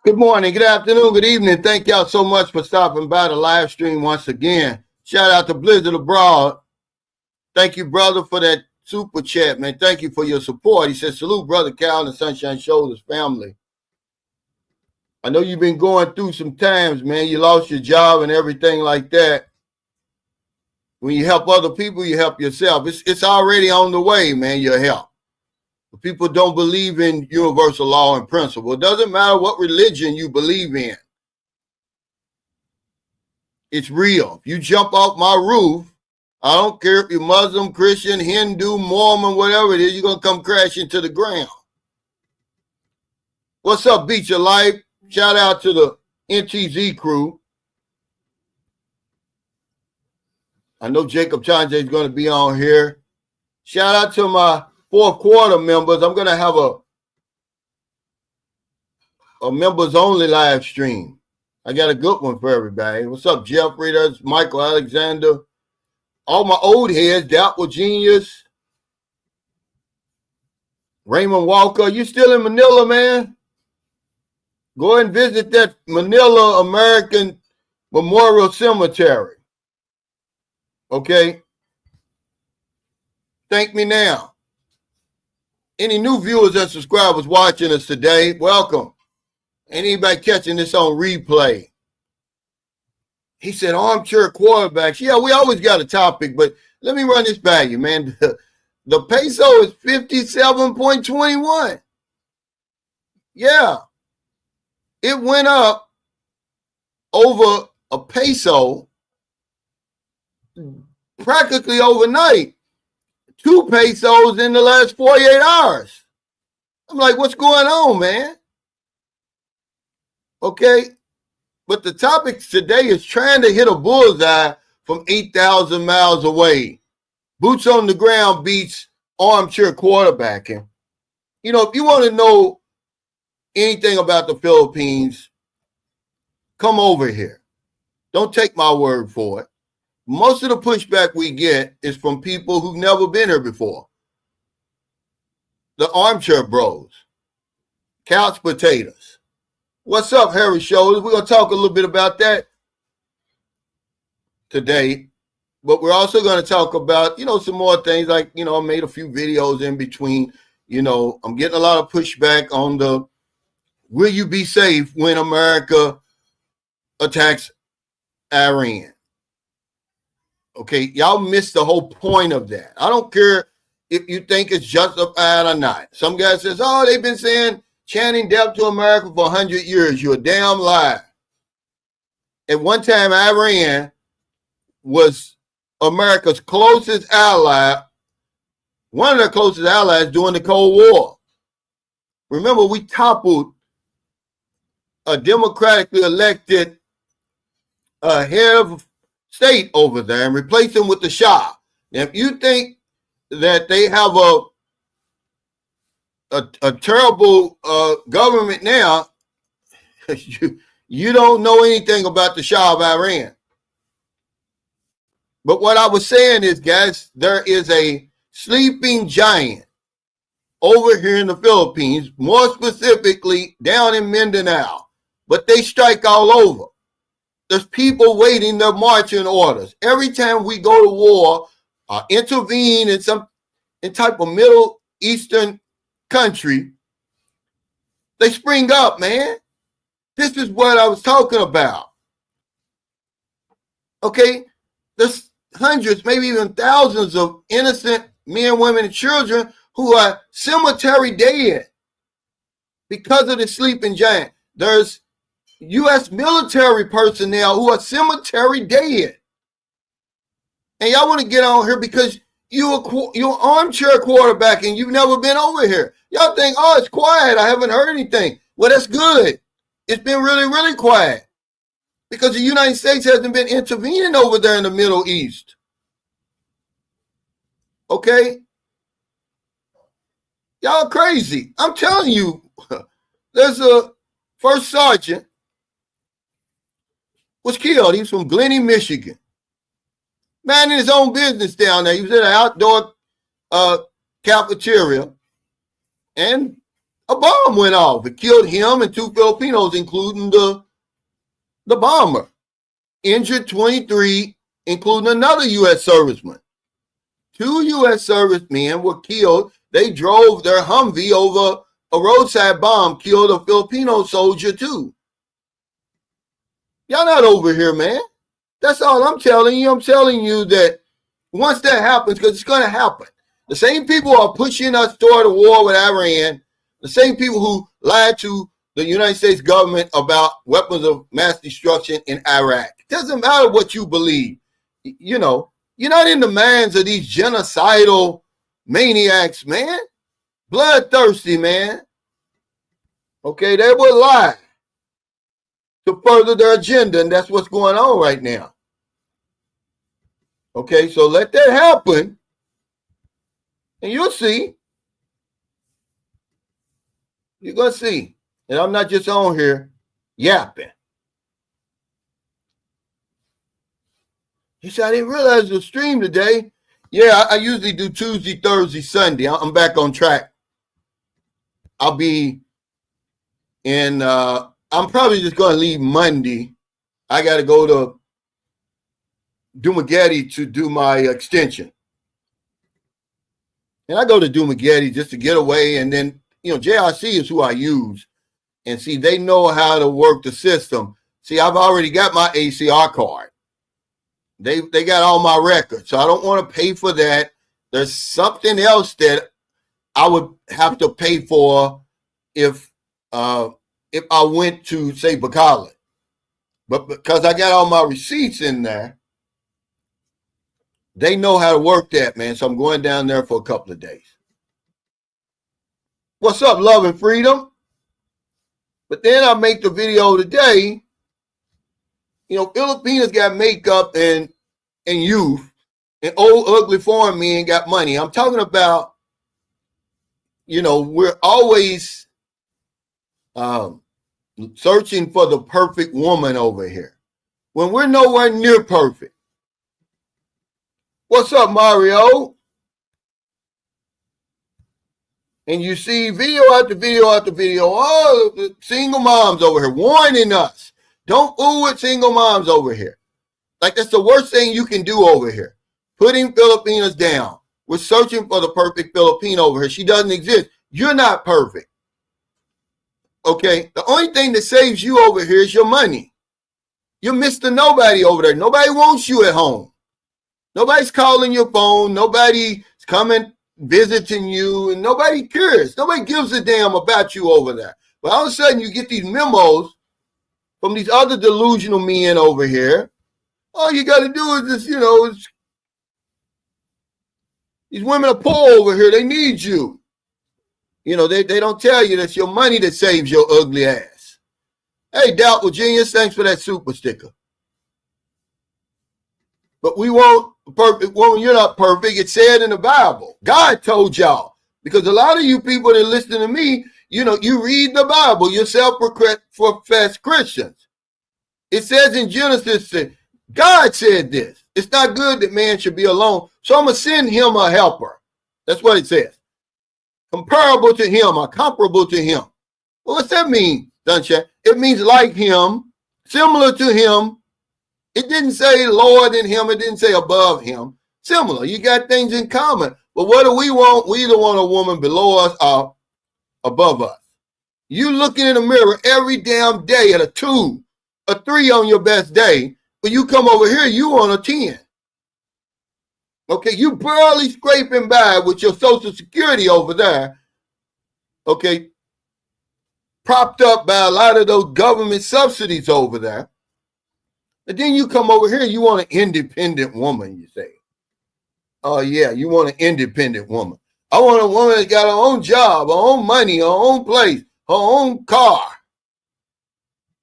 Good morning, good afternoon, good evening. Thank y'all so much for stopping by the live stream once again. Shout out to Blizzard Abroad. Thank you, brother, for that super chat, man. Thank you for your support. He says, salute, brother Cal and the Sunshine Shoulders family. I know you've been going through some times, man. You lost your job and everything like that. When you help other people, you help yourself. It's already on the way, man, your help. People don't believe in universal law and principle. It doesn't matter what religion you believe in. It's real. If you jump off my roof, I don't care if you're Muslim, Christian, Hindu, Mormon, whatever it is, you're going to come crashing to the ground. What's up, Beach of Life? Shout out to the NTZ crew. I know Jacob Chanje is going to be on here. Shout out to my fourth quarter members. I'm going to have a members only live stream. I got a good one for everybody. What's up, Jeffrey? That's Michael Alexander. All my old heads, Dapple Genius. Raymond Walker. You still in Manila, man? Go and visit that Manila American Memorial Cemetery. Okay? Thank me now. Any new viewers and subscribers watching us today, welcome. Anybody catching this on replay? He said, armchair quarterbacks. Yeah, we always got a topic, but let me run this by you, man. The peso is 57.21. Yeah. It went up over a peso practically overnight. 2 pesos in the last 48 hours. I'm like, what's going on, man? Okay. But the topic today is trying to hit a bullseye from 8,000 miles away. Boots on the ground beats armchair quarterbacking. You know, if you want to know anything about the Philippines, come over here. Don't take my word for it. Most of the pushback we get is from people who've never been here before. The armchair bros, couch potatoes. What's up, Harry Shoulders? We're going to talk a little bit about that today, but we're also going to talk about, some more things like, I made a few videos in between. I'm getting a lot of pushback on the, will you be safe when America attacks Iran? Okay, y'all missed the whole point of that. I don't care if you think it's justified or not. Some guy says, they've been saying chanting death to America for 100 years. You're a damn liar. At one time, Iran was America's closest ally, one of their closest allies during the Cold War. Remember, we toppled a democratically elected head of state over there and replace him with the Shah. Now, if you think that they have a terrible government now, you don't know anything about the Shah of Iran. But what I was saying is, guys, there is a sleeping giant over here in the Philippines, more specifically down in Mindanao, but they strike all over. There's people waiting their marching orders. Every time we go to war, intervene in some type of Middle Eastern country, they spring up, man. This is what I was talking about. Okay? There's hundreds, maybe even thousands of innocent men, women, and children who are cemetery dead because of the sleeping giant. There's U.S. military personnel who are cemetery dead. And y'all want to get on here because you're armchair quarterback and you've never been over here. Y'all think, it's quiet. I haven't heard anything. Well, that's good. It's been really, really quiet because the United States hasn't been intervening over there in the Middle East. Okay? Y'all crazy. I'm telling you, there's a first sergeant was killed. He was from Glenny, Michigan. Minding his own business down there. He was at an outdoor cafeteria. And a bomb went off. It killed him and 2 Filipinos, including the bomber. Injured 23, including another U.S. serviceman. 2 U.S. servicemen were killed. They drove their Humvee over a roadside bomb, killed a Filipino soldier too. Y'all not over here, man. That's all I'm telling you. I'm telling you that once that happens, because it's going to happen, the same people who are pushing us toward a war with Iran, the same people who lied to the United States government about weapons of mass destruction in Iraq. It doesn't matter what you believe. You know, you're not in the minds of these genocidal maniacs, man. Bloodthirsty, man. Okay, they will lie to further their agenda, and that's what's going on right now. Okay, so let that happen, and you'll see. You're going to see. And I'm not just on here yapping. He said, I didn't realize it was stream today. Yeah, I usually do Tuesday, Thursday, Sunday. I'm back on track. I'll be in, I'm probably just going to leave Monday. I got to go to Dumagetti to do my extension. And I go to Dumagetti just to get away. And then, you know, JRC is who I use. And see, they know how to work the system. See, I've already got my ACR card. They got all my records. So I don't want to pay for that. There's something else that I would have to pay for if I went to, say, Bacala. But because I got all my receipts in there, they know how to work that, man. So I'm going down there for a couple of days. What's up, love and freedom? But then I make the video today. You know, Filipinos got makeup and youth, and old ugly foreign men got money. I'm talking about, you know, we're always searching for the perfect woman over here when we're nowhere near perfect. What's up, Mario? And you see video after video after video, all the single moms over here warning us. Don't fool with single moms over here. Like, that's the worst thing you can do over here. Putting Filipinas down. We're searching for the perfect Filipino over here. She doesn't exist. You're not perfect. Okay? The only thing that saves you over here is your money. You're Mr. Nobody over there. Nobody wants you at home. Nobody's calling your phone. Nobody's coming, visiting you, and nobody cares. Nobody gives a damn about you over there. But all of a sudden, you get these memos from these other delusional men over here. All you got to do is this, you know, these women are poor over here. They need you. You know, they don't tell you that's your money that saves your ugly ass. Hey, Doubtful Genius, thanks for that super sticker. But we want a perfect woman. You're not perfect. It said in the Bible. God told y'all. Because a lot of you people that listen to me, you know, you read the Bible. You're self-professed Christians. It says in Genesis, God said this. It's not good that man should be alone. So I'm going to send him a helper. That's what it says. Comparable to him or comparable to him. Well, what's that mean, Dunshad? It means like him, similar to him. It didn't say lower than him. It didn't say above him. Similar. You got things in common. But what do we want? We either want a woman below us or above us. You looking in the mirror every damn day at a 2, a 3 on your best day. When you come over here, you on a 10. Okay, you barely scraping by with your Social Security over there. Okay, propped up by a lot of those government subsidies over there. And then you come over here, you want an independent woman, you say. Oh, yeah, you want an independent woman. I want a woman that's got her own job, her own money, her own place, her own car.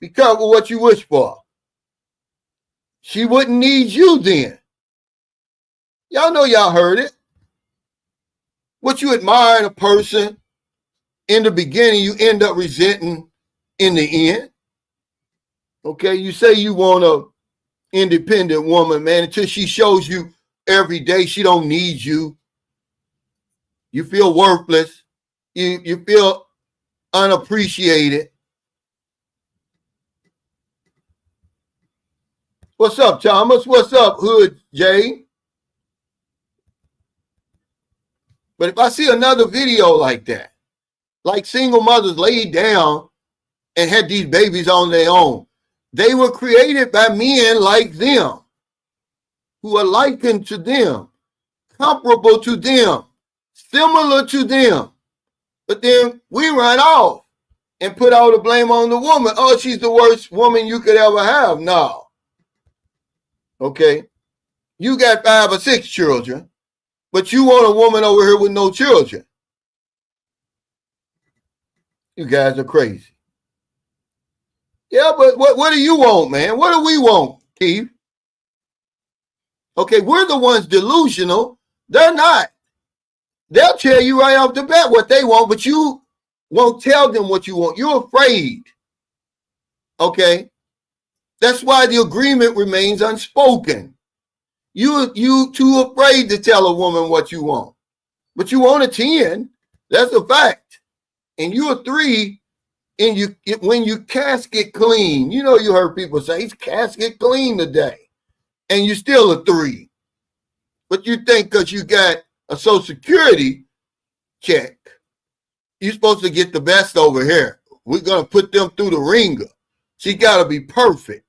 Be careful what you wish for. She wouldn't need you then. Y'all know y'all heard it. What you admire in a person, in the beginning, you end up resenting in the end. Okay, you say you want a independent woman, man, until she shows you every day she don't need you. You feel worthless. You feel unappreciated. What's up, Thomas? What's up, Hood Jay? But if I see another video like that, like single mothers laid down and had these babies on their own, they were created by men like them, who are likened to them, comparable to them, similar to them. But then we run off and put all the blame on the woman. Oh, she's the worst woman you could ever have. No. Okay. You got 5 or 6 children, but you want a woman over here with no children. You guys are crazy. Yeah, but what do you want, man? What do we want, Keith? Okay, we're the ones delusional. They're not. They'll tell you right off the bat what they want, but you won't tell them what you want. You're afraid. Okay? That's why the agreement remains unspoken. You too afraid to tell a woman what you want. But you want a 10. That's a fact. And you're a 3, and when you casket clean, you know, you heard people say, he's casket clean today. And you're still a 3. But you think because you got a Social Security check, you're supposed to get the best over here. We're going to put them through the ringer. She got to be perfect.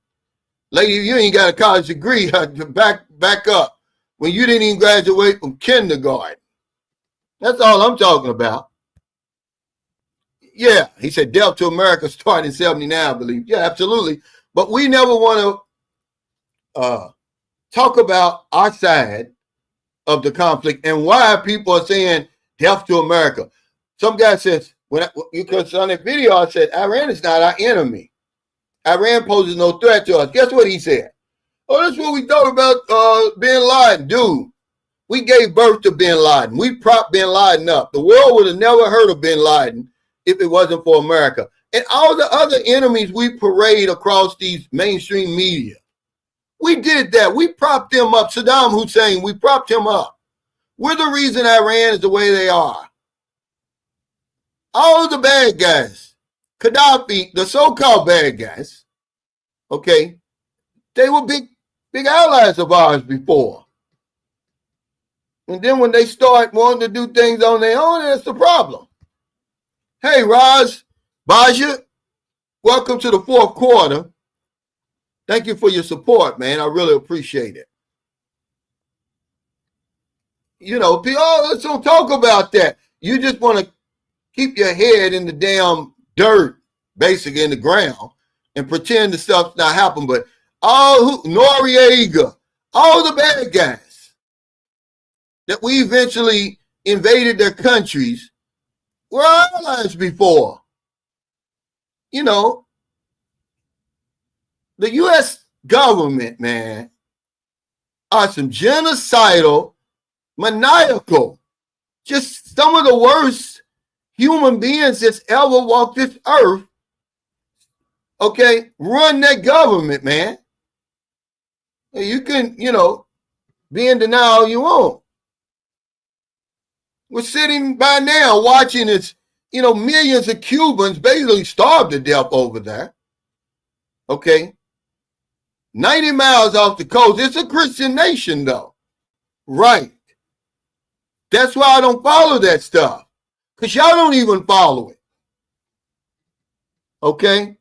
Lady, you ain't got a college degree. Back up. When you didn't even graduate from kindergarten. That's all I'm talking about. Yeah, he said Death to America started in 79, I believe. Yeah, absolutely. But we never want to talk about our side of the conflict and why people are saying death to America. Some guy says, because on that video I said, Iran is not our enemy. Iran poses no threat to us. Guess what he said? Oh, that's what we thought about bin Laden. Dude, we gave birth to bin Laden. We propped bin Laden up. The world would have never heard of bin Laden if it wasn't for America. And all the other enemies we parade across these mainstream media. We did that. We propped them up. Saddam Hussein, we propped him up. We're the reason Iran is the way they are. All of the bad guys, Gaddafi, the so-called bad guys, okay, they were big allies of ours before. And then when they start wanting to do things on their own, that's the problem. Hey, Raj, Baja, welcome to the 4th quarter. Thank you for your support, man. I really appreciate it. You know, let's don't talk about that. You just want to keep your head in the damn dirt, basically in the ground, and pretend the stuff's not happening. But Noriega, all the bad guys that we eventually invaded their countries were our allies before. You know, the U.S. government, man, are some genocidal, maniacal, just some of the worst human beings that's ever walked this earth, okay, run that government, man. You can, be in denial all you want. We're sitting by now watching this, millions of Cubans basically starved to death over there. Okay. 90 miles off the coast. It's a Christian nation, though. Right. That's why I don't follow that stuff. Because y'all don't even follow it. Okay?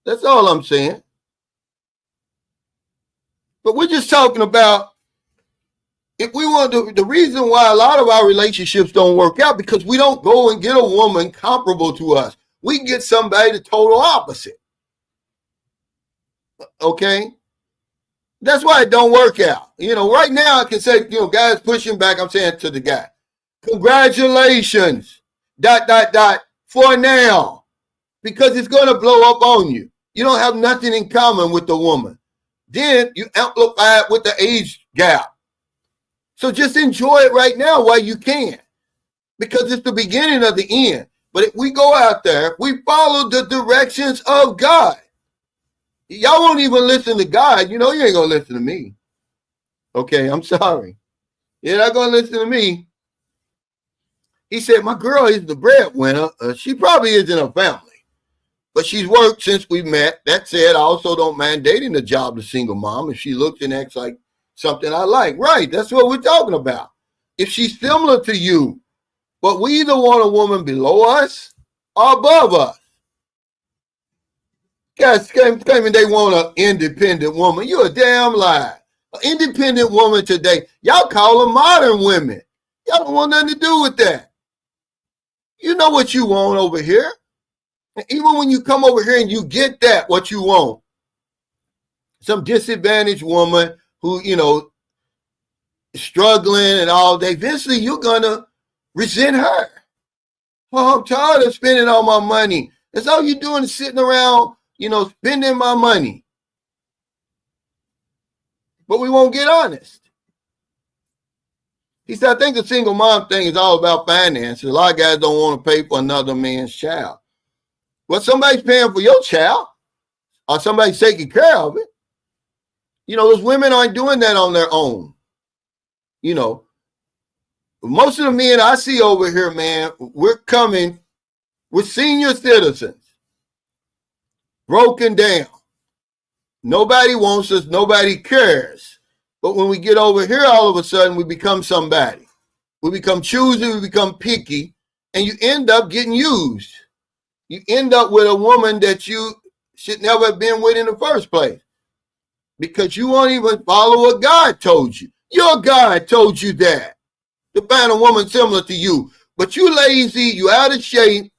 That's all I'm saying. But we're just talking about, if we want to, the reason why a lot of our relationships don't work out, because we don't go and get a woman comparable to us. We get somebody the total opposite. Okay? That's why it don't work out. Right now I can say, guys pushing back, I'm saying to the guy, congratulations, ... for now, because it's going to blow up on you. You don't have nothing in common with the woman. Then you amplify it with the age gap. So just enjoy it right now while you can, because it's the beginning of the end. But if we go out there, we follow the directions of God. Y'all won't even listen to God. You ain't going to listen to me. Okay, I'm sorry. You're not going to listen to me. He said, my girl is the breadwinner. She probably is in her family, but she's worked since we met. That said, I also don't mind dating a jobless single mom if she looks and acts like something I like. Right, that's what we're talking about. If she's similar to you, but we either want a woman below us or above us. Guys claiming they want an independent woman. You're a damn lie. An independent woman today, y'all call them modern women. Y'all don't want nothing to do with that. You know what you want over here. And even when you come over here and you get that, what you want, some disadvantaged woman who, is struggling and all day, eventually you're going to resent her. Oh, I'm tired of spending all my money. That's all you're doing is sitting around, spending my money. But we won't get honest. He said, I think the single mom thing is all about finances. A lot of guys don't want to pay for another man's child. Well, somebody's paying for your child or somebody's taking care of it. Those women aren't doing that on their own. Most of the men I see over here, man, we're senior citizens, broken down. Nobody wants us. Nobody cares. But when we get over here, all of a sudden, we become somebody. We become choosy. We become picky. And you end up getting used. You end up with a woman that you should never have been with in the first place. Because you won't even follow what God told you. Your God told you that. To find a woman similar to you. But you lazy. You out of shape.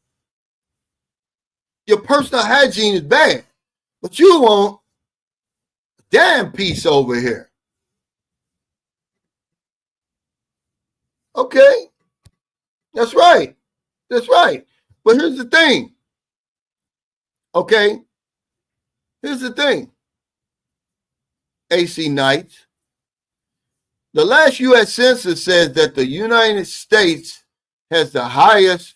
Your personal hygiene is bad. But you want a damn piece over here. Okay. That's right. That's right. But here's the thing. Okay. Here's the thing. AC Knights. The last U.S. Census says that the United States has the highest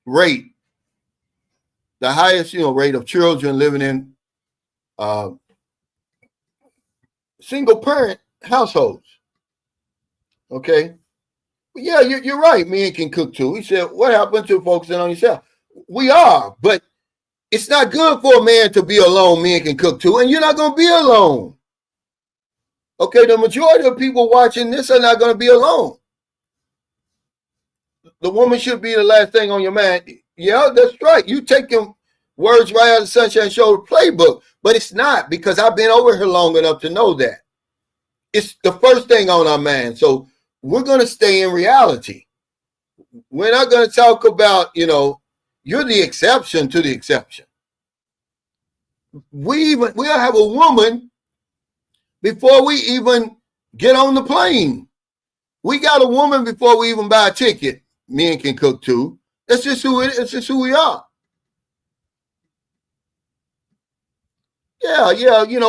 rate. The highest, rate of children living in single parent households. Okay. Yeah, you're right. Men can cook too. He said, what happened to focusing on yourself? We are, but it's not good for a man to be alone. Men can cook too, and you're not going to be alone. Okay, the majority of people watching this are not going to be alone. The woman should be the last thing on your mind. Yeah, that's right. You taking words right out of the Sunshine Show playbook, but it's not, because I've been over here long enough to know that. It's the first thing on our mind. So we're going to stay in reality. We're not going to talk about, you're the exception to the exception. We'll have a woman before we even get on the plane. We got a woman before we even buy a ticket. Men can cook too. That's just who it is. It's just who we are. Yeah,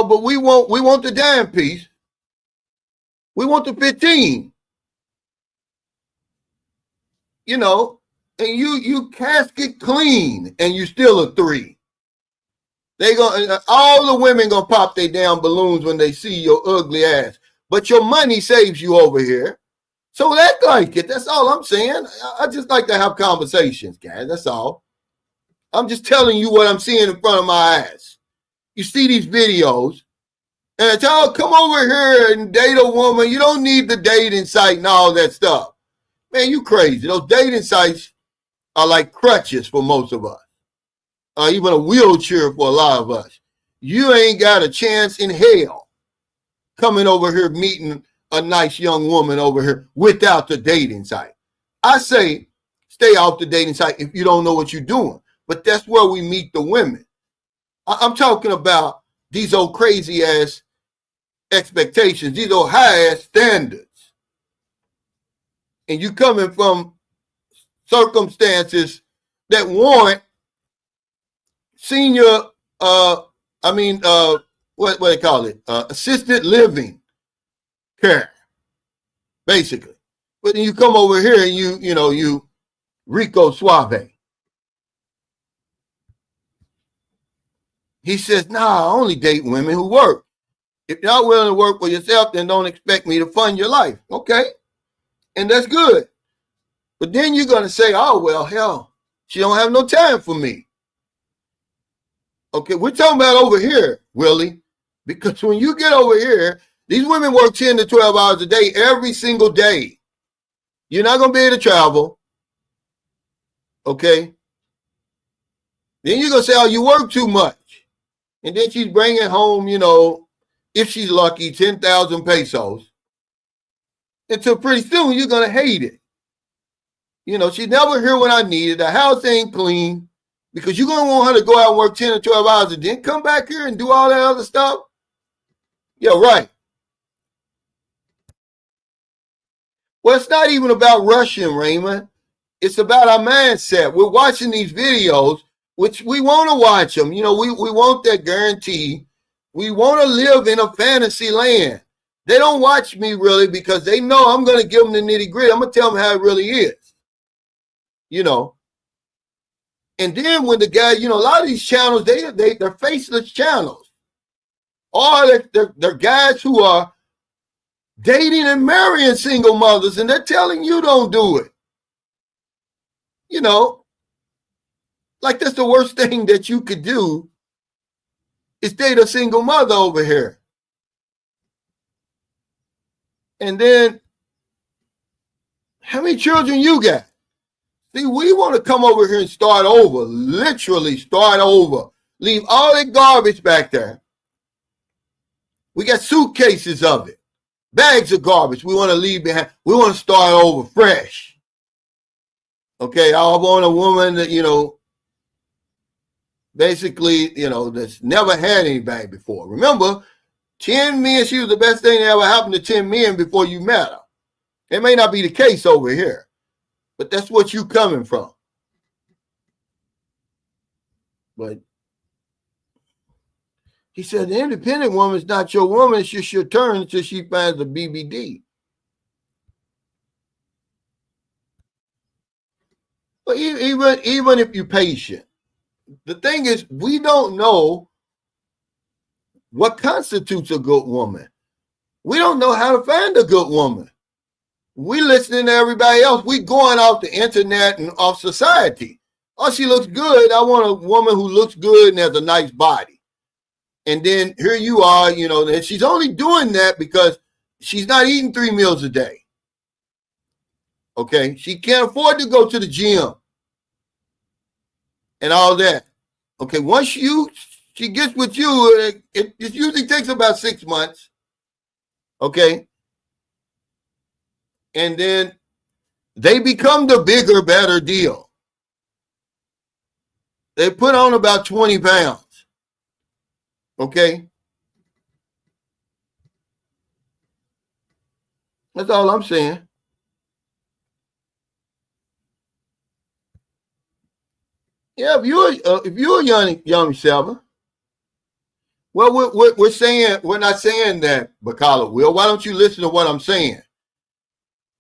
but we want the dime piece. We want the 15. And you casket clean and you still a 3. All the women gonna pop their damn balloons when they see your ugly ass. But your money saves you over here. So act like it. That's all I'm saying. I just like to have conversations, guys. That's all. I'm just telling you what I'm seeing in front of my eyes. You see these videos, and it's all, come over here and date a woman. You don't need the dating site and all that stuff. Man, you crazy. Those dating sites are like crutches for most of us. Even a wheelchair for a lot of us. You ain't got a chance in hell coming over here meeting a nice young woman over here without the dating site. I say stay off the dating site if you don't know what you're doing. But that's where we meet the women. I'm talking about these old crazy ass expectations, these old high ass standards. And you coming from circumstances that warrant senior, what they call it? Assisted living care, basically. But then you come over here and you Rico Suave. He says, nah, I only date women who work. If you're not willing to work for yourself, then don't expect me to fund your life. Okay. And that's good. But then you're going to say, oh, well, hell, she don't have no time for me. Okay, we're talking about over here, Willie, because when you get over here, these women work 10 to 12 hours a day every single day. You're not going to be able to travel. Okay. Then you're going to say, oh, you work too much. And then she's bringing home, if she's lucky, 10,000 pesos. Until pretty soon, you're going to hate it. She's never here when I need it. The house ain't clean. Because you're going to want her to go out and work 10 or 12 hours and then come back here and do all that other stuff. Yeah, right. Well, it's not even about rushing, Raymond. It's about our mindset. We're watching these videos, which we want to watch them. We want that guarantee. We want to live in a fantasy land. They don't watch me really because they know I'm going to give them the nitty gritty. I'm going to tell them how it really is. And then when the guy, a lot of these channels, they're faceless channels. Or they're guys who are dating and marrying single mothers, and they're telling you don't do it. Like that's the worst thing that you could do is date a single mother over here. And then, how many children you got? See, we want to come over here and start over, literally start over. Leave all that garbage back there. We got suitcases of it, bags of garbage we want to leave behind. We want to start over fresh. Okay, I want a woman that, basically, that's never had anybody before. Remember, 10 men, she was the best thing that ever happened to 10 men before you met her. It may not be the case over here, but that's what you coming from. But he said, the independent woman is not your woman. It's just your turn until she finds the BBD. But even if you're patient, the thing is, we don't know what constitutes a good woman. We don't know how to find a good woman. We listening to everybody else. We going off the internet and off society. Oh, she looks good. I want a woman who looks good and has a nice body. And then here you are, and she's only doing that because she's not eating 3 meals a day. Okay, she can't afford to go to the gym and all that. Okay, once she gets with you, it usually takes about 6 months. Okay. And then they become the bigger, better deal. They put on about 20 pounds. Okay. That's all I'm saying. Yeah, if you're a young seller, well, we're saying, we're not saying that, Bacala will. Why don't you listen to what I'm saying?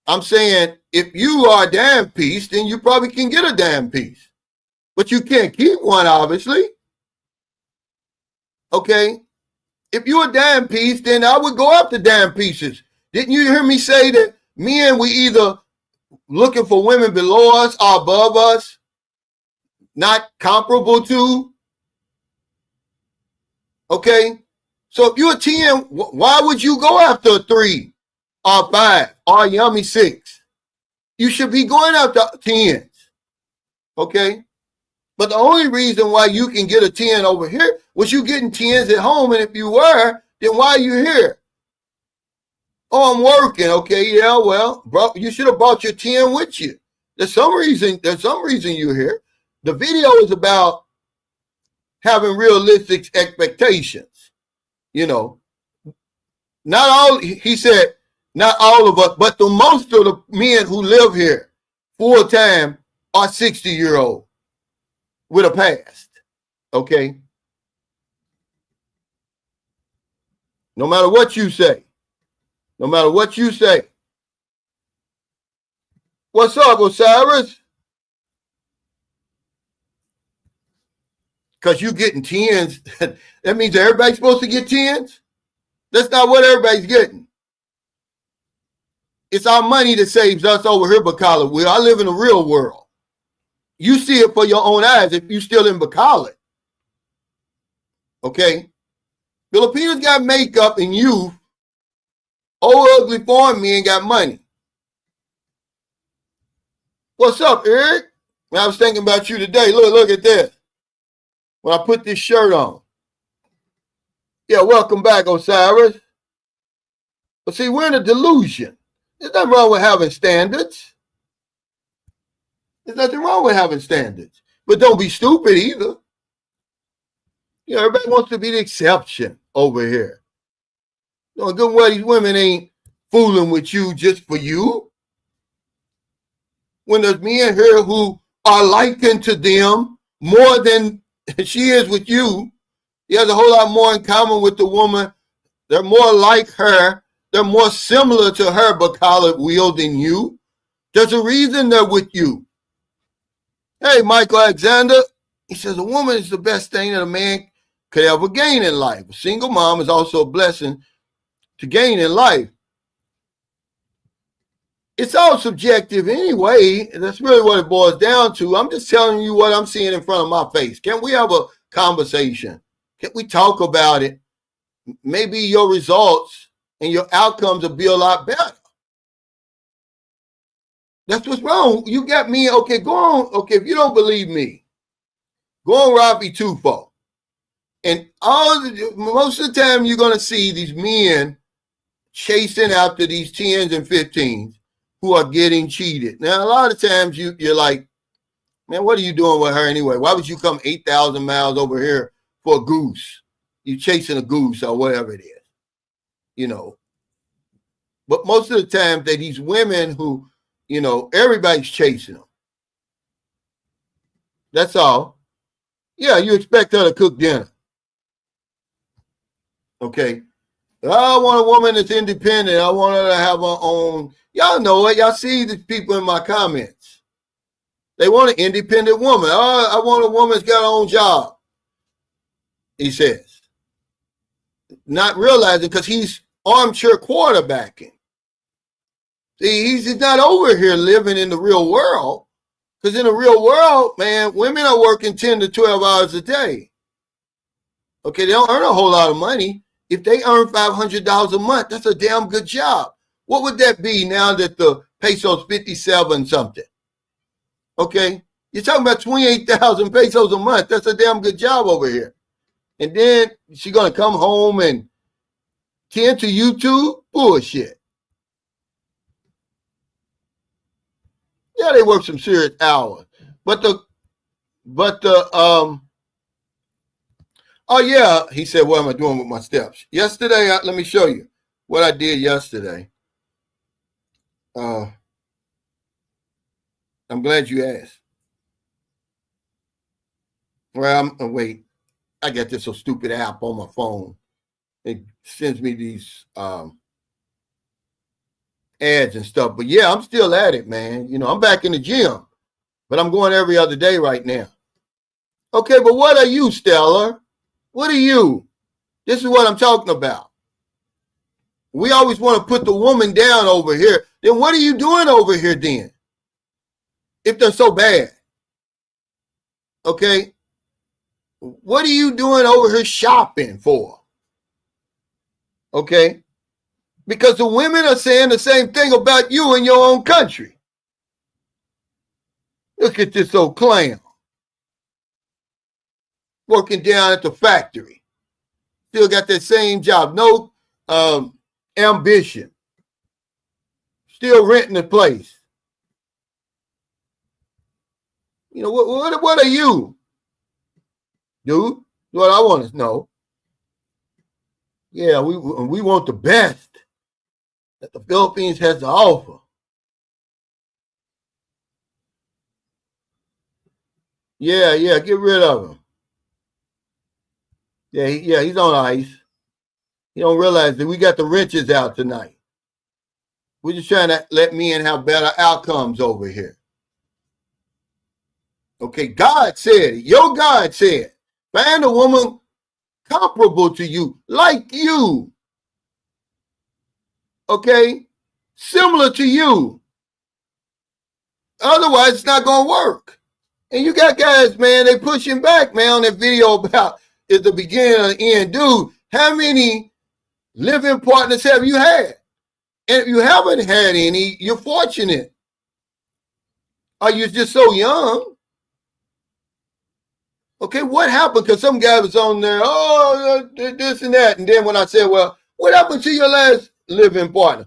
I'm saying if you are a dime piece, then you probably can get a dime piece. But you can't keep one, obviously. Okay? If you're a dime piece, then I would go after dime pieces. Didn't you hear me say that men, we either looking for women below us or above us, not comparable to? Okay? So if you're a 10, why would you go after a 3 or 5 or a yummy 6? You should be going after 10s. Okay? But the only reason why you can get a 10 over here was you getting 10s at home. And if you were, then why are you here? Oh, I'm working. Okay, yeah, well, bro, you should have brought your 10 with you. There's some reason you're here. The video is about having realistic expectations. Not all, he said, not all of us, but the most of the men who live here full time are 60-year-old with a past. Okay. No matter what you say. No matter what you say. What's up, Osiris? Because you getting 10s. That means everybody's supposed to get 10s? That's not what everybody's getting. It's our money that saves us over here, Bacala. I live in the real world. You see it for your own eyes if you're still in Bacala. Okay? Filipinos got makeup and youth. Old ugly foreign men got money. What's up, Eric? I was thinking about you today. Look at this. When I put this shirt on. Yeah, welcome back, Osiris. But see, we're in a delusion. There's nothing wrong with having standards. There's nothing wrong with having standards. But don't be stupid either. You know, everybody wants to be the exception over here. You know, good way these women ain't fooling with you just for you. When there's men here who are likened to them more than she is with you, he has a whole lot more in common with the woman. They're more like her. They're more similar to her, Bacala Wheel, than you. There's a reason they're with you. Hey, Michael Alexander, he says a woman is the best thing that a man could ever gain in life. A single mom is also a blessing to gain in life. It's all subjective anyway. That's really what it boils down to. I'm just telling you what I'm seeing in front of my face. Can we have a conversation? Can we talk about it? Maybe your results and your outcomes will be a lot better. That's what's wrong. You got me. Okay, go on. Okay, if you don't believe me, go on Rafi Tufo. And most of the time you're going to see these men chasing after these 10s and 15s who are getting cheated. Now, a lot of times you're like, man, what are you doing with her anyway? Why would you come 8,000 miles over here for a goose? You're chasing a goose or whatever it is, you know. But most of the time, they're these women who, you know, everybody's chasing them. That's all. Yeah, you expect her to cook dinner. Okay. I want a woman that's independent. I want her to have her own. Y'all know it. Y'all see the people in my comments. They want an independent woman. I want a woman that's got her own job, he says. Not realizing because he's armchair quarterbacking. See, he's not over here living in the real world. Because in the real world, man, women are working 10 to 12 hours a day. Okay, they don't earn a whole lot of money. If they earn $500 a month, that's a damn good job. What would that be now that the peso's 57 something? Okay, you're talking about 28,000 pesos a month. That's a damn good job over here. And then she's going to come home and tend to YouTube? Bullshit. Yeah, they work some serious hours. Oh yeah, he said, what am I doing with my steps? Yesterday, let me show you what I did yesterday. I'm glad you asked. Well, wait, I got this so stupid app on my phone. It sends me these ads and stuff. But yeah, I'm still at it, man. You know, I'm back in the gym, but I'm going every other day right now. Okay, but what are you, Stellar? What are you? This is what I'm talking about. We always want to put the woman down over here. Then what are you doing over here then? If they're so bad. Okay? What are you doing over here shopping for? Okay? Because the women are saying the same thing about you in your own country. Look at this old clown. Working down at the factory. Still got that same job. No ambition. Still renting the place. You know, what are you? Dude, what I want to know. Yeah, we want the best that the Philippines has to offer. Yeah, get rid of him. Yeah, he's on ice. You don't realize that we got the wrenches out tonight. We're just trying to let men have better outcomes over here. Okay, God said it. Your God said, find a woman comparable to you, like you. Okay? similar to you. Otherwise, it's not going to work. And you got guys, man, they pushing back, man, on that video about at the beginning or the end. Dude, how many living partners have you had? And if you haven't had any, you're fortunate. Are you just so young? Okay, what happened? Because some guy was on there, this and that. And then when I said, well, what happened to your last living partner?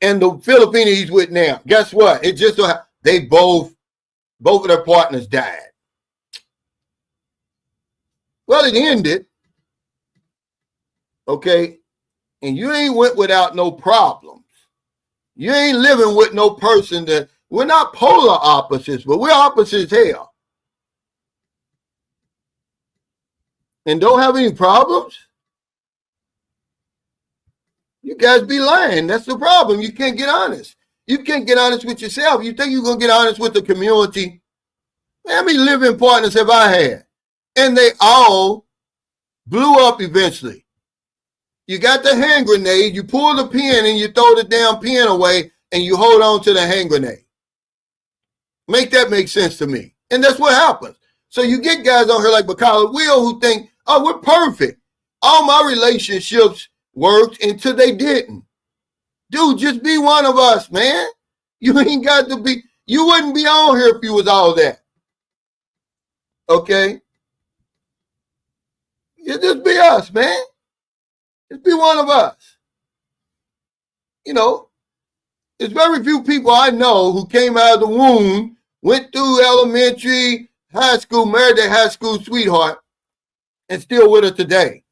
And the Filipino he's with now, guess what? It just so happened they both of their partners died. Well, it ended. Okay, and you ain't went without no problems. You ain't living with no person that, we're not polar opposites, but we're opposites hell. And don't have any problems? You guys be lying. That's the problem. You can't get honest. You can't get honest with yourself. You think you're going to get honest with the community? How many living partners have I had? And they all blew up eventually. You got the hand grenade, you pull the pin and you throw the damn pin away and you hold on to the hand grenade. Make that make sense to me. And that's what happens. So you get guys on here like Bacala Will who think, oh, we're perfect. All my relationships worked until they didn't. Dude, just be one of us, man. You ain't got to be, you wouldn't be on here if you was all that. Okay? You just be us, man. Just be one of us. You know, there's very few people I know who came out of the womb, went through elementary, high school, married their high school sweetheart, and still with her today.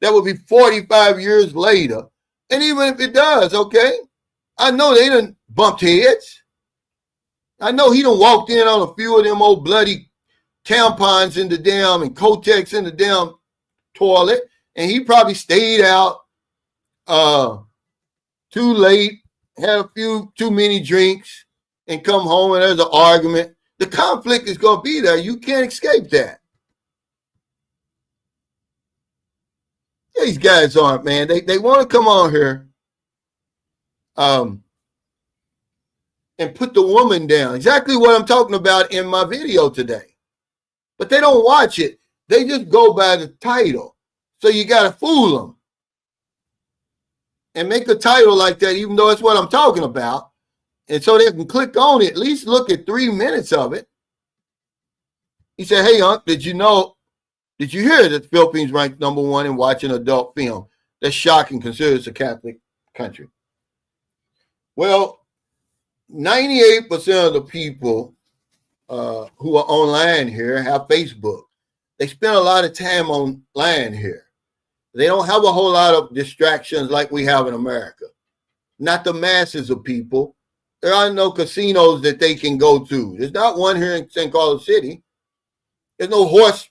That would be 45 years later. And even if it does, okay, I know they done bumped heads. I know he done walked in on a few of them old bloody tampons in the damn and Kotex in the damn toilet, and he probably stayed out too late, had a few too many drinks, and come home and there's an argument. The conflict is going to be there. You can't escape that. These guys aren't, man. They want to come on here and put the woman down. Exactly what I'm talking about in my video today. But they don't watch it. They just go by the title. So you got to fool them. And make a title like that, even though it's what I'm talking about. And so they can click on it, at least look at 3 minutes of it. He said, hey, Unc, did you hear that the Philippines ranked #1 in watching adult film? That's shocking considering it's a Catholic country. Well, 98% of the people who are online here have Facebook. They spend a lot of time online here. They don't have a whole lot of distractions like we have in America. Not the masses of people. There are no casinos that they can go to. There's not one here in St. Carlos City. There's no horse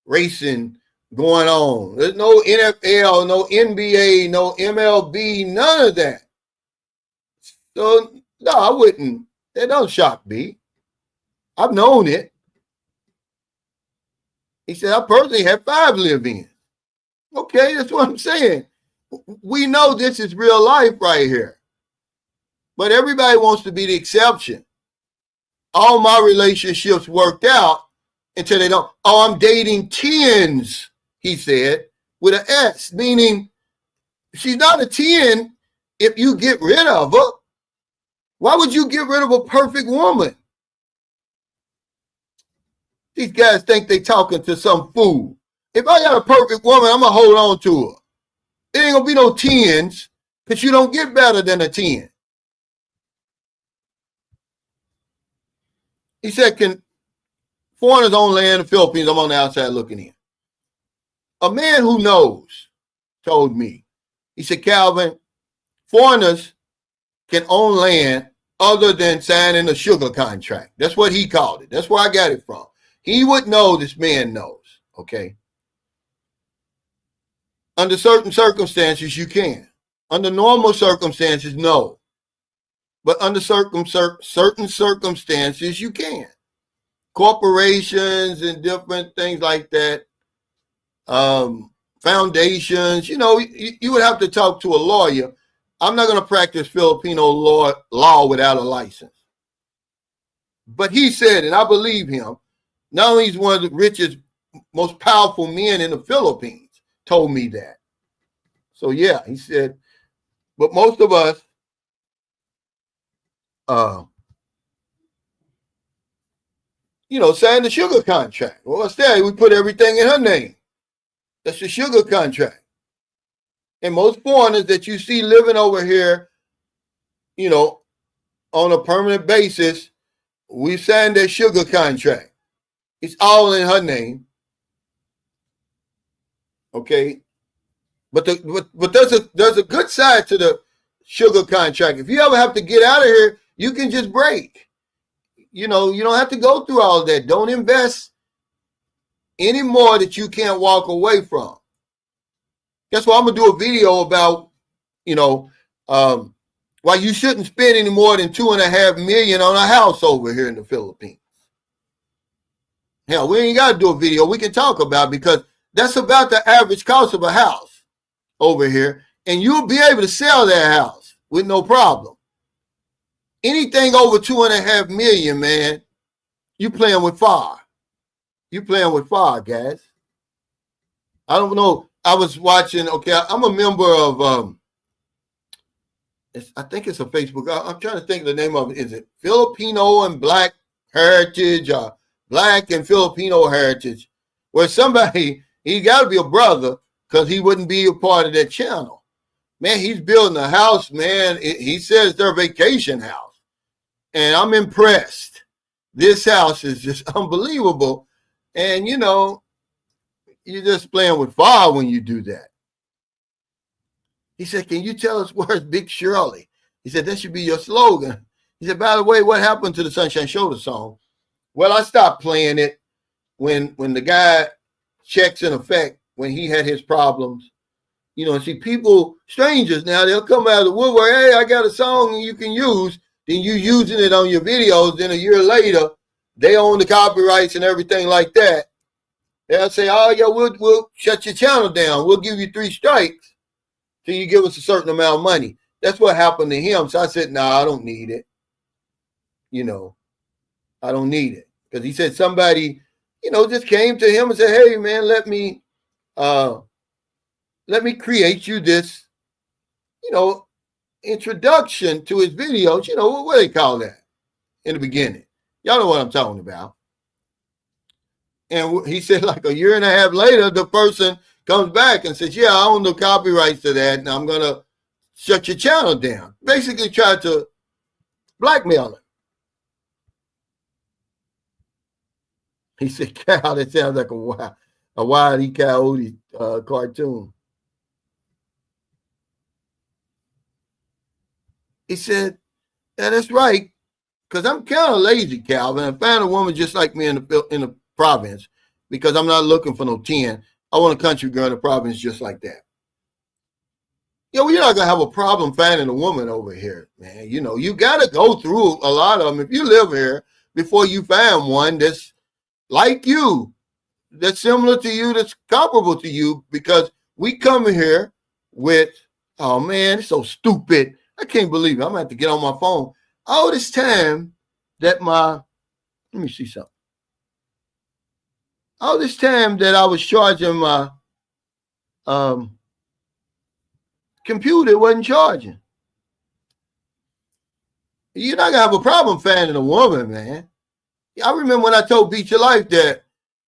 racing going on. There's no NFL, no NBA, no MLB, none of that. So, no, I wouldn't. That don't shock me. I've known it. He said, I personally had 5 live-ins. Okay, that's what I'm saying. We know this is real life right here. But everybody wants to be the exception. All my relationships worked out until they don't. Oh, I'm dating 10s, he said, with an S, meaning she's not a 10 if you get rid of her. Why would you get rid of a perfect woman? These guys think they talking to some fool. If I got a perfect woman, I'm going to hold on to her. It ain't going to be no 10s because you don't get better than a 10. He said, can foreigners own land in the Philippines? I'm on the outside looking in. A man who knows told me, he said, Calvin, foreigners can own land other than signing a sugar contract. That's what he called it. That's where I got it from. He would know, this man knows, okay? Under certain circumstances, you can. Under normal circumstances, no. But under certain circumstances, you can. Corporations and different things like that, foundations, you know, you would have to talk to a lawyer. I'm not going to practice Filipino law without a license. But he said, and I believe him, not only he's one of the richest, most powerful men in the Philippines, told me that. So yeah, he said, but most of us, signed the sugar contract. Well, what's that? We put everything in her name. That's the sugar contract. And most foreigners that you see living over here, on a permanent basis, we signed that sugar contract. It's all in her name. Okay. But there's a good side to the sugar contract. If you ever have to get out of here, you can just break. You don't have to go through all that. Don't invest any more that you can't walk away from. That's why I'm gonna do a video about, why you shouldn't spend any more than $2.5 million on a house over here in the Philippines. Hell, we ain't got to do a video. We can talk about it because that's about the average cost of a house over here, and you'll be able to sell that house with no problem. Anything over $2.5 million, man, you playing with fire. You playing with fire, guys. I don't know. I was watching. Okay, I'm a member of. I think it's a Facebook. I'm trying to think of the name of it. Is it Filipino and Black Heritage or Black and Filipino Heritage? Where somebody, he got to be a brother because he wouldn't be a part of that channel. Man, he's building a house, man. He says it's their vacation house. And I'm impressed. This house is just unbelievable. And, you're just playing with fire when you do that. He said, can you tell us where's Big Shirley? He said, that should be your slogan. He said, by the way, what happened to the Sunshine Shoulder song? Well, I stopped playing it when the guy checks in effect, when he had his problems. See, people, strangers now, they'll come out of the woodwork, hey, I got a song you can use. Then you using it on your videos. Then a year later, they own the copyrights and everything like that. They'll say, oh, yeah, we'll shut your channel down. We'll give you 3 strikes till you give us a certain amount of money. That's what happened to him. So I said, no, I don't need it. I don't need it. Because he said somebody, just came to him and said, hey, man, let me create you this, introduction to his videos. What do they call that in the beginning? Y'all know what I'm talking about. And he said like a year and a half later, the person comes back and says, yeah, I own the copyrights to that, and I'm going to shut your channel down. Basically tried to blackmail him. He said, cow, that sounds like a Wile E. Coyote cartoon. He said, yeah, that's right, because I'm kind of lazy, Calvin. I found a woman just like me in the province because I'm not looking for no 10. I want a country girl in the province just like that. You're not going to have a problem finding a woman over here, man. You got to go through a lot of them. If you live here, before you find one that's like you, that's similar to you, that's comparable to you, because we come here with, oh, man, it's so stupid. I can't believe it. I'm going to have to get on my phone. All this time that let me see something. All this time that I was charging my computer, wasn't charging. You're not going to have a problem finding a woman, man. I remember when I told Beat Your Life that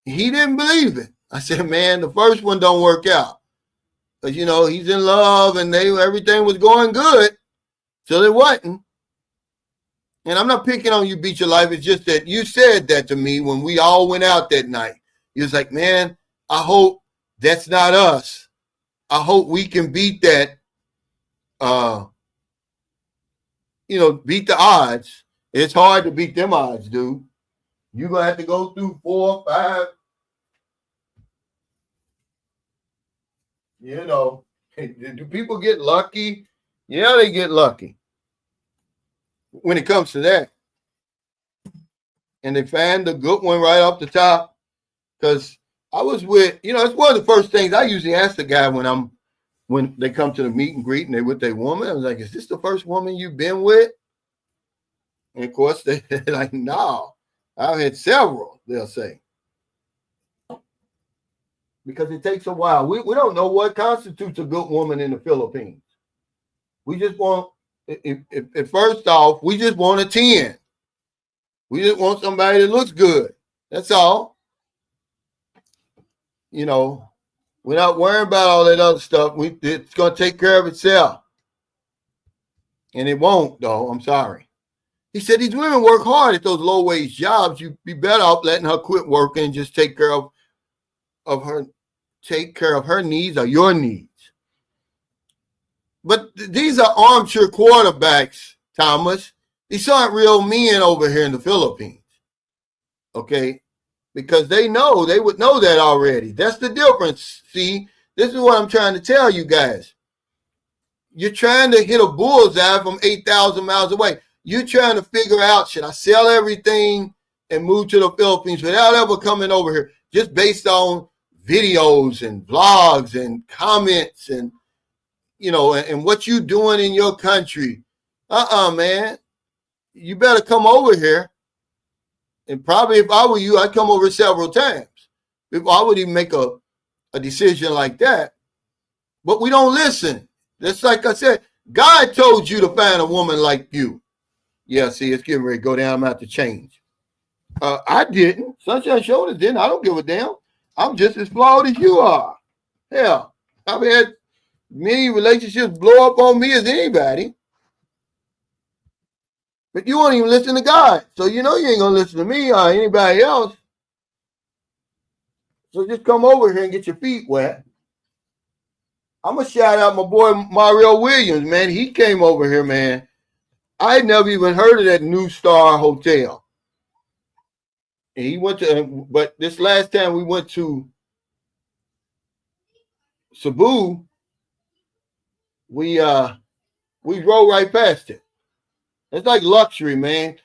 he didn't believe it. I said, man, the first one don't work out. Because, he's in love and everything was going good. So it wasn't. And I'm not picking on you, Beat Your Life. It's just that you said that to me when we all went out that night. You was like, man, I hope that's not us. I hope we can beat that, beat the odds. It's hard to beat them odds, dude. You're going to have to go through 4 or 5. Do people get lucky? Yeah, they get lucky when it comes to that. And they find the good one right off the top. Because I was with, it's one of the first things I usually ask the guy when I'm when they come to the meet and greet and they with their woman, I was like, is this the first woman you've been with? And of course, they're like, no, I've had several, they'll say. Because it takes a while. We don't know what constitutes a good woman in the Philippines. We just want, if first off, we just want a 10. We just want somebody that looks good. That's all. You know, we're not worrying about all that other stuff. It's going to take care of itself. And it won't, though. I'm sorry. He said these women work hard at those low-wage jobs. You'd be better off letting her quit working and just take care of her needs or your needs. But these are armchair quarterbacks, Thomas. These aren't real men over here in the Philippines. Okay? Because they would know that already. That's the difference. See, this is what I'm trying to tell you guys. You're trying to hit a bullseye from 8,000 miles away. You're trying to figure out, should I sell everything and move to the Philippines without ever coming over here, just based on videos and vlogs and comments and, you know, and what you doing in your country. Man. You better come over here. And probably if I were you, I'd come over several times. If I would even make a decision like that. But we don't listen. That's like I said, God told you to find a woman like you. Yeah, see, it's getting ready to go down. I'm about to change. I didn't. Sunshine Shoulders didn't. I don't give a damn. I'm just as flawed as you are. Hell, I've had many relationships blow up on me as anybody. But you won't even listen to God. So you know you ain't going to listen to me or anybody else. So just come over here and get your feet wet. I'm going to shout out my boy Mario Williams, man. He came over here, man. I had never even heard of that New Star Hotel. And he went to, but this last time we went to Cebu, we rode right past it. It's like luxury, man.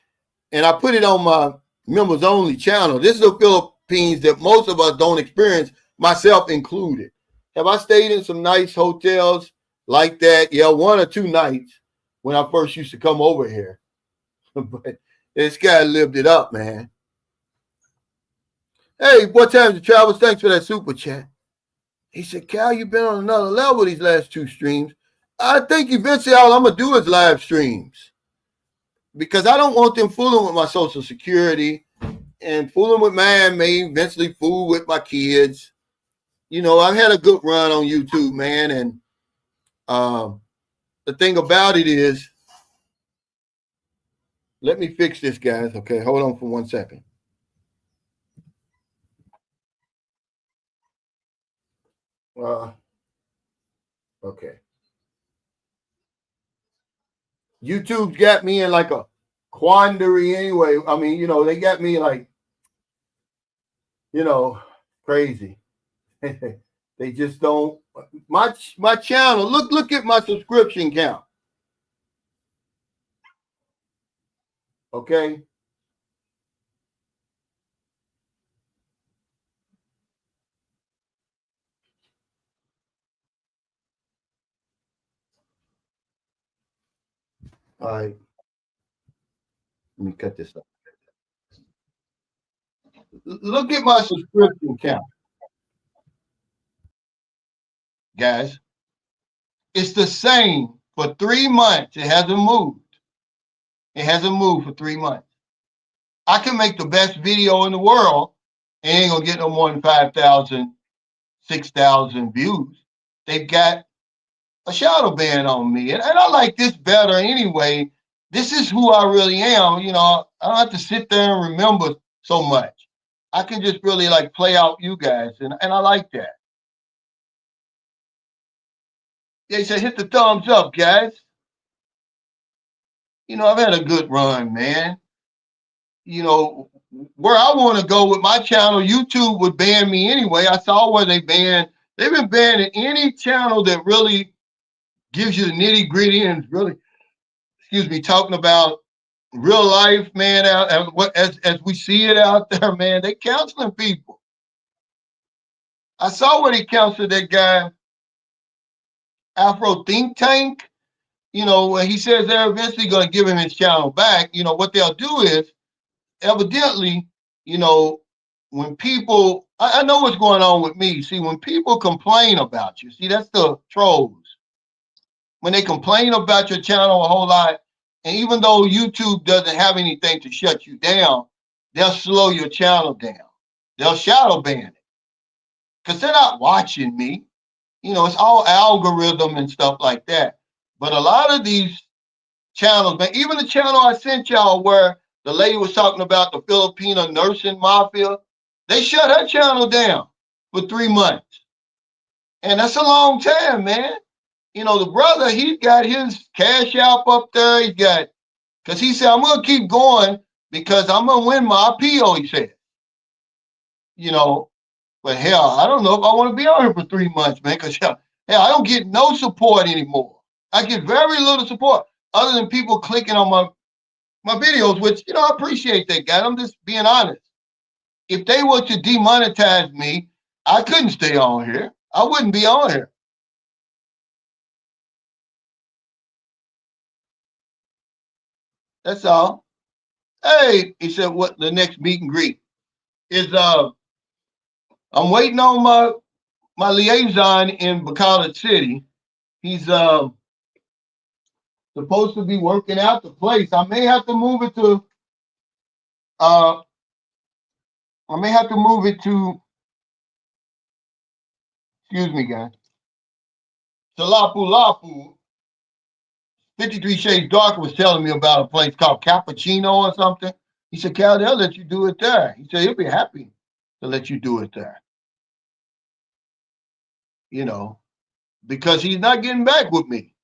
And I put it on my members only channel. This is the Philippines that most of us don't experience, myself included. Have I stayed in some nice hotels like that? Yeah, 1 or 2 nights when I first used to come over here. But this guy lived it up, man. Hey, what time to travel? Thanks for that super chat. He said, Cal, you've been on another level these last 2 streams. I think eventually all I'm going to do is live streams. Because I don't want them fooling with my Social Security and fooling with mine may eventually fool with my kids. You know, I've had a good run on YouTube, man. And the thing about it is, let me fix this, guys. Okay, hold on for 1 second. Okay. YouTube's got me in like a quandary anyway. I mean, you know, they got me like, you know, crazy. They just don't. My channel, look at my subscription count. Okay. All right. Let me cut this up. Look at my subscription count. Guys, it's the same for 3 months. It hasn't moved. It hasn't moved for 3 months. I can make the best video in the world and ain't gonna get no more than 5,000, 6,000 views. They've got a shadow ban on me. And I like this better anyway. This is who I really am. You know, I don't have to sit there and remember so much. I can just really like play out you guys. And I like that. They said hit the thumbs up, guys. You know, I've had a good run, man. You know, where I want to go with my channel, YouTube would ban me anyway. I saw where they've been banning any channel that really gives you the nitty gritty and really, talking about real life, man, as we see it out there, man. They counseling people. I saw where they counseled that guy Afro think tank, when he says they're eventually going to give him his channel back, what they'll do is, evidently, when people, I know what's going on with me. See, when people complain about you, see, that's the trolls. When they complain about your channel a whole lot, and even though YouTube doesn't have anything to shut you down, they'll slow your channel down. They'll shadow ban it because they're not watching me. It's all algorithm and stuff like that. But a lot of these channels, man, even the channel I sent y'all where the lady was talking about the Filipino nursing mafia, they shut her channel down for 3 months. And that's a long time, man. The brother, he got his cash app up there. Because he said, I'm going to keep going because I'm going to win my appeal, he said. But hell, I don't know if I want to be on here for 3 months, man, because hell, I don't get no support anymore. I get very little support other than people clicking on my videos, which, I appreciate that, guy. I'm just being honest. If they were to demonetize me, I couldn't stay on here. I wouldn't be on here. That's all. Hey, he said, what the next meet and greet is? I'm waiting on my liaison in Bacala City. He's supposed to be working out the place. I may have to move it to excuse me, guys. Lapu. 53 Shades Darker was telling me about a place called Cappuccino or something. He said, Cal, they'll let you do it there. He said, he'll be happy to let you do it there. Because he's not getting back with me.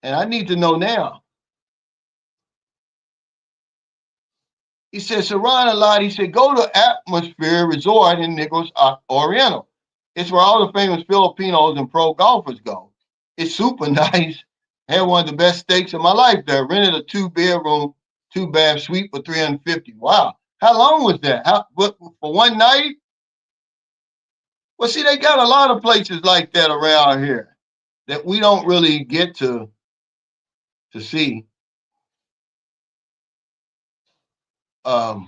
And I need to know now. He said, Saran a lot. He said, go to Atmosphere Resort in Nichols Oriental. It's where all the famous Filipinos and pro golfers go. It's super nice. Had one of the best steaks of my life there. Rented a 2-bedroom, 2-bath suite for $350. Wow. How long was that? For one night? Well, see, they got a lot of places like that around here that we don't really get to see. But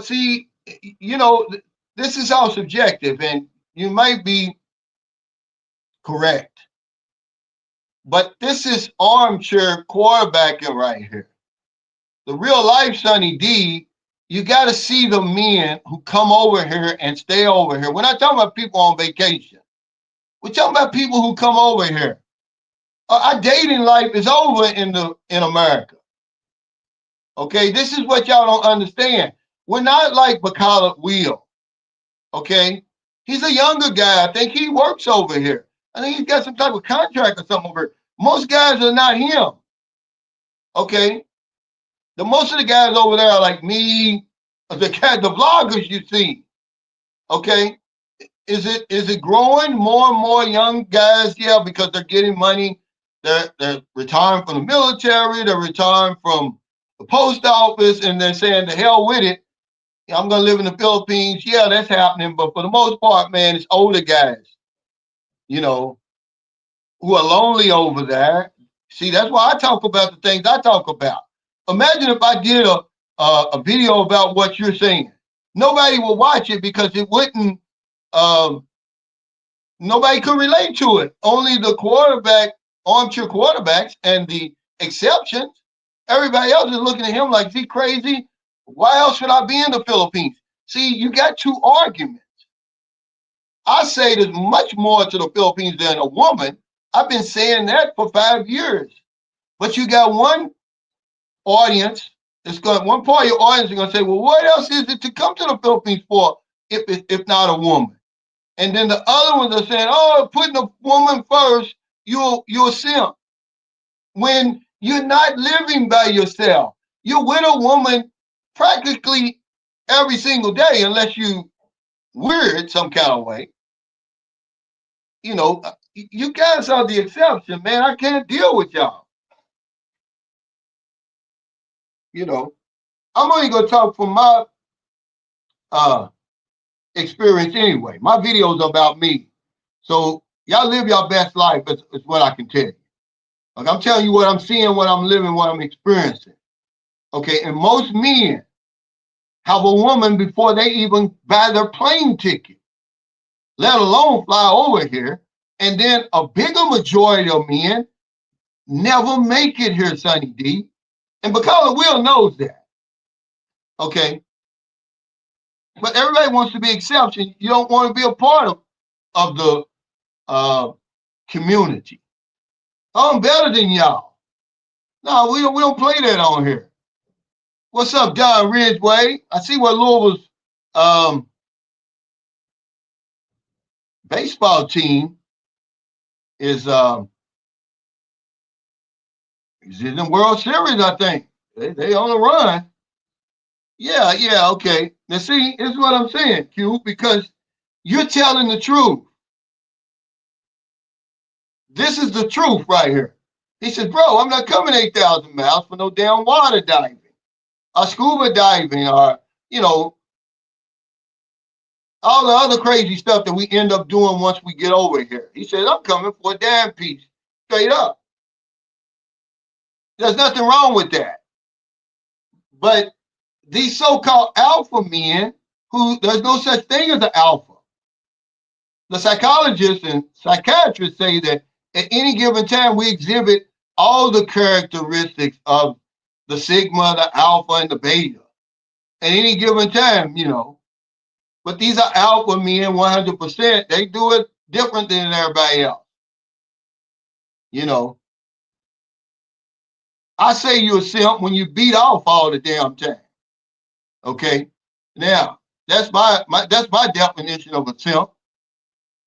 see, this is all subjective, and you might be correct. But this is armchair quarterbacking right here. The real life Sonny D, you got to see the men who come over here and stay over here. We're not talking about people on vacation. We're talking about people who come over here. Our dating life is over in America. Okay, this is what y'all don't understand. We're not like Bacala Wheel. Okay, he's a younger guy. I think he works over here. I think he's got some type of contract or something over here. Most guys are not him. Okay, most of the guys over there are like me, the vloggers you see. Okay, is it growing? More and more young guys, yeah, because they're getting money. They're retiring from the military. They're retiring from the post office, and they're saying the hell with it. I'm gonna live in the Philippines. Yeah, that's happening, but for the most part, man, it's older guys, who are lonely over there. See, that's why I talk about the things I talk about. Imagine if I did a video about what you're saying. Nobody will watch it because it wouldn't. Nobody could relate to it. Only the armchair quarterbacks, and the exceptions. Everybody else is looking at him like, is he crazy? Why else should I be in the Philippines? See, you got two arguments. I say there's much more to the Philippines than a woman. I've been saying that for 5 years. But you got one audience one part of your audience is going to say, well, what else is it to come to the Philippines for if not a woman? And then the other ones are saying, oh, putting a woman first, you're a simp. When you're not living by yourself, you're with a woman practically every single day, unless you weird some kind of way. You guys are the exception, man. I can't deal with y'all. I'm only gonna talk from my experience anyway. My videos are about me. So y'all live your best life is what I can tell you. Like I'm telling you what I'm seeing, what I'm living, what I'm experiencing. Okay, and most men have a woman before they even buy their plane ticket, let alone fly over here. And then a bigger majority of men never make it here, Sonny D. And because Will knows that. Okay. But everybody wants to be exception. You don't want to be a part of the community. Oh, I'm better than y'all. No, we don't play that on here. What's up, Don Ridgeway? I see what Louisville's baseball team is in the World Series, I think. They on the run. Yeah, okay. Now see, this is what I'm saying, Q, because you're telling the truth. This is the truth right here. He said, bro, I'm not coming 8,000 miles for no damn water diving or scuba diving or, you know, all the other crazy stuff that we end up doing once we get over here. He said, I'm coming for a damn piece. Straight up. There's nothing wrong with that. But these so-called alpha men, who there's no such thing as an alpha. The psychologists and psychiatrists say that at any given time we exhibit all the characteristics of the sigma, the alpha, and the beta. At any given time, you know. But these are alpha men 100%. They do it different than everybody else. You know. I say you're a simp when you beat off all the damn time. Okay. Now, that's my definition of a simp,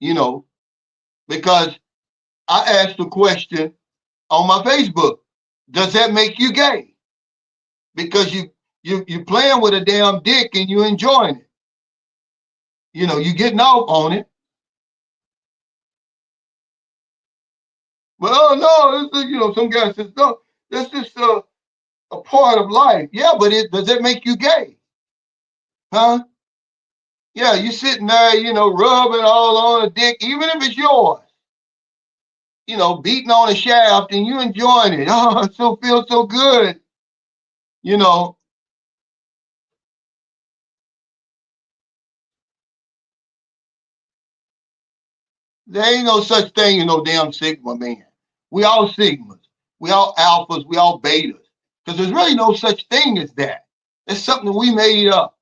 you know, because I asked the question on my Facebook, does that make you gay? Because you playing with a damn dick and you enjoying it. You know, you getting off on it. Well, oh no, this is, you know, some guy says, no, that's just a part of life. Yeah, but does it make you gay? Huh? Yeah, you sitting there, you know, rubbing all on a dick, even if it's yours. You know, beating on a shaft and you enjoying it. Oh, it so feels so good. You know, there ain't no such thing as no damn sigma man. We all sigmas. We all alphas. We all betas. Because there's really no such thing as that. It's something we made up.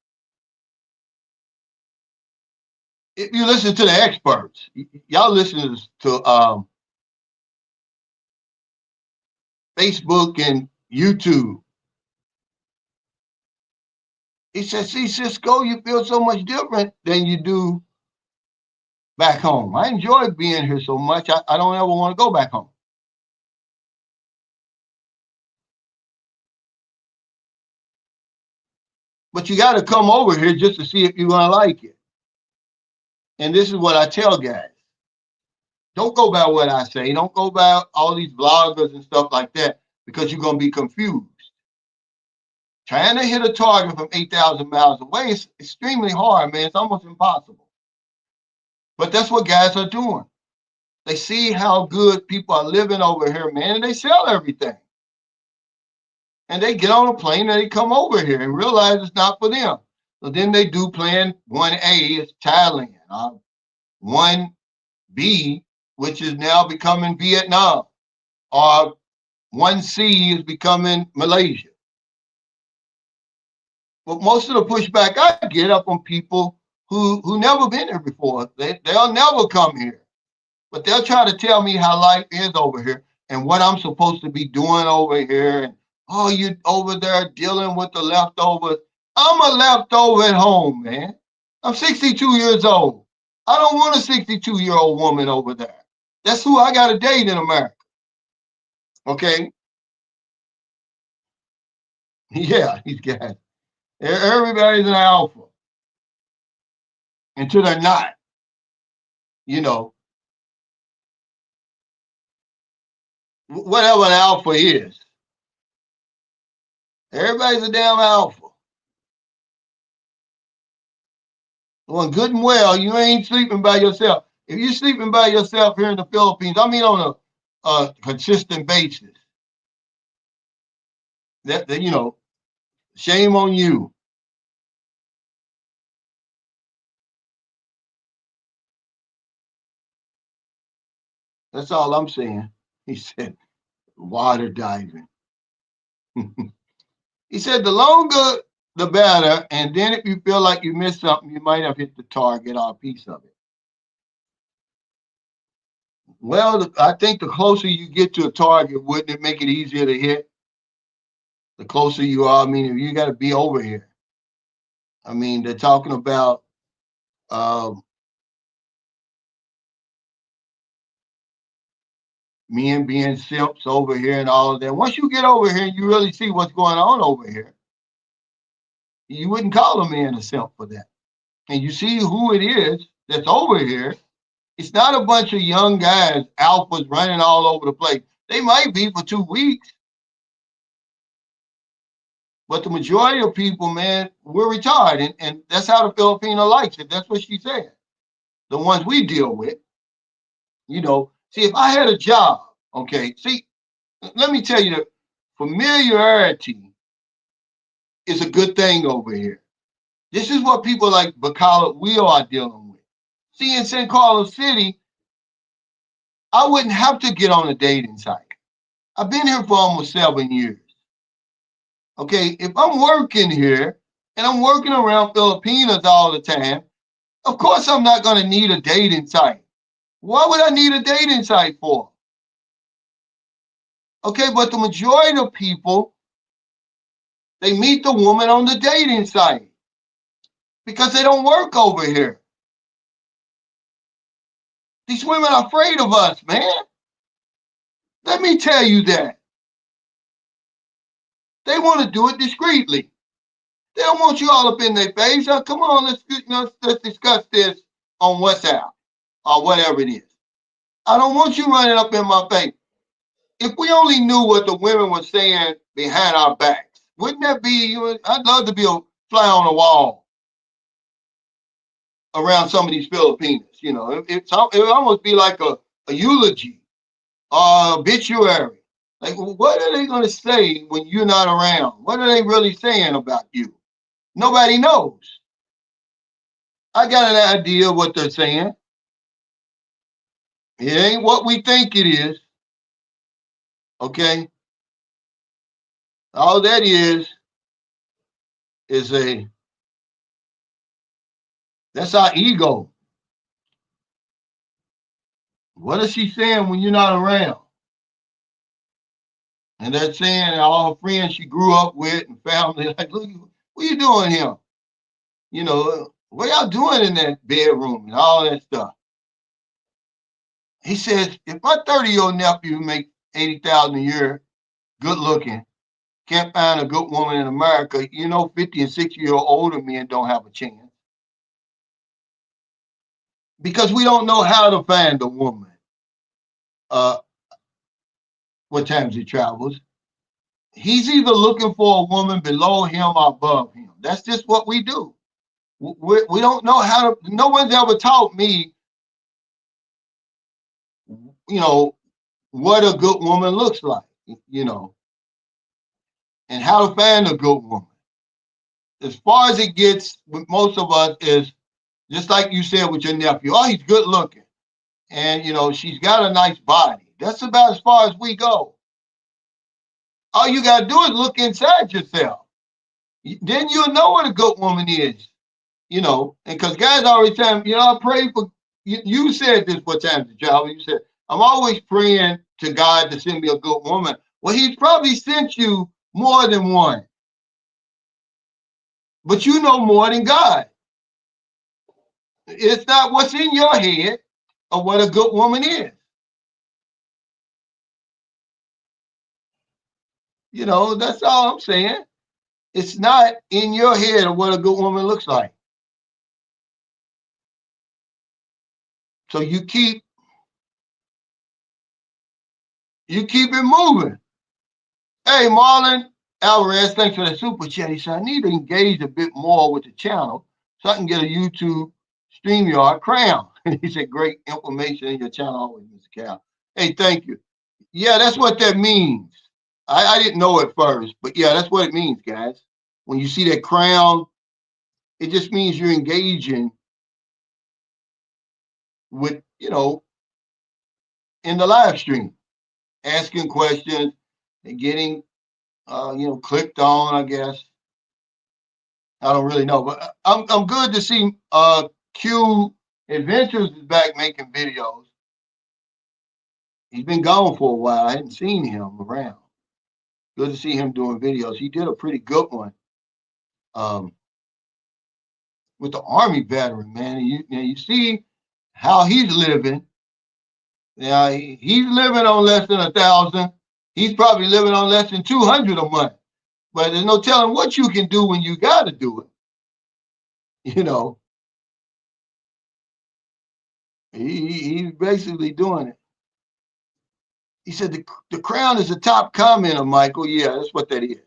If you listen to the experts, y'all listen to Facebook and YouTube. He said, see, Cisco, you feel so much different than you do back home. I enjoy being here so much, I don't ever want to go back home. But you got to come over here just to see if you're going to like it. And this is what I tell guys. Don't go by what I say. Don't go by all these bloggers and stuff like that because you're going to be confused. Trying to hit a target from 8,000 miles away is extremely hard, man. It's almost impossible. But that's what guys are doing. They see how good people are living over here, man, and they sell everything. And they get on a plane and they come over here and realize it's not for them. So then they do plan 1A, is Thailand. 1B, which is now becoming Vietnam. Or 1C is becoming Malaysia. But most of the pushback I get up on people who never been here before. They'll never come here. But they'll try to tell me how life is over here and what I'm supposed to be doing over here. And, oh, you over there dealing with the leftovers. I'm a leftover at home, man. I'm 62 years old. I don't want a 62-year-old woman over there. That's who I got to date in America. Okay? Yeah, these guys. Everybody's an alpha. Until they're not. You know, whatever an alpha is. Everybody's a damn alpha. Well, good and well, you ain't sleeping by yourself. If you're sleeping by yourself here in the Philippines, I mean on a consistent basis, that you know, shame on you. That's all I'm saying. He said, water diving. He said, the longer the better. And then if you feel like you missed something, you might have hit the target or a piece of it. Well, I think the closer you get to a target, wouldn't it make it easier to hit? The closer you are, I mean, if you got to be over here. I mean, they're talking about um, men being simps over here and all of that. Once you get over here, you really see what's going on over here. You wouldn't call a man a simp for that. And you see who it is that's over here. It's not a bunch of young guys, alphas running all over the place. They might be for 2 weeks, but the majority of people, man, we're retired. And that's how the Filipino likes it. That's what she said. The ones we deal with, you know. See, if I had a job, okay, see, let me tell you that familiarity is a good thing over here. This is what people like Bacala, we are dealing with. See, in San Carlos City, I wouldn't have to get on a dating site. I've been here for almost 7 years. Okay, if I'm working here and I'm working around Filipinos all the time, of course I'm not going to need a dating site. Why would I need a dating site for? Okay, but the majority of people, they meet the woman on the dating site because they don't work over here. These women are afraid of us, man. Let me tell you that. They want to do it discreetly. They don't want you all up in their face. Come on, let's discuss this on WhatsApp or whatever it is. I don't want you running up in my face. If we only knew what the women were saying behind our backs, wouldn't that be? I'd love to be a fly on the wall around some of these Filipinos. You know, it would almost be like a eulogy or obituary. Like, what are they going to say when you're not around? What are they really saying about you? Nobody knows. I got an idea of what they're saying. It ain't what we think it is. Okay? All that is that's our ego. What is she saying when you're not around? And they're saying all her friends she grew up with and family, like, look, what are you doing here? You know, what y'all doing in that bedroom and all that stuff? He says, if my 30-year-old nephew make 80,000 a year, good looking, can't find a good woman in America, you know, 50 and 60-year-old older men don't have a chance. Because we don't know how to find a woman. What times he travels. He's either looking for a woman below him or above him. That's just what we do. We don't know how to, no one's ever taught me, you know, what a good woman looks like, you know, and how to find a good woman. As far as it gets with most of us is just like you said with your nephew. Oh, he's good looking. And, you know, she's got a nice body. That's about as far as we go. All you got to do is look inside yourself. Then you'll know what a good woman is, you know. And because guys always tell me, you know, I pray for, you said this what time to travel. You said, I'm always praying to God to send me a good woman. Well, he's probably sent you more than one. But you know more than God. It's not what's in your head of what a good woman is. You know, that's all I'm saying. It's not in your head of what a good woman looks like. So you keep it moving. Hey, Marlon Alvarez, thanks for the super chat. He said, I need to engage a bit more with the channel so I can get a YouTube StreamYard Crown. He said, great information in your channel always, Mr. Cal. Hey, thank you. Yeah, that's what that means. I didn't know at first, but yeah, that's what it means, guys. When you see that crown, it just means you're engaging with, in the live stream, asking questions and getting, clicked on, I guess. I don't really know, but I'm good to see Q Adventures is back making videos. He's been gone for a while. I hadn't seen him around. Good to see him doing videos. He did a pretty good one with the Army veteran, man. And you see how he's living. Yeah, he's living on less than 1,000. He's probably living on less than 200 a month. But there's no telling what you can do when you got to do it. He's basically doing it. He said the crown is the top commenter, Michael. Yeah, that's what that is.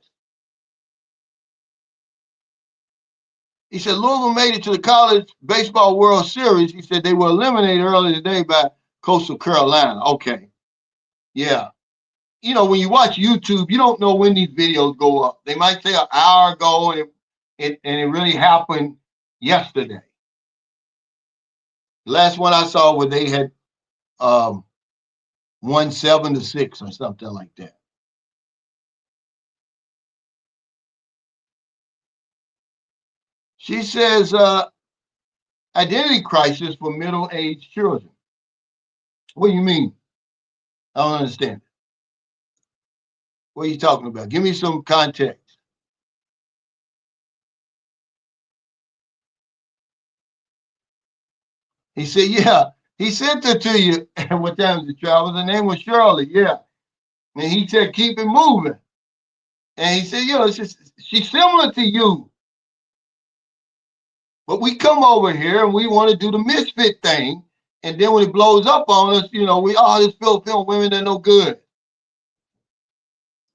He said Louisville made it to the College Baseball World Series. He said they were eliminated earlier today by Coastal Carolina. Okay. Yeah. When you watch YouTube, you don't know when these videos go up. They might say an hour ago, and it really happened yesterday. The last one I saw where they had won 7-6 or something like that. She says identity crisis for middle-aged children. What do you mean? I don't understand. What are you talking about? Give me some context. He said, yeah, he sent it to you. What time did it travel? The name was Shirley, yeah. And he said, keep it moving. And he said, she's similar to you. But we come over here and we want to do the misfit thing. And then when it blows up on us, this Filipino women, they're no good.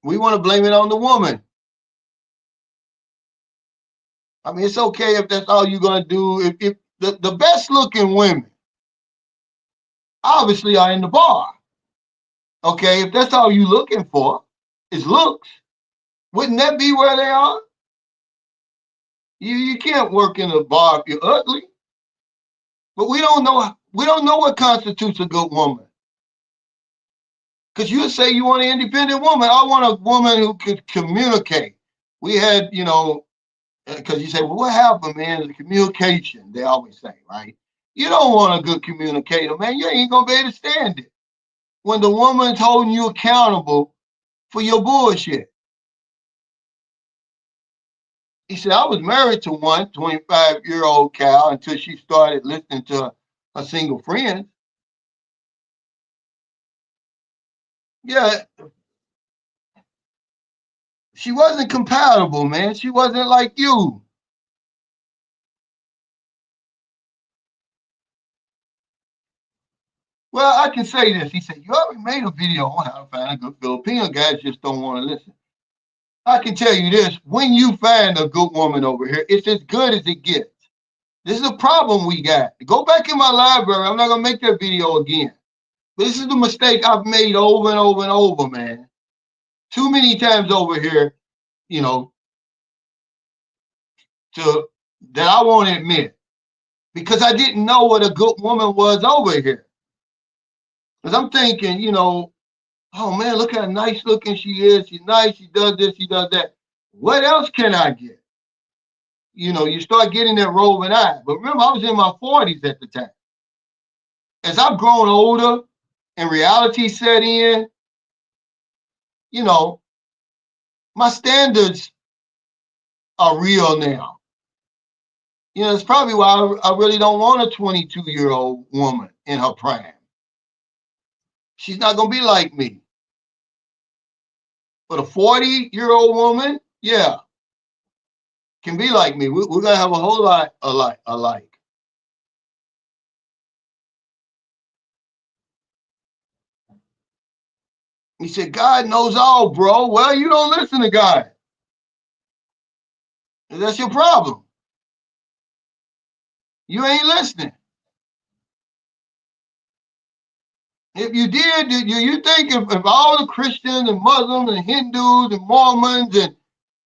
We want to blame it on the woman. I mean, it's okay if that's all you're going to do. If the best looking women obviously are in the bar. Okay, if that's all you're looking for is looks, wouldn't that be where they are? You can't work in a bar if you're ugly. But we don't know what constitutes a good woman. Because you say you want an independent woman. I want a woman who could communicate. We had, because you say, well, what happened, man? The communication, they always say, right? You don't want a good communicator, man. You ain't going to be able to stand it. When the woman's holding you accountable for your bullshit. He said, I was married to one 25-year-old Cal until she started listening to her single friends. Yeah. She wasn't compatible, man. She wasn't like you. Well, I can say this. He said, you already made a video on how to find a good Filipino. Guys just don't want to listen. I can tell you this. When you find a good woman over here, it's as good as it gets. This is a problem we got. Go back in my library. I'm not going to make that video again. But this is the mistake I've made over and over and over, man. Too many times over here, that I won't admit. Because I didn't know what a good woman was over here. Because I'm thinking, oh man, look how nice looking she is. She's nice. She does this. She does that. What else can I get? You start getting that roving eye. But remember, I was in my 40s at the time. As I've grown older and reality set in, my standards are real now. It's probably why I really don't want a 22-year-old woman in her prime. She's not going to be like me. But a 40-year-old woman, yeah, can be like me. We're going to have a whole lot alike. He said, God knows all, bro. Well, you don't listen to God. And that's your problem. You ain't listening. If you did, you think if all the Christians and Muslims and Hindus and Mormons and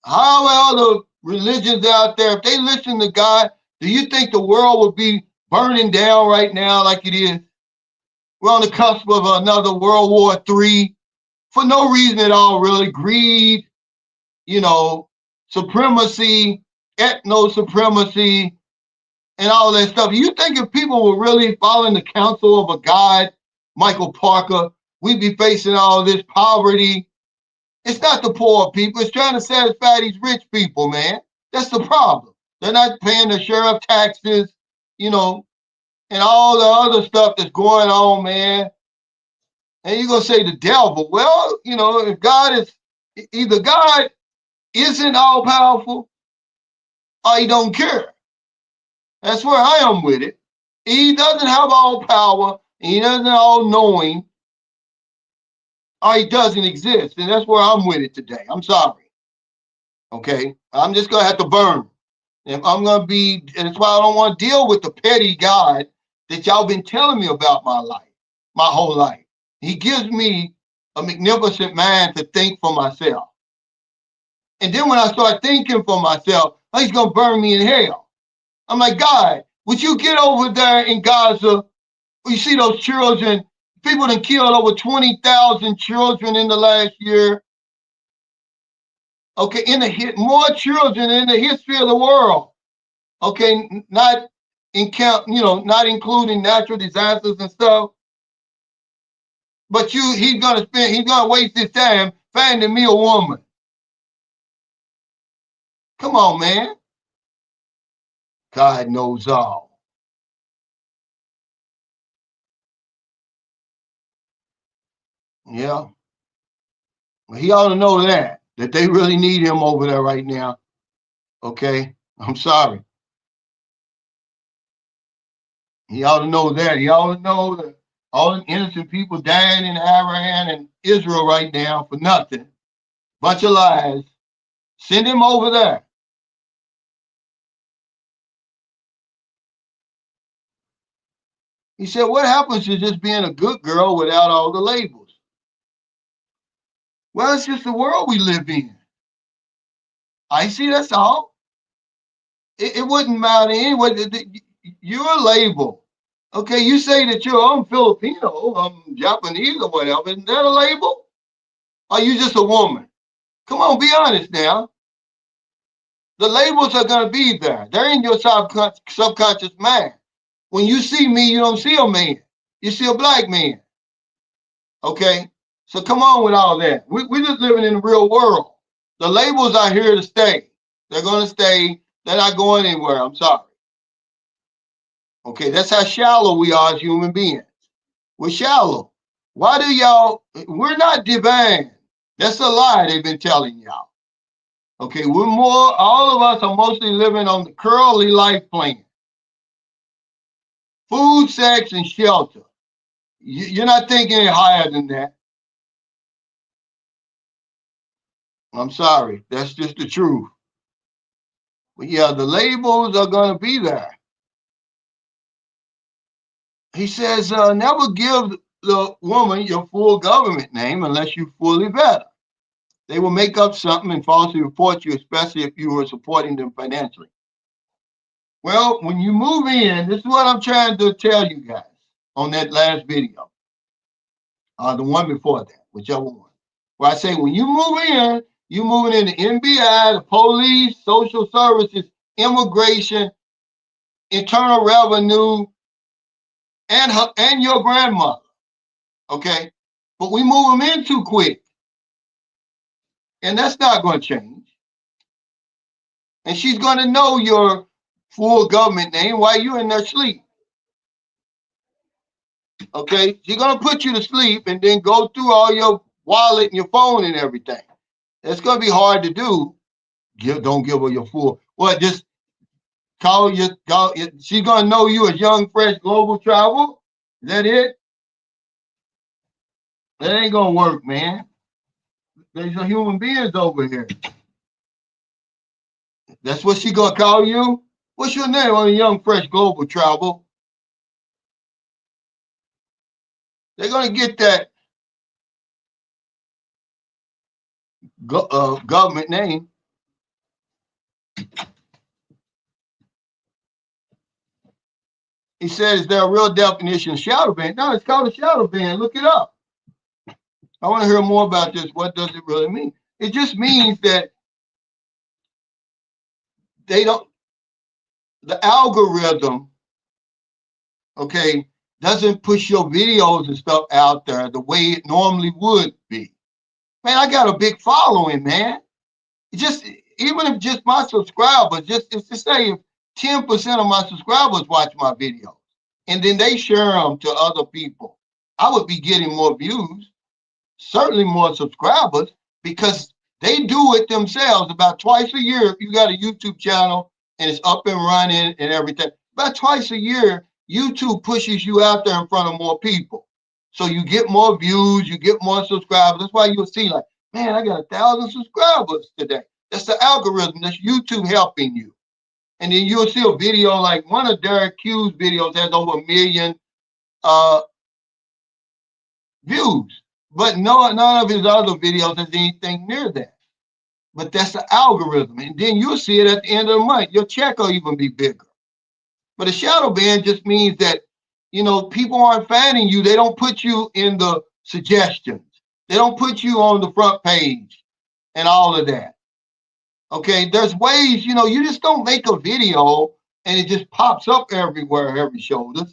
however all the religions out there, if they listen to God, do you think the world would be burning down right now like it is? We're on the cusp of another World War III for no reason at all, really. Greed, supremacy, ethno-supremacy, and all that stuff. You think if people were really following the counsel of a God, Michael Parker, we'd be facing all this poverty? It's not the poor people. It's trying to satisfy these rich people, man. That's the problem. They're not paying the sheriff taxes, and all the other stuff that's going on, man. And you're going to say the devil. Well, if God is, either God isn't all powerful or he don't care. That's where I am with it. He doesn't have all power, and he doesn't all knowing, or he doesn't exist. And that's where I'm with it today. I'm sorry. Okay? I'm just going to have to burn. If I'm going to be, and that's why I don't want to deal with the petty God that y'all been telling me about my life, my whole life. He gives me a magnificent mind to think for myself. And then when I start thinking for myself, he's going to burn me in hell. I'm like, God, would you get over there in Gaza? You see those children, people that killed over 20,000 children in the last year. Okay, more children in the history of the world. Okay, not including natural disasters and stuff. But he's gonna waste his time finding me a woman. Come on, man. God knows all. Yeah. Well, he ought to know that they really need him over there right now. Okay. I'm sorry. He ought to know that. He ought to know that all the innocent people dying in Iran and Israel right now for nothing. Bunch of lies. Send him over there. He said, what happens to just being a good girl without all the labels? Well, it's just the world we live in. I see, that's all. It wouldn't matter anyway. You're a label. Okay, you say that I'm Filipino, I'm Japanese or whatever. Isn't that a label? Or are you just a woman? Come on, be honest now. The labels are going to be there. They're in your subconscious mind. When you see me, you don't see a man. You see a black man. Okay? So come on with all that. We're just living in the real world. The labels are here to stay. They're going to stay. They're not going anywhere. I'm sorry. Okay, that's how shallow we are as human beings. We're shallow. Why do we're not divine. That's a lie they've been telling y'all. Okay, all of us are mostly living on the curly life plan. Food, sex, and shelter. You're not thinking any higher than that. I'm sorry. That's just the truth. But yeah, the labels are going to be there. He says, never give the woman your full government name unless you fully vet her. They will make up something and falsely report you, especially if you were supporting them financially. Well, when you move in, this is what I'm trying to tell you guys on that last video. The one before that, whichever one. Where I say when you move in, you're moving in the NBI, the police, social services, immigration, internal revenue, and your grandmother. Okay? But we move them in too quick. And that's not going to change. And she's going to know your full government name while you're in their sleep. Okay? She's going to put you to sleep and then go through all your wallet and your phone and everything. It's going to be hard to do. Don't give her your full. Well, just call she's going to know you as young, fresh, global travel. Is that it? That ain't going to work, man. There's some human beings over here. That's what she going to call you? What's your name on the Young Fresh Global Travel? They're going to get that government name. He said, is there a real definition of shadow ban? No, it's called a shadow ban. Look it up. I want to hear more about this. What does it really mean? It just means that they don't, the algorithm, okay, doesn't push your videos and stuff out there the way it normally would be. Man, I got a big following, man. Just even if just my subscribers, just to say if 10% of my subscribers watch my videos and then they share them to other people, I would be getting more views, certainly more subscribers, because they do it themselves about twice a year. If you got a YouTube channel and it's up and running and everything, about twice a year, YouTube pushes you out there in front of more people. So you get more views, you get more subscribers. That's why you'll see like, man, I got 1,000 subscribers today. That's the algorithm. That's YouTube helping you. And then you'll see a video like one of Derek Q's videos has over 1 million views, but none of his other videos has anything near that. But that's the algorithm. And then you'll see it at the end of the month. Your check will even be bigger. But a shadow ban just means that, you know, people aren't finding you. They don't put you in the suggestions. They don't put you on the front page and all of that. Okay, there's ways, you know, you just don't make a video and it just pops up everywhere, every shoulder.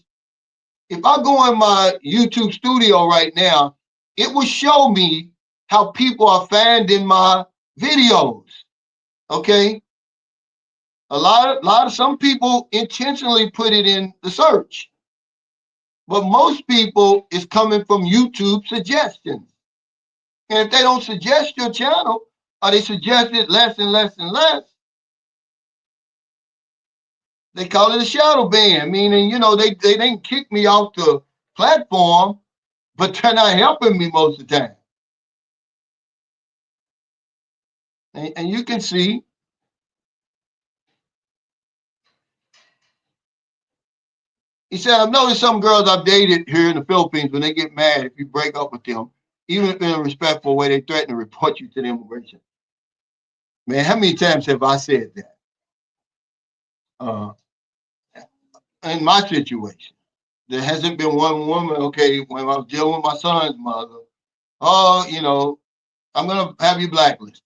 If I go in my YouTube studio right now, it will show me how people are finding my videos. Okay, some people intentionally put it in the search, but most people is coming from YouTube suggestions. And if they don't suggest your channel, or they suggest it less and less and less, they call it a shadow ban, meaning, you know, they didn't kick me off the platform, but they're not helping me most of the time. And you can see, he said, I've noticed some girls I've dated here in the Philippines, when they get mad, if you break up with them, even if in a respectful way, they threaten to report you to the immigration. Man, how many times have I said that? In my situation, there hasn't been one woman, okay, when I was dealing with my son's mother, oh, you know, I'm going to have you blacklisted.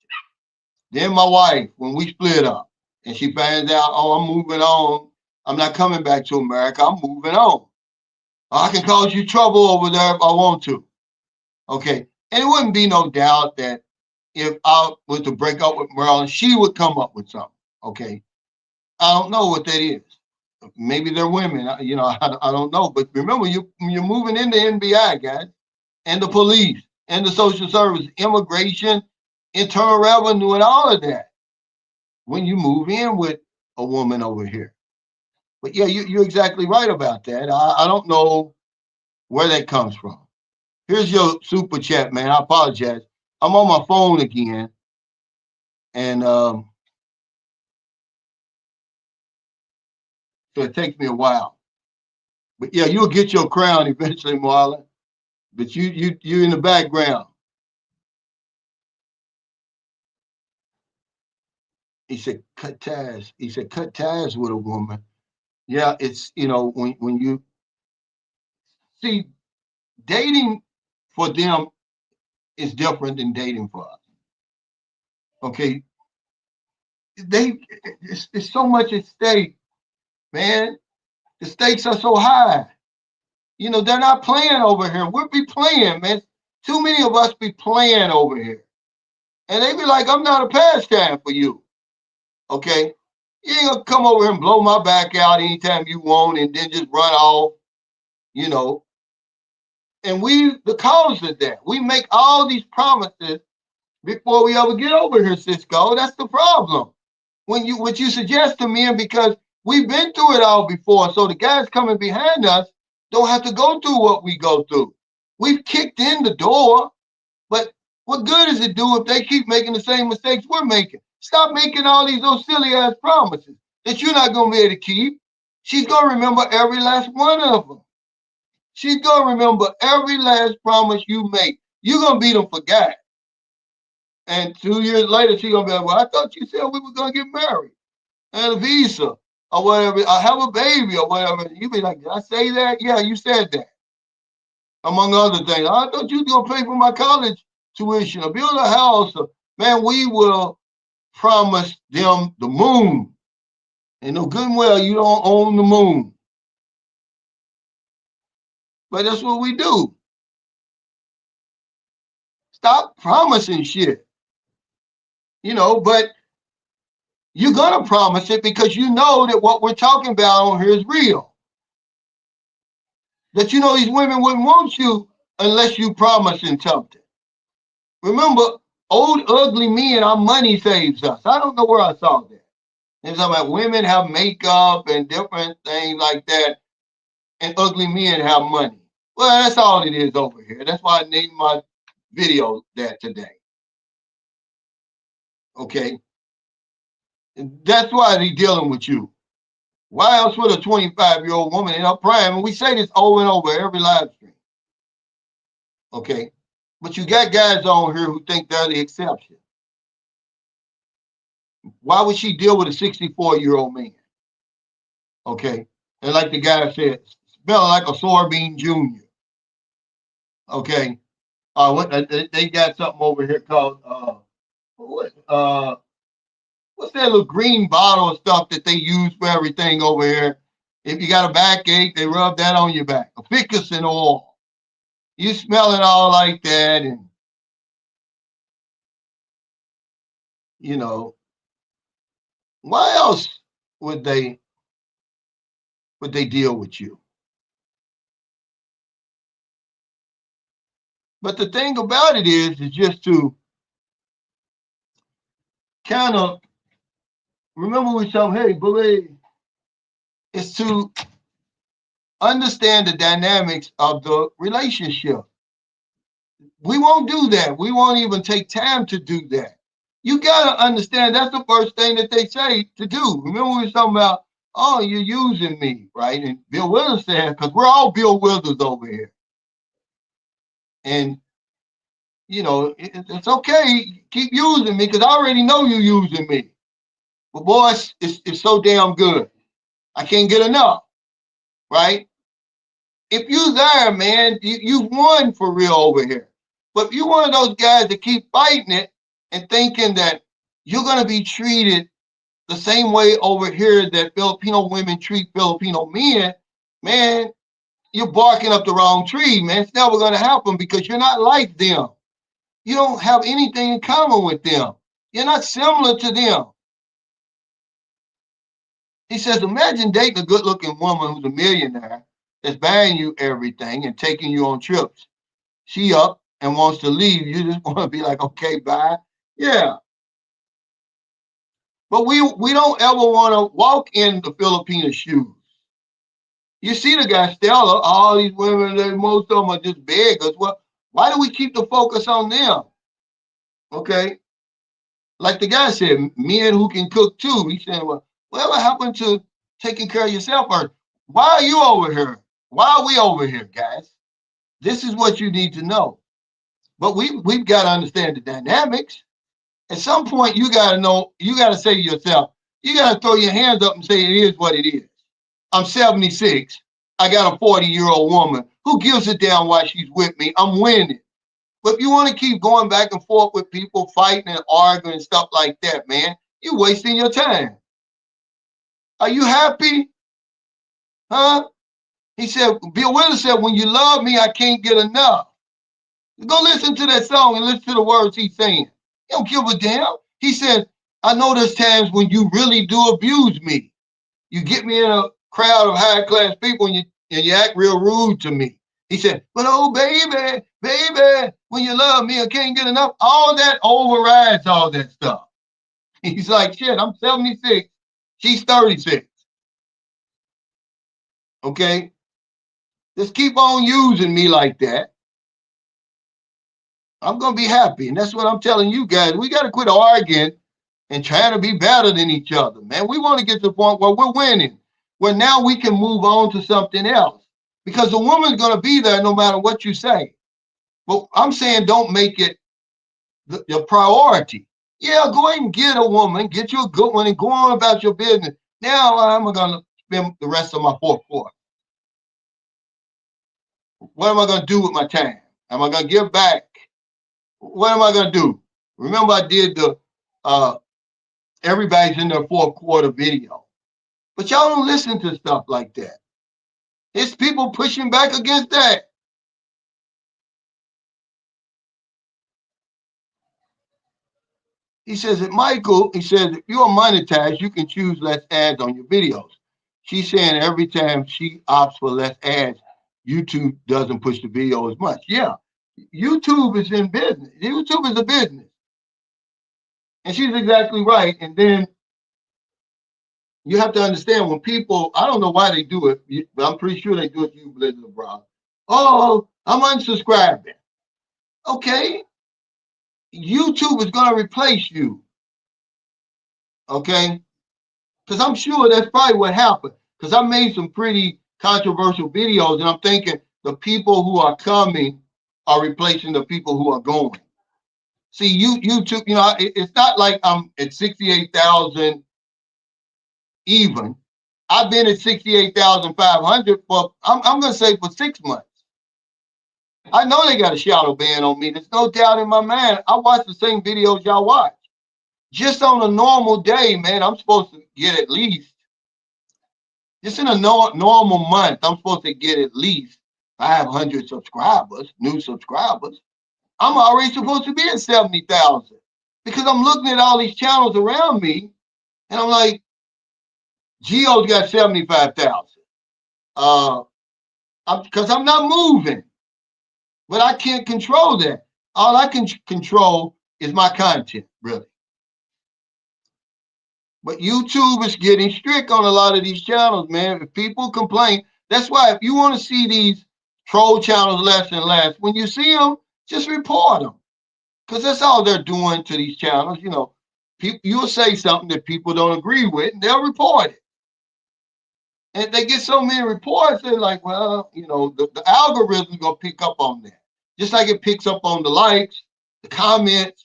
Then my wife, when we split up and she finds out, oh, I'm moving on, I'm not coming back to America, I'm moving on. I can cause you trouble over there if I want to. Okay. And it wouldn't be no doubt that if I was to break up with Marilyn, she would come up with something. Okay. I don't know what that is. Maybe they're women, you know, I don't know. But remember, you're moving into NBI, guys, and the police and the social service, immigration, internal revenue, and all of that when you move in with a woman over here. But yeah, you're exactly right about that. I don't know where that comes from. Here's your super chat, man. I apologize. I'm on my phone again. And so it takes me a while. But yeah, you'll get your crown eventually, Marlon. But you're in the background. He said, cut ties. He said, cut ties with a woman. Yeah, it's, you know, when you see, dating for them is different than dating for us. Okay. It's so much at stake, man. The stakes are so high. You know, they're not playing over here. We'll be playing, man. Too many of us be playing over here. And they be like, I'm not a pastime for you. Okay. You ain't gonna come over here and blow my back out anytime you want and then just run off, you know. And we the cause of that. We make all these promises before we ever get over here, Cisco. That's the problem. What you suggest to me, and because we've been through it all before, so the guys coming behind us don't have to go through what we go through. We've kicked in the door, but what good does it do if they keep making the same mistakes we're making? Stop making all these silly ass promises. that you're not going to be able to keep. She's going to remember every last one of them. She's going to remember every last promise you make. You're going to be them forgot. And 2 years later, she's going to be like, well, I thought you said we were going to get married and a visa or whatever. I have a baby or whatever. You be like, did I say that? Yeah, you said that. Among other things. I thought you were going to pay for my college tuition or build a house. Man, we will promise them the moon. And no good and well, you don't own the moon. But that's what we do. Stop promising shit. But you're going to promise it because you know that what we're talking about on here is real. That these women wouldn't want you unless you promising something. Remember, old ugly men, our money saves us. I don't know where I saw that. It's about women have makeup and different things like that, and ugly men have money. Well, that's all it is over here. That's why I named my video that today. Okay? That's why they're dealing with you. Why else would a 25-year-old woman in her prime? And we say this over and over every live stream. Okay? But you got guys on here who think they're the exception. Why would she deal with a 64-year-old man? Okay? And like the guy said, smelling like a soybean junior. Okay? They got something over here called what's that little green bottle of stuff that they use for everything over here? If you got a backache, they rub that on your back. A ficussin oil. You smell it all like that, and why else would they deal with you? But the thing about it is just to kind of remember we tell them, hey, believe, it's to understand the dynamics of the relationship. We won't do that. We won't even take time to do that. You got to understand that's the first thing that they say to do. Remember we were talking about, oh, you're using me, right? And Bill Withers said, because we're all Bill Withers over here. And, it's okay. Keep using me because I already know you're using me. But boy, it's so damn good. I can't get enough, right? If you there, man, you've won for real over here. But if you're one of those guys that keep fighting it and thinking that you're going to be treated the same way over here that Filipino women treat Filipino men, man, you're barking up the wrong tree, man. It's never going to happen because you're not like them. You don't have anything in common with them. You're not similar to them. He says, imagine dating a good-looking woman who's a millionaire that's buying you everything and taking you on trips. She up and wants to leave. You just want to be like, okay, bye. Yeah. But we don't ever want to walk in the Filipino shoes. You see the guy, Stella, all these women, most of them are just beggars. Well, why do we keep the focus on them? Okay. Like the guy said, men who can cook too. He said, well, whatever happened to taking care of yourself first? Why are you over here? Why are we over here, guys? This is what you need to know. But we've got to understand the dynamics. At some point, you got to know, you got to say to yourself, you got to throw your hands up and say, it is what it is. I'm 76. I got a 40-year-old woman. Who gives a damn why she's with me? I'm winning. But if you want to keep going back and forth with people, fighting and arguing and stuff like that, man, you're wasting your time. Are you happy? Huh? He said, Bill Withers said, when you love me, I can't get enough. Go listen to that song and listen to the words he's saying. He don't give a damn. He said, I know there's times when you really do abuse me. You get me in a crowd of high-class people and you act real rude to me. He said, but oh, baby, when you love me, I can't get enough. All that overrides all that stuff. He's like, shit, I'm 76. She's 36. Okay? Just keep on using me like that. I'm going to be happy. And that's what I'm telling you guys. We got to quit arguing and trying to be better than each other, man. We want to get to the point where we're winning, where now we can move on to something else. Because the woman's going to be there no matter what you say. But I'm saying don't make it your priority. Yeah, go ahead and get a woman, get you a good one, and go on about your business. Now I'm going to spend the rest of my fourth quarter. What am I going to do with my time? Am I going to give back? What am I going to do? Remember, I did the everybody's in their fourth quarter video. But y'all don't listen to stuff like that. It's people pushing back against that. He says that Michael, he says, if you're monetized, you can choose less ads on your videos. She's saying every time she opts for less ads, YouTube doesn't push the video as much. Yeah, YouTube is in business. YouTube is a business. And she's exactly right. And then you have to understand when people, I don't know why they do it, but I'm pretty sure they do it to you, Blizzard Brown. Oh, I'm unsubscribing. Okay. YouTube is going to replace you. Okay. Because I'm sure that's probably what happened. Because I made some pretty controversial videos, and I'm thinking the people who are coming are replacing the people who are going. See, YouTube, it's not like I'm at 68,000 even. I've been at 68,500 for, I'm going to say for 6 months. I know they got a shadow ban on me. There's no doubt in my mind. I watch the same videos y'all watch. Just on a normal day, man, I'm supposed to get at least, just in a normal month, I'm supposed to get at least 500 subscribers, new subscribers. I'm already supposed to be at 70,000 because I'm looking at all these channels around me and I'm like, Geo's got 75,000. Because I'm not moving, but I can't control that. All I can control is my content, really. But YouTube is getting strict on a lot of these channels, man. If people complain, that's why if you want to see these troll channels less and less, when you see them, just report them. Because that's all they're doing to these channels. You'll say something that people don't agree with, and they'll report it. And they get so many reports, they're like, well, the algorithm's going to pick up on that. Just like it picks up on the likes, the comments,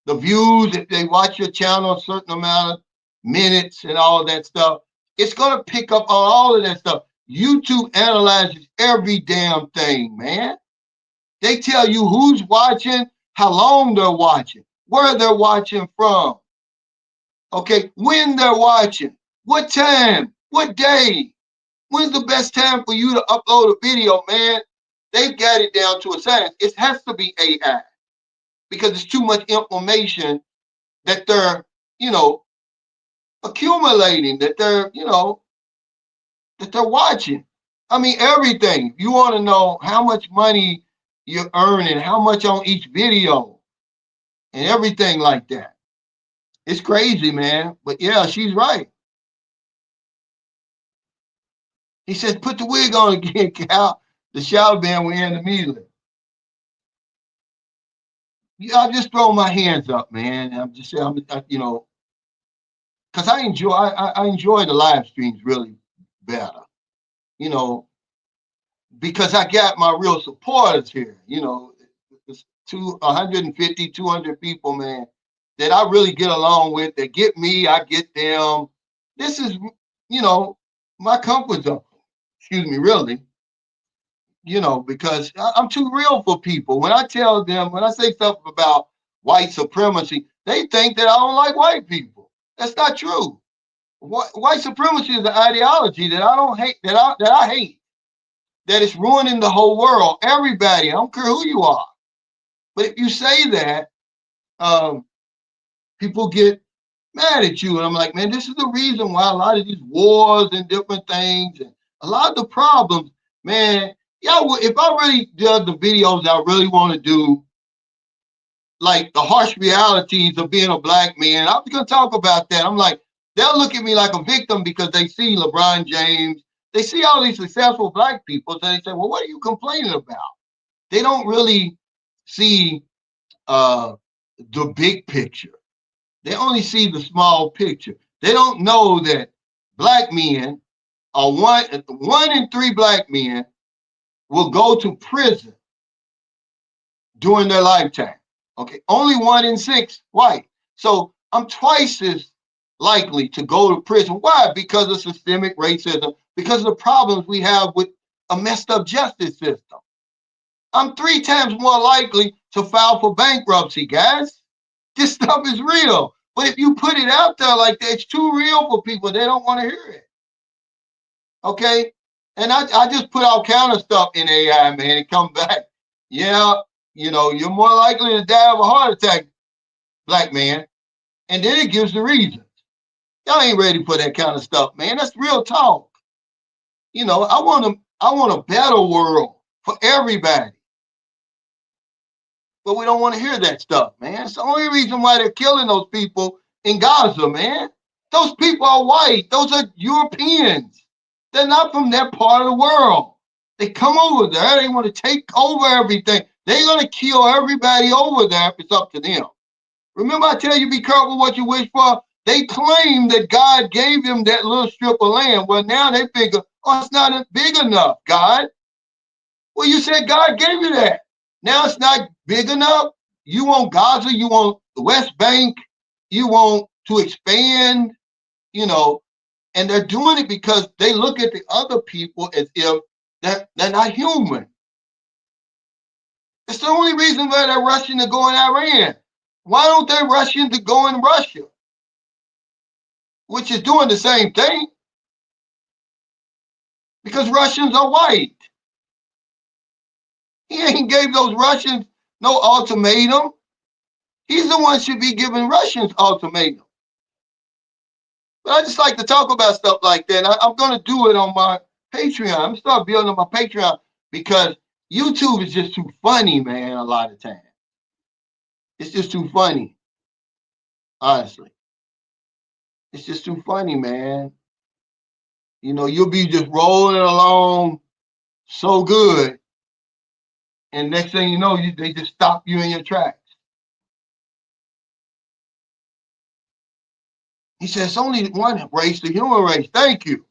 the views, if they watch your channel a certain amount of minutes and all of that stuff. It's going to pick up on all of that stuff. YouTube analyzes every damn thing, man. They tell you who's watching, how long they're watching, where they're watching from. Okay, when they're watching, what time, what day, when's the best time for you to upload a video, man? They've got it down to a science. It has to be AI because it's too much information that they're, accumulating, that they're, that they're watching. I mean, everything. You want to know how much money you're earning, how much on each video, and everything like that. It's crazy, man. But yeah, she's right. He says, put the wig on again, Cal. The shadow ban will end immediately. Yeah, I just throw my hands up, man. I'm just saying, because I enjoy the live streams really better, because I got my real supporters here, it's 150, 200 people, man, that I really get along with, that get me, I get them. This is, my comfort zone, excuse me, really, because I'm too real for people. When I say stuff about white supremacy, they think that I don't like white people. That's not true. White supremacy is an ideology that I don't hate, that I hate, that is ruining the whole world. Everybody, I don't care who you are. But if you say that, people get mad at you. And I'm like, man, this is the reason why a lot of these wars and different things and a lot of the problems, man, if I really did the videos I really want to do, like the harsh realities of being a black man, I'm going to talk about that. I'm like, they'll look at me like a victim because they see LeBron James, they see all these successful black people, so they say, well, what are you complaining about? They don't really see the big picture. They only see the small picture. They don't know that black men are one in 3 black men will go to prison during their lifetime. Okay, only 1 in 6 white. So I'm twice as likely to go to prison. Why? Because of systemic racism, because of the problems we have with a messed up justice system. I'm 3 times more likely to file for bankruptcy, guys. This stuff is real. But if you put it out there like that, it's too real for people. They don't want to hear it. Okay? And I just put all kind of stuff in AI, man, and come back. Yeah, you're more likely to die of a heart attack, black man. And then it gives the reasons. Y'all ain't ready for that kind of stuff, man. That's real talk. I want a better world for everybody. But we don't want to hear that stuff, man. It's the only reason why they're killing those people in Gaza, man. Those people are white. Those are Europeans. They're not from that part of the world. They come over there. They want to take over everything. They're going to kill everybody over there if it's up to them. Remember, I tell you, be careful what you wish for. They claim that God gave them that little strip of land. Well, now they figure, oh, it's not big enough, God. Well, you said God gave you that. Now it's not big enough. You want Gaza, you want the West Bank, you want to expand, and they're doing it because they look at the other people as if they're not human. It's the only reason why they're rushing to go in Iran. Why don't they rush in to go in Russia? Which is doing the same thing. Because Russians are white. He ain't gave those Russians no ultimatum. He's the one should be giving Russians ultimatum. But I just like to talk about stuff like that. I'm going to do it on my Patreon. I'm going to start building my Patreon because YouTube is just too funny, man, a lot of times. It's just too funny. Honestly. It's just too funny, man. You'll be just rolling along so good. And next thing you know, they just stop you in your tracks. He says, it's only one race, the human race. Thank you.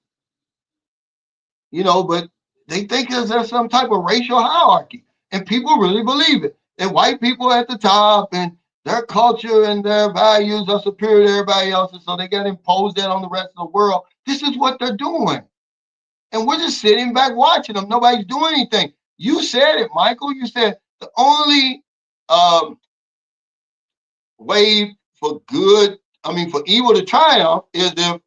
But they think there's some type of racial hierarchy. And people really believe it. And white people at the top and their culture and their values are superior to everybody else's. So they got to impose that on the rest of the world. This is what they're doing. And we're just sitting back watching them. Nobody's doing anything. You said it, Michael. You said the only way for evil to triumph is if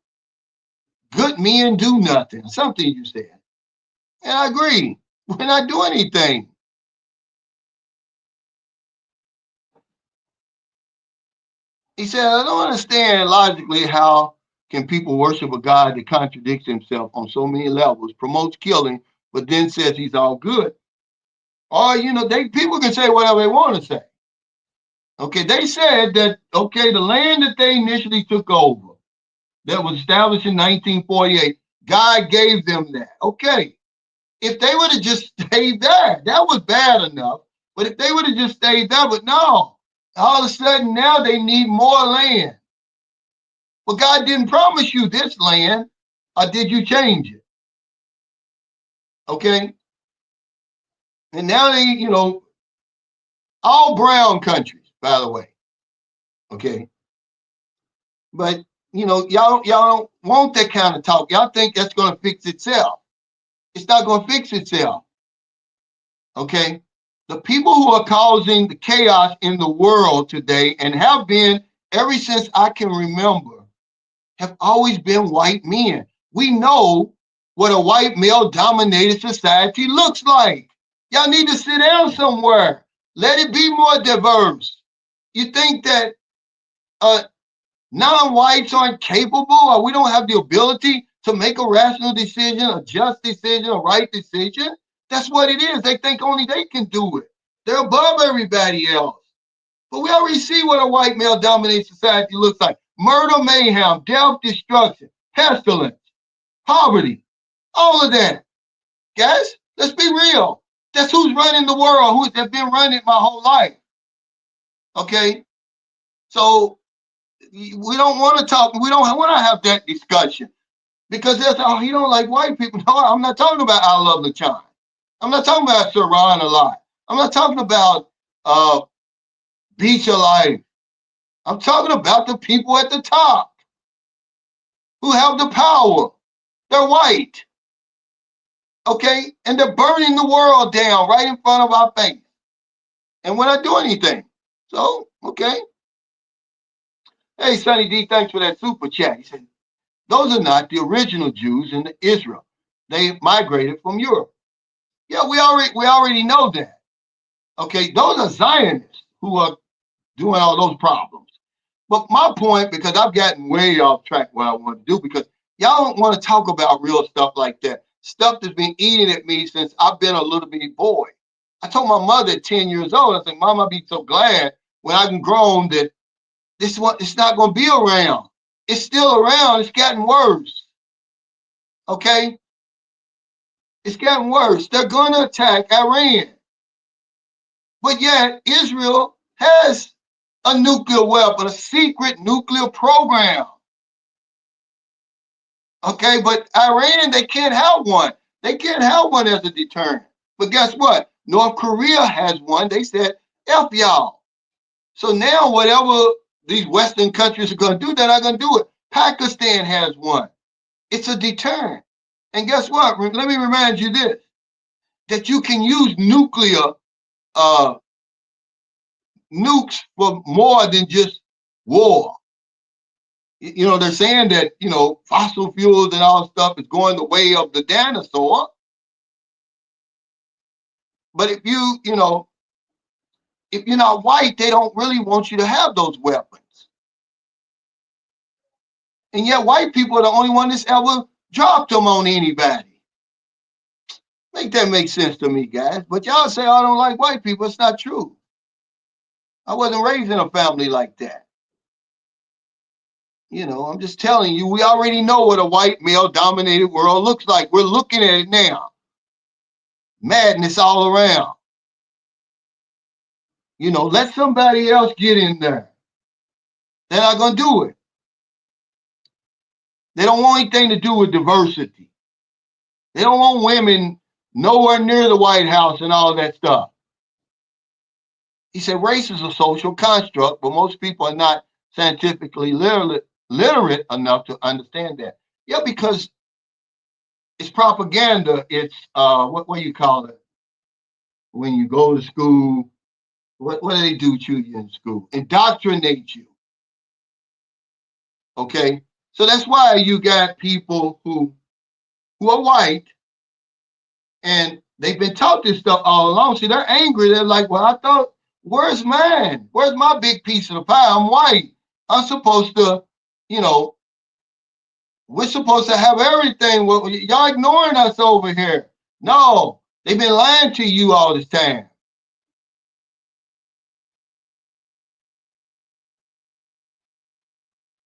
good men do nothing. Something you said. And I agree. We're not doing anything. He said, I don't understand logically how can people worship a God that contradicts himself on so many levels, promotes killing, but then says he's all good. Or, people can say whatever they want to say. Okay, they said that, the land that they initially took over, that was established in 1948, God gave them that. Okay, if they would have just stayed there, that was bad enough. But if they would have just stayed there, but no, all of a sudden now they need more land. But God didn't promise you this land, or did you change it? Okay. And now they, all brown countries, by the way. Okay. But, y'all don't want that kind of talk. Y'all think that's going to fix itself. It's not going to fix itself. Okay. The people who are causing the chaos in the world today and have been ever since I can remember have always been white men. We know what a white male-dominated society looks like. Y'all need to sit down somewhere. Let it be more diverse. You think that non-whites aren't capable or we don't have the ability to make a rational decision, a just decision, a right decision? That's what it is. They think only they can do it. They're above everybody else. But we already see what a white male-dominated society looks like. Murder, mayhem, death, destruction, pestilence, poverty, all of that. Guys, let's be real. That's who's running the world, who's been running it my whole life. Okay? So We don't want to talk. We don't want to have that discussion because that's how he don't like white people. No, I'm not talking about I Love the Chime. I'm not talking about Saran a lot. I'm not talking about Beach of Life. I'm talking about the people at the top who have the power. They're white. Okay? And they're burning the world down right in front of our face. And we're not doing anything. So, okay. Hey, Sonny D, thanks for that super chat. He said, those are not the original Jews in Israel. They migrated from Europe. Yeah, we already know that. Okay, those are Zionists who are doing all those problems. But my point, because I've gotten way off track what I want to do, because y'all don't want to talk about real stuff like that. Stuff that's been eating at me since I've been a little bitty boy. I told my mother at 10 years old, I said, Mom, I'll be so glad when I'm grown that this one, it's not going to be around. It's still around. It's gotten worse. Okay? It's gotten worse. They're going to attack Iran. But yet, Israel has a nuclear weapon, a secret nuclear program. Okay, but Iran, they can't have one. They can't have one as a deterrent. But guess what? North Korea has one. They said, F y'all. So now whatever these Western countries are going to do, they're not going to do it. Pakistan has one. It's a deterrent. And guess what? Let me remind you this, that you can use nuclear nukes for more than just war. You know, they're saying that, you know, fossil fuels and all stuff is going the way of the dinosaur. But if you know, if you're not white, they don't really want you to have those weapons. And yet white people are the only one that's ever dropped them on anybody. Make that make sense to me, guys. But y'all say, oh, I don't like white people. It's not true. I wasn't raised in a family like that. You know, I'm just telling you, we already know what a white male-dominated world looks like. We're looking at it now. Madness all around. You know, let somebody else get in there. They're not going to do it. They don't want anything to do with diversity. They don't want women nowhere near the White House and all that stuff. He said race is a social construct, but most people are not scientifically literate enough to understand that. Yeah, because it's propaganda. It's what do you call it? When you go to school, what do they do to you in school? Indoctrinate you. Okay, so that's why you got people who are white and they've been taught this stuff all along. See, they're angry. They're like, well, I thought, where's mine? Where's my big piece of the pie? I'm white. I'm supposed to, you know, we're supposed to have everything. Well, y'all ignoring us over here. No, they've been lying to you all this time.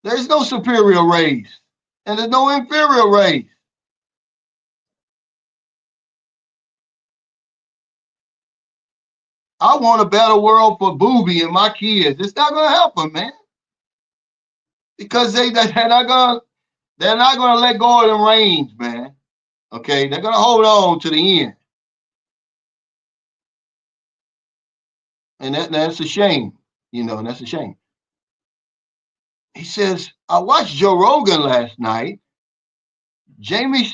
There's no superior race, and there's no inferior race. I want a better world for Booby and my kids. It's not gonna happen, man, because they're not gonna let go of them reins, man. Okay, they're gonna hold on to the end, and that's a shame. You know, and that's a shame. He says, I watched Joe Rogan last night. Jamie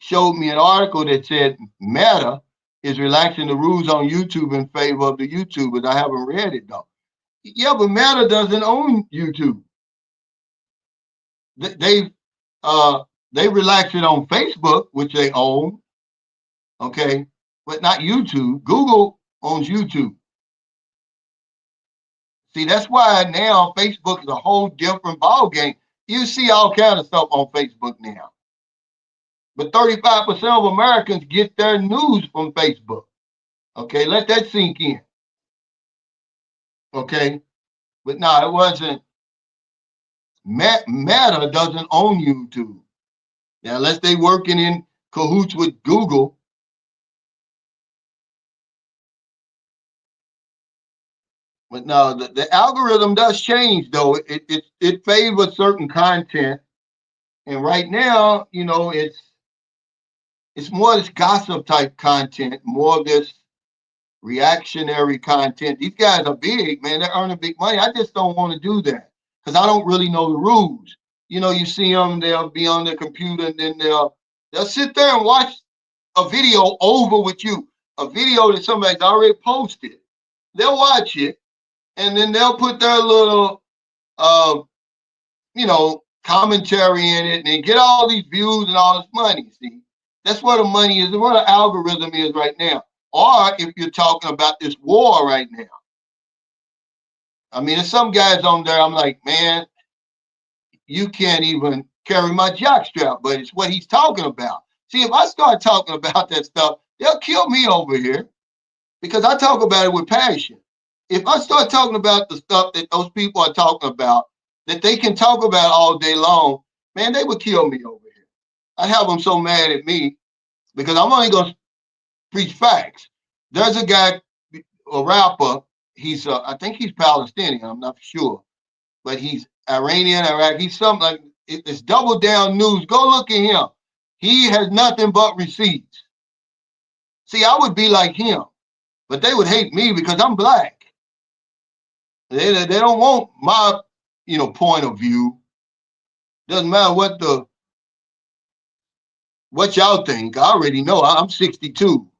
showed me an article that said Meta is relaxing the rules on YouTube in favor of the YouTubers. I haven't read it though. Yeah, but Meta doesn't own YouTube. They relaxed it on Facebook, which they own. Okay, but not YouTube. Google owns YouTube. See, that's why now Facebook is a whole different ball game. You see all kind of stuff on Facebook now. But 35% of Americans get their news from Facebook. Okay, let that sink in. Okay, but no, it wasn't. Meta doesn't own YouTube. Now, unless they working in cahoots with Google. But no, the algorithm does change though. It favors certain content, and right now, it's more this gossip type content, more of this reactionary content. These guys are big, man. They're earning big money. I just don't want to do that because I don't really know the rules. You see them, they'll be on their computer and then they'll sit there and watch a video over with you, a video that somebody's already posted. They'll watch it and then they'll put their little commentary in it and they get all these views and all this money. See, that's where the money is, where the algorithm is right now. Or if you're talking about this war right now. I mean, there's some guys on there, I'm like, man, you can't even carry my jockstrap, but it's what he's talking about. See, if I start talking about that stuff, they'll kill me over here because I talk about it with passion. If I start talking about the stuff that those people are talking about, that they can talk about all day long, man, they would kill me over here. I have them so mad at me because I'm only going to preach facts. There's a guy, a rapper, he's, I think he's Palestinian, I'm not sure, but he's Iranian, Iraq, he's something like, it's Double Down News. Go look at him. He has nothing but receipts. See, I would be like him, but they would hate me because I'm black. They don't want my, point of view. Doesn't matter what y'all think. I already know. I'm 62.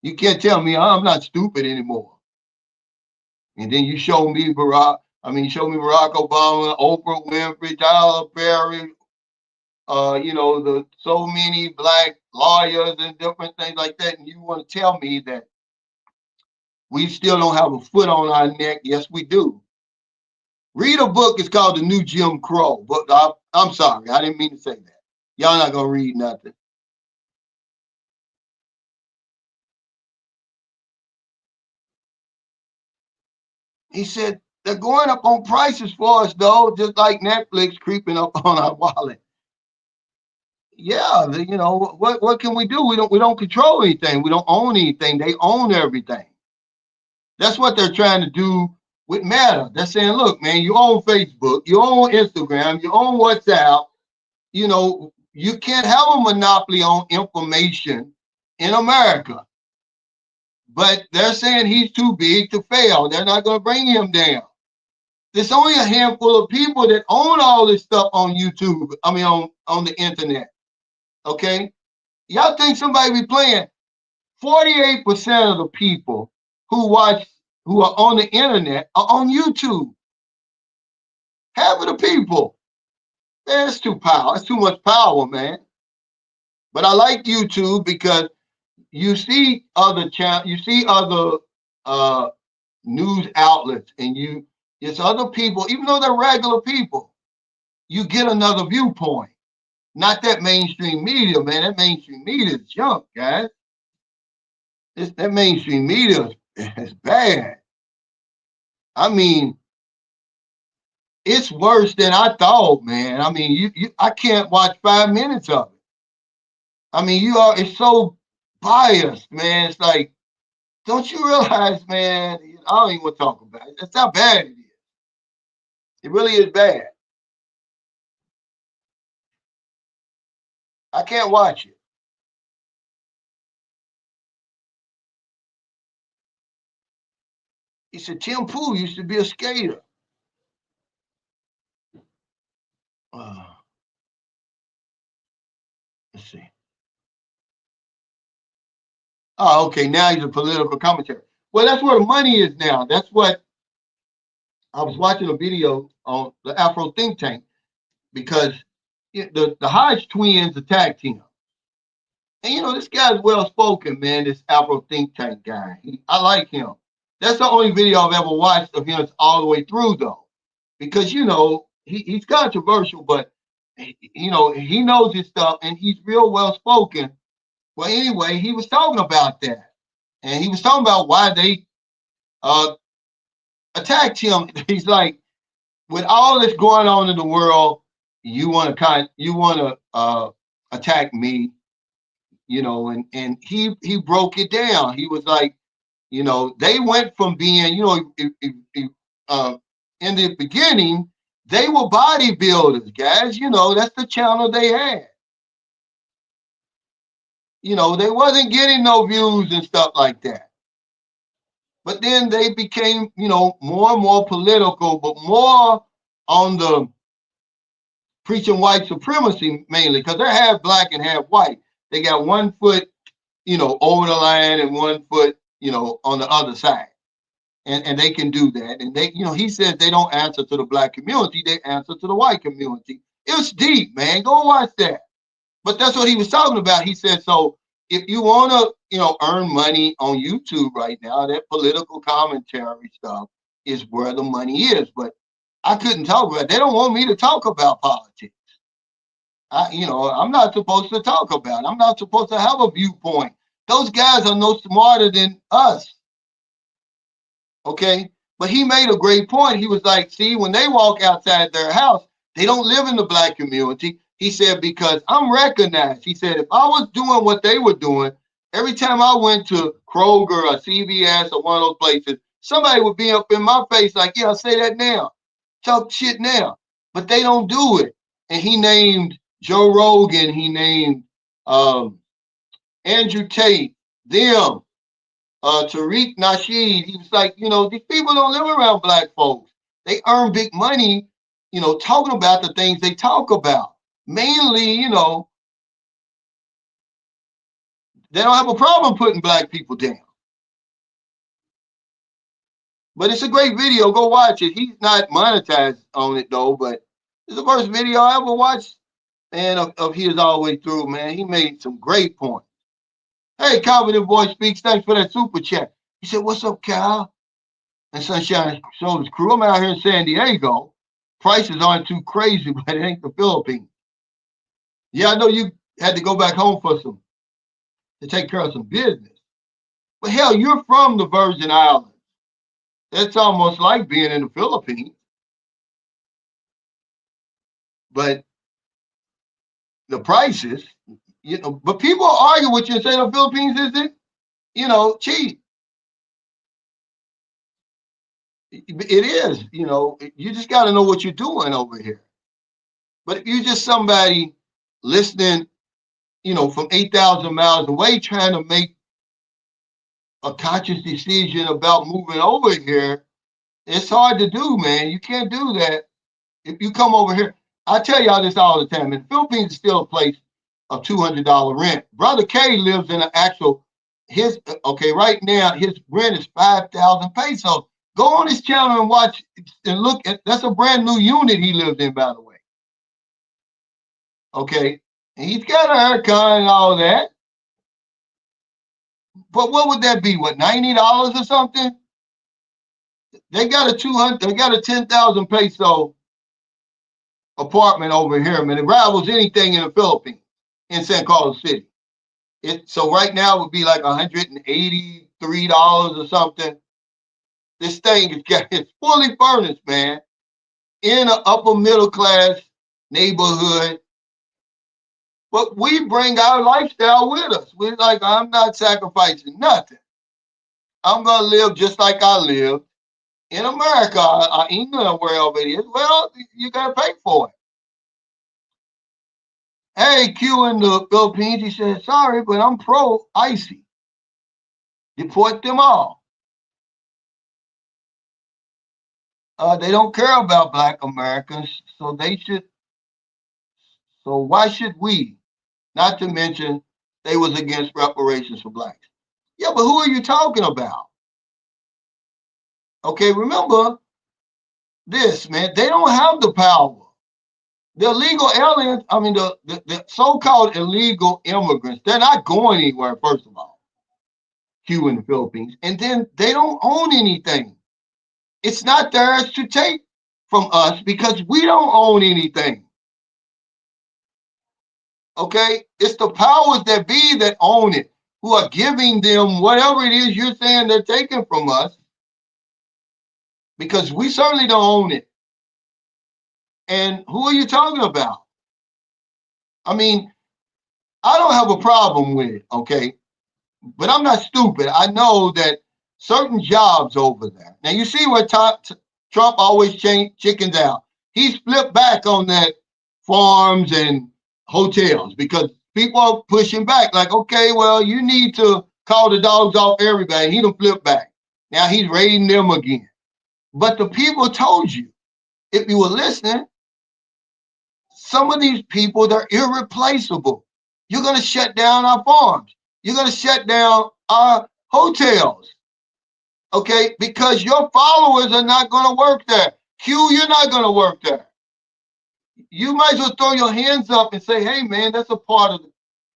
You can't tell me I'm not stupid anymore. And then you show me Barack Obama, Oprah Winfrey, Tyler Perry, the so many black lawyers and different things like that, and you want to tell me that we still don't have a foot on our neck? Yes, we do. Read a book. It's called The New Jim Crow. But I'm sorry, I didn't mean to say that. Y'all not gonna read nothing. He said they're going up on prices for us, though, just like Netflix creeping up on our wallet. Yeah, what can we do? We don't control anything. We don't own anything. They own everything. That's what they're trying to do with Meta. They're saying, look, man, you own Facebook, you own Instagram, you own WhatsApp. You can't have a monopoly on information in America. But they're saying he's too big to fail. They're not going to bring him down. There's only a handful of people that own all this stuff on YouTube. I mean, on the internet. Okay? Y'all think somebody be playing? 48% of the people who are on the internet are on YouTube. Half of the people. Man, it's too much power, man. But I like YouTube because you see other news outlets, and it's other people, even though they're regular people, you get another viewpoint. Not that mainstream media, man. That mainstream media is junk, guys. That mainstream media is bad. I mean, it's worse than I thought, man. I mean, I can't watch 5 minutes of it. I mean, it's so biased, man. It's like, don't you realize, man? I don't even want to talk about it. That's how bad it is. It really is bad. I can't watch it. He said Tim Pool used to be a skater. Let's see. Oh, okay. Now he's a political commentator. Well, that's where the money is now. That's what I was watching a video on the Afro think tank because the Hodge twins attacked him. And this guy's well spoken, man. This Afro think tank guy. I like him. That's the only video I've ever watched of him all the way through, though, because he's controversial, but he knows his stuff and he's real well spoken. Well, anyway, he was talking about that, and he was talking about why they attacked him. He's like, with all this going on in the world, you want to attack me, and he broke it down. He was like, You know, they went from being, you know, in the beginning, they were bodybuilders, guys. You know, that's the channel they had. You know, they wasn't getting no views and stuff like that. But then they became, you know, more and more political, but more on the preaching white supremacy mainly, because they're half black and half white. They got 1 foot, you know, over the line and 1 foot, you know, on the other side. And they can do that. And they, you know, he says they don't answer to the black community, they answer to the white community. It's deep, man. Go watch that. But that's what he was talking about. He said, so if you want to, you know, earn money on YouTube right now, that political commentary stuff is where the money is. But I couldn't talk about it. They don't want me to talk about politics. You know, I'm not supposed to talk about it. I'm not supposed to have a viewpoint. Those guys are no smarter than us. Okay. But he made a great point. He was like, see, when they walk outside their house, they don't live in the black community. He said, because I'm recognized. He said, if I was doing what they were doing, every time I went to Kroger or CVS or one of those places, somebody would be up in my face like, yeah, say that now. Talk shit now. But they don't do it. And he named Joe Rogan. He named Andrew Tate, them, Tariq Nasheed. He was like, you know, these people don't live around black folks. They earn big money, you know, talking about the things they talk about. Mainly, you know, they don't have a problem putting black people down. But it's a great video. Go watch it. He's not monetized on it though, but it's the first video I ever watched, and of his all the way through, man. He made some great points. Hey, Confident Boy Speaks, thanks for that super chat. He said, what's up, Cal? And Sunshine Shoulders crew. I'm out here in San Diego. Prices aren't too crazy, but it ain't the Philippines. Yeah, I know you had to go back home to take care of some business. But hell, you're from the Virgin Islands. It's almost like being in the Philippines. But the prices, you know, but people argue with you and say the Philippines isn't, you know, cheap. It is, you know, you just got to know what you're doing over here. But if you're just somebody listening, you know, from 8,000 miles away trying to make a conscious decision about moving over here, it's hard to do, man. You can't do that. If you come over here, I tell y'all this all the time, and the Philippines is still a place of $200 rent. Brother K lives in an actual, okay, right now, his rent is 5,000 pesos. Go on his channel and watch and look at, that's a brand new unit he lives in, by the way. Okay. And he's got a haircut and all that. But what would that be? What, $90 or something? They got a 10,000 peso apartment over here, man. It rivals anything in the Philippines, in San Carlos City. So right now it would be like $183 or something. This thing it's fully furnished, man, in an upper middle class neighborhood. But we bring our lifestyle with us. We're like, I'm not sacrificing nothing. I'm gonna live just like I lived in America, or England, wherever it is. Well, you gotta pay for it. Hey, Q in the Philippines, he said, sorry, but I'm pro icy. Deport them all. They don't care about black Americans, so why should we? Not to mention they was against reparations for blacks. Yeah, but who are you talking about? Okay, remember this, man. They don't have the power. The illegal aliens, I mean, the so-called illegal immigrants, they're not going anywhere, first of all, Q in the Philippines. And then they don't own anything. It's not theirs to take from us because we don't own anything. Okay? It's the powers that be that own it, who are giving them whatever it is you're saying they're taking from us, because we certainly don't own it. And who are you talking about? I mean, I don't have a problem with it, okay? But I'm not stupid. I know that certain jobs over there. Now you see where Trump always chickens out. He's flipped back on that farms and hotels because people are pushing back. Like, okay, well, you need to call the dogs off everybody. He done flipped back. Now he's raiding them again. But the people told you, if you were listening, some of these people, they're irreplaceable. You're going to shut down our farms. You're going to shut down our hotels. Okay, because your followers are not going to work there. Q, you're not going to work there. You might as well throw your hands up and say, hey, man, that's a part of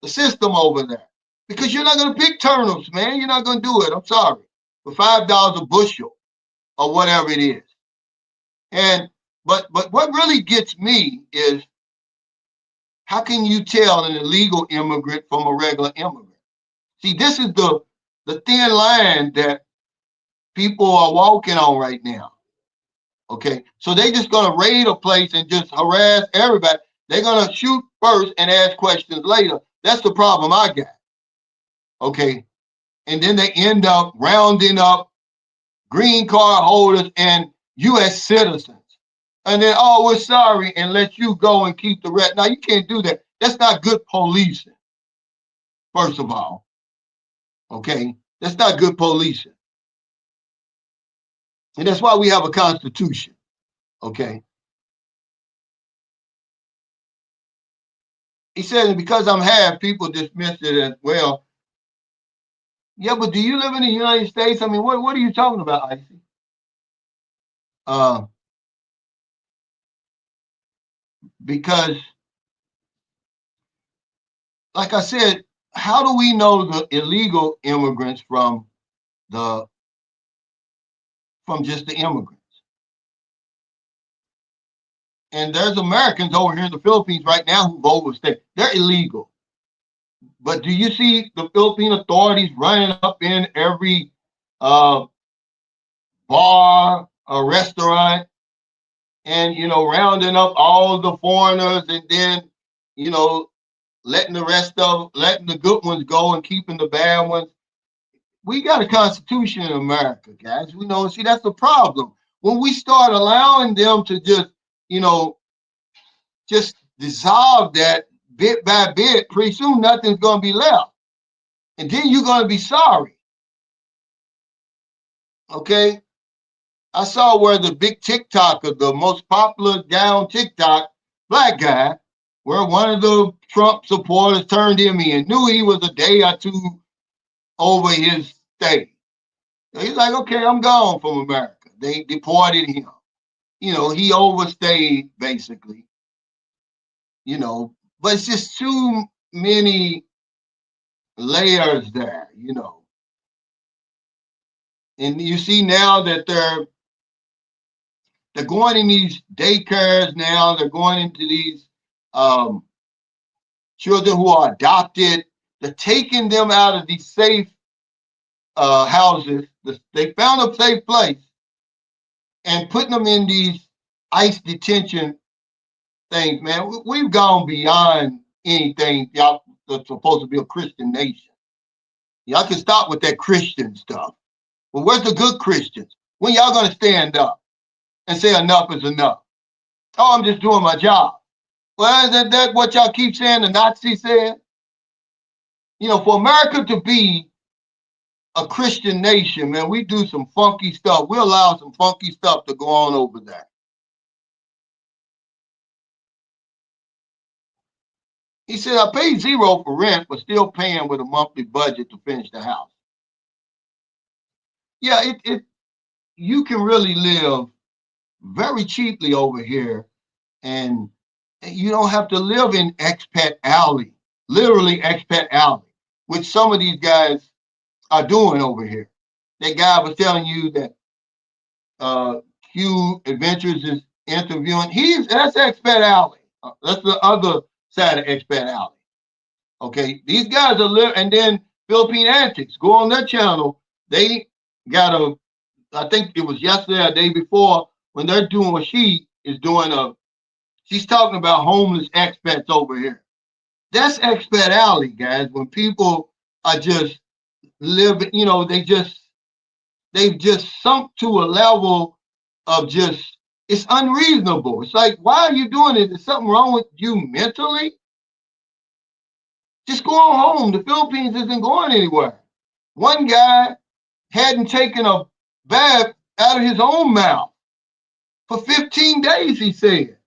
the system over there. Because you're not going to pick turnips, man. You're not going to do it. I'm sorry. For $5 a bushel or whatever it is. But what really gets me is, how can you tell an illegal immigrant from a regular immigrant? See, this is the thin line that people are walking on right now. Okay, so they just gonna raid a place and just harass everybody. They're gonna shoot first and ask questions later. That's the problem I got. Okay, and then they end up rounding up green card holders and U.S. citizens. And then, oh, we're sorry, and let you go and keep the rest. Now, you can't do that. That's not good policing, first of all. Okay? That's not good policing. And that's why we have a constitution. Okay? He said, because I'm half, people dismiss it as, well, yeah, but do you live in the United States? I mean, what are you talking about, Icy? Because, like I said, how do we know the illegal immigrants from just the immigrants? And there's Americans over here in the Philippines right now who overstay. They're illegal. But do you see the Philippine authorities running up in every bar or restaurant and, rounding up all the foreigners and then, letting the good ones go and keeping the bad ones? We got a constitution in America, guys. See, that's the problem. When we start allowing them to just dissolve that bit by bit, pretty soon nothing's going to be left. And then you're going to be sorry. Okay? I saw where the big TikToker, the most popular guy on TikTok, black guy, where one of the Trump supporters turned him in, knew he was a day or two over his stay. So he's like, okay, I'm gone from America. They deported him. He overstayed, basically. But it's just too many layers there, And you see now that they're going in these daycares now. They're going into these children who are adopted. They're taking them out of these safe houses. They found a safe place and putting them in these ICE detention things, man. We've gone beyond anything. Y'all are supposed to be a Christian nation. Y'all can stop with that Christian stuff. But where's the good Christians? When y'all gonna stand up and say enough is enough? Oh, I'm just doing my job. Well, isn't that what y'all keep saying the Nazis said? For America to be a Christian nation, man, we do some funky stuff. We allow some funky stuff to go on over there. He said, I paid $0 for rent, but still paying with a monthly budget to finish the house. Yeah, you can really live very cheaply over here, and you don't have to live in expat alley, literally expat alley, which some of these guys are doing over here. That guy was telling you that Q Adventures is interviewing. That's expat alley. That's the other side of expat alley. Okay, these guys are living, and then Philippine Antics, go on their channel. They got I think it was yesterday or the day before, when they're doing what she is doing. She's talking about homeless expats over here. That's expat alley, guys. When people are just living, they just they've just sunk to a level of just, it's unreasonable. It's like, why are you doing it? Is something wrong with you mentally? Just go on home. The Philippines isn't going anywhere. One guy hadn't taken a bath out of his own mouth for 15 days, he said.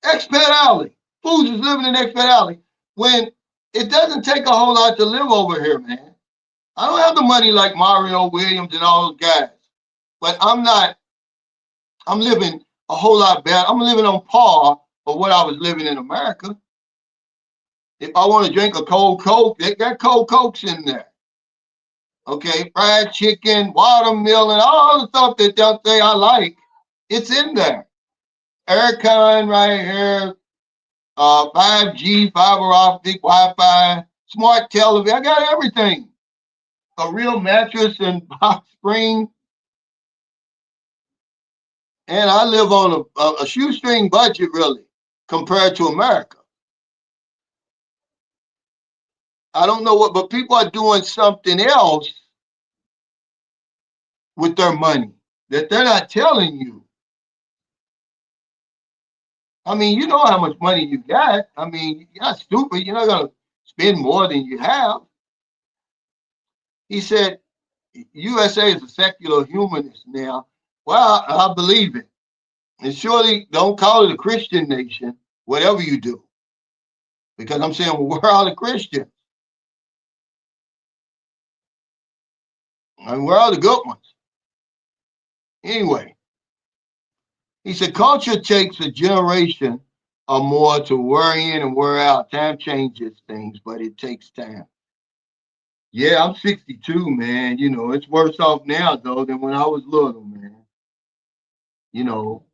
Expat Alley. Fools is living in Expat Alley when it doesn't take a whole lot to live over here, man. I don't have the money like Mario Williams and all those guys, but I'm living a whole lot better. I'm living on par for what I was living in America. If I want to drink a cold Coke, they got cold Cokes in there. Okay, fried chicken, watermelon, all the stuff that they'll say I like, it's in there. Aircon right here, 5G, fiber optic, Wi-Fi, smart television. I got everything. A real mattress and box spring. And I live on a shoestring budget, really, compared to America. I don't know what, but people are doing something else with their money that they're not telling you. I mean, you know how much money you got. I mean, you're not stupid. You're not going to spend more than you have. He said, USA is a secular humanist now. Well, I believe it. And surely don't call it a Christian nation, whatever you do. Because I'm saying, well, where are the Christians? And where are the good ones? Anyway, he said, culture takes a generation or more to wear in and wear out. Time changes things, but it takes time. Yeah, I'm 62, man. You know, it's worse off now, though, than when I was little, man. You know,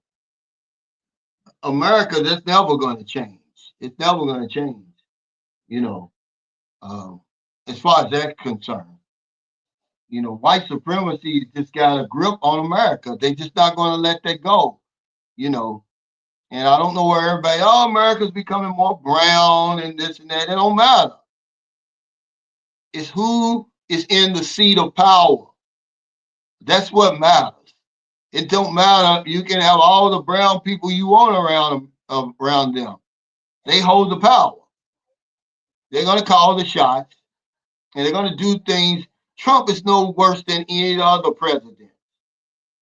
America, that's never going to change. It's never going to change, you know, as far as that's concerned. You know, white supremacy just got a grip on America. They just not going to let that go, you know. And I don't know where everybody, oh, America's becoming more brown and this and that. It don't matter. It's who is in the seat of power. That's what matters. It don't matter. You can have all the brown people you want around them. They hold the power. They're going to call the shots, and they're going to do things. Trump is no worse than any other president.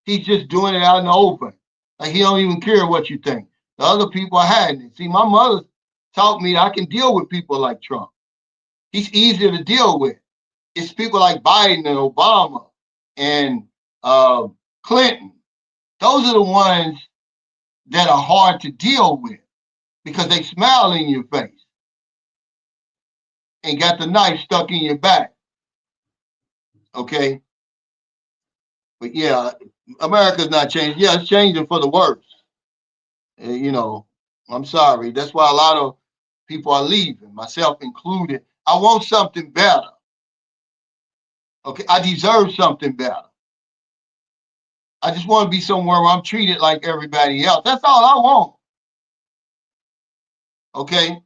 He's just doing it out in the open. Like he don't even care what you think. The other people are hiding it. See, my mother taught me I can deal with people like Trump. He's easier to deal with. It's people like Biden and Obama and Clinton. Those are the ones that are hard to deal with because they smile in your face and got the knife stuck in your back. Okay? But yeah, America's not changing. Yeah, it's changing for the worse. You know, I'm sorry. That's why a lot of people are leaving, myself included. I want something better. Okay, I deserve something better. I just want to be somewhere where I'm treated like everybody else. That's all I want. Okay?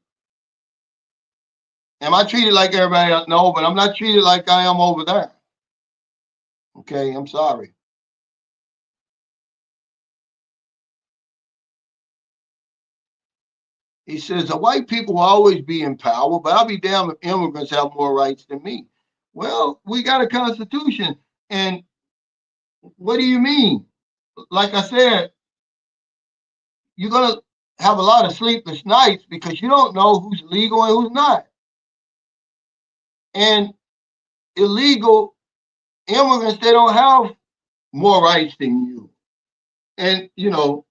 Am I treated like everybody else? No, but I'm not treated like I am over there. Okay, I'm sorry. He says, the white people will always be in power, but I'll be damned if immigrants have more rights than me. Well, we got a constitution. And what do you mean? Like I said, you're going to have a lot of sleepless nights because you don't know who's legal and who's not. And illegal immigrants, they don't have more rights than you. And, you know,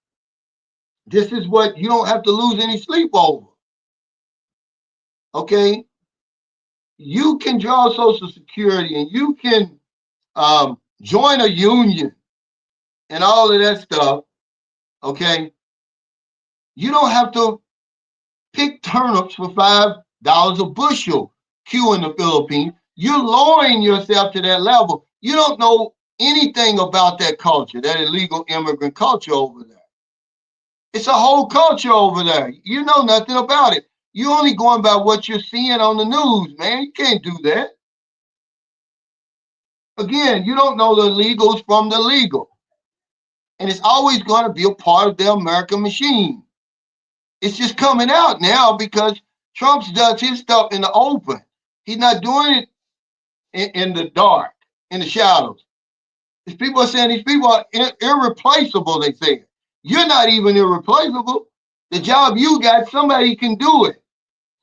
this is what you don't have to lose any sleep over. Okay? You can draw Social Security and you can join a union and all of that stuff. Okay? You don't have to pick turnips for $5 a bushel, Q in the Philippines. You're lowering yourself to that level. You don't know anything about that culture, that illegal immigrant culture over there. It's a whole culture over there. You know nothing about it. You're only going by what you're seeing on the news, man. You can't do that. Again, you don't know the legals from the legal. And it's always going to be a part of the American machine. It's just coming out now because Trump does his stuff in the open. He's not doing it in the dark, in the shadows. These people are saying these people are irreplaceable, they say. You're not even irreplaceable. The job you got, somebody can do it.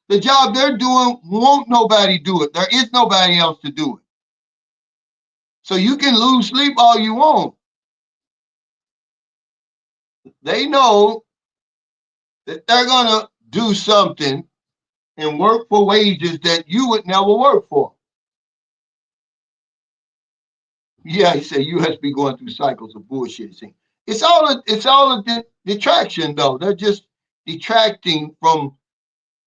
The job they're doing, won't nobody do it. There is nobody else to do it. So you can lose sleep all you want. They know that they're going to do something and work for wages that you would never work for. Yeah, he said US be going through cycles of bullshit. See, it's all a detraction though. They're just detracting from,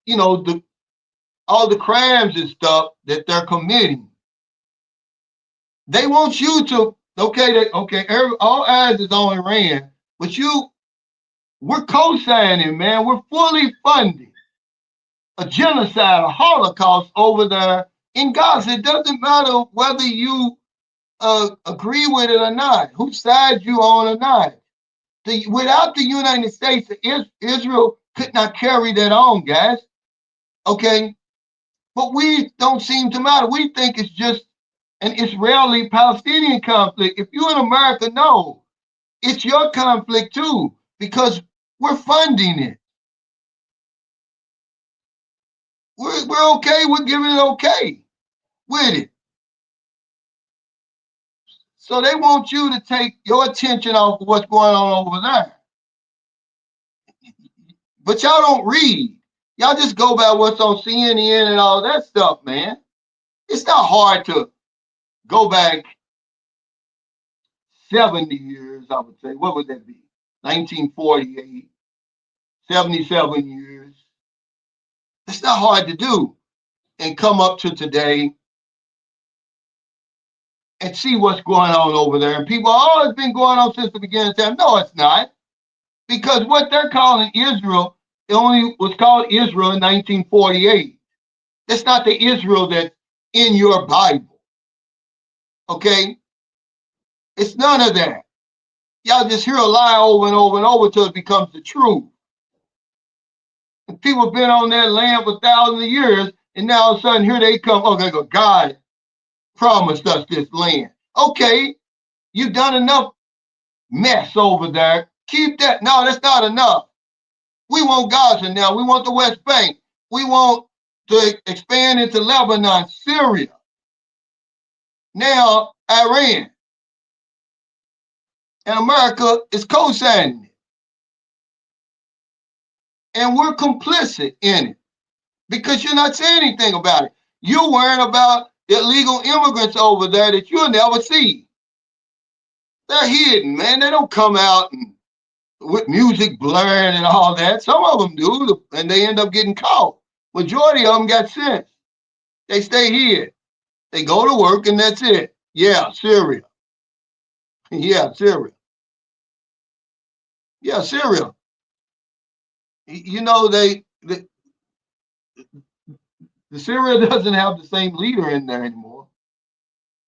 all the crimes and stuff that they're committing. They want you to all eyes is on Iran, but we're co-signing, man. We're fully funding a genocide, a Holocaust over there in Gaza. It doesn't matter whether you agree with it or not, whose side you on or not. Without the United States, Israel could not carry that on, guys. Okay? But we don't seem to matter. We think it's just an Israeli-Palestinian conflict. If you're in America, no, it's your conflict too, because we're funding it. We're okay. We're giving it okay with it. So they want you to take your attention off of what's going on over there. But y'all don't read. Y'all just go by what's on CNN and all that stuff, man. It's not hard to go back 70 years, I would say. What would that be? 1948, 77 years. It's not hard to do and come up to today and see what's going on over there. And people, oh, it's been going on since the beginning of time. No, it's not. Because what they're calling Israel, it only was called Israel in 1948. That's not the Israel that's in your Bible. Okay? It's none of that. Y'all just hear a lie over and over and over until it becomes the truth. And people have been on that land for thousands of years, and now all of a sudden here they come. Okay, God promised us this land. Okay, you've done enough mess over there. Keep that. No, that's not enough. We want Gaza now. We want the West Bank. We want to expand into Lebanon, Syria. Now, Iran. And America is co-signing it. And we're complicit in it because you're not saying anything about it. You're worrying about the illegal immigrants over there that you'll never see. They're hidden, man. They don't come out and with music blaring and all that. Some of them do, and they end up getting caught. Majority of them got sense. They stay here. They go to work, and that's it. Yeah, Syria. Yeah, Syria. Yeah, Syria. You know, the Syria doesn't have the same leader in there anymore.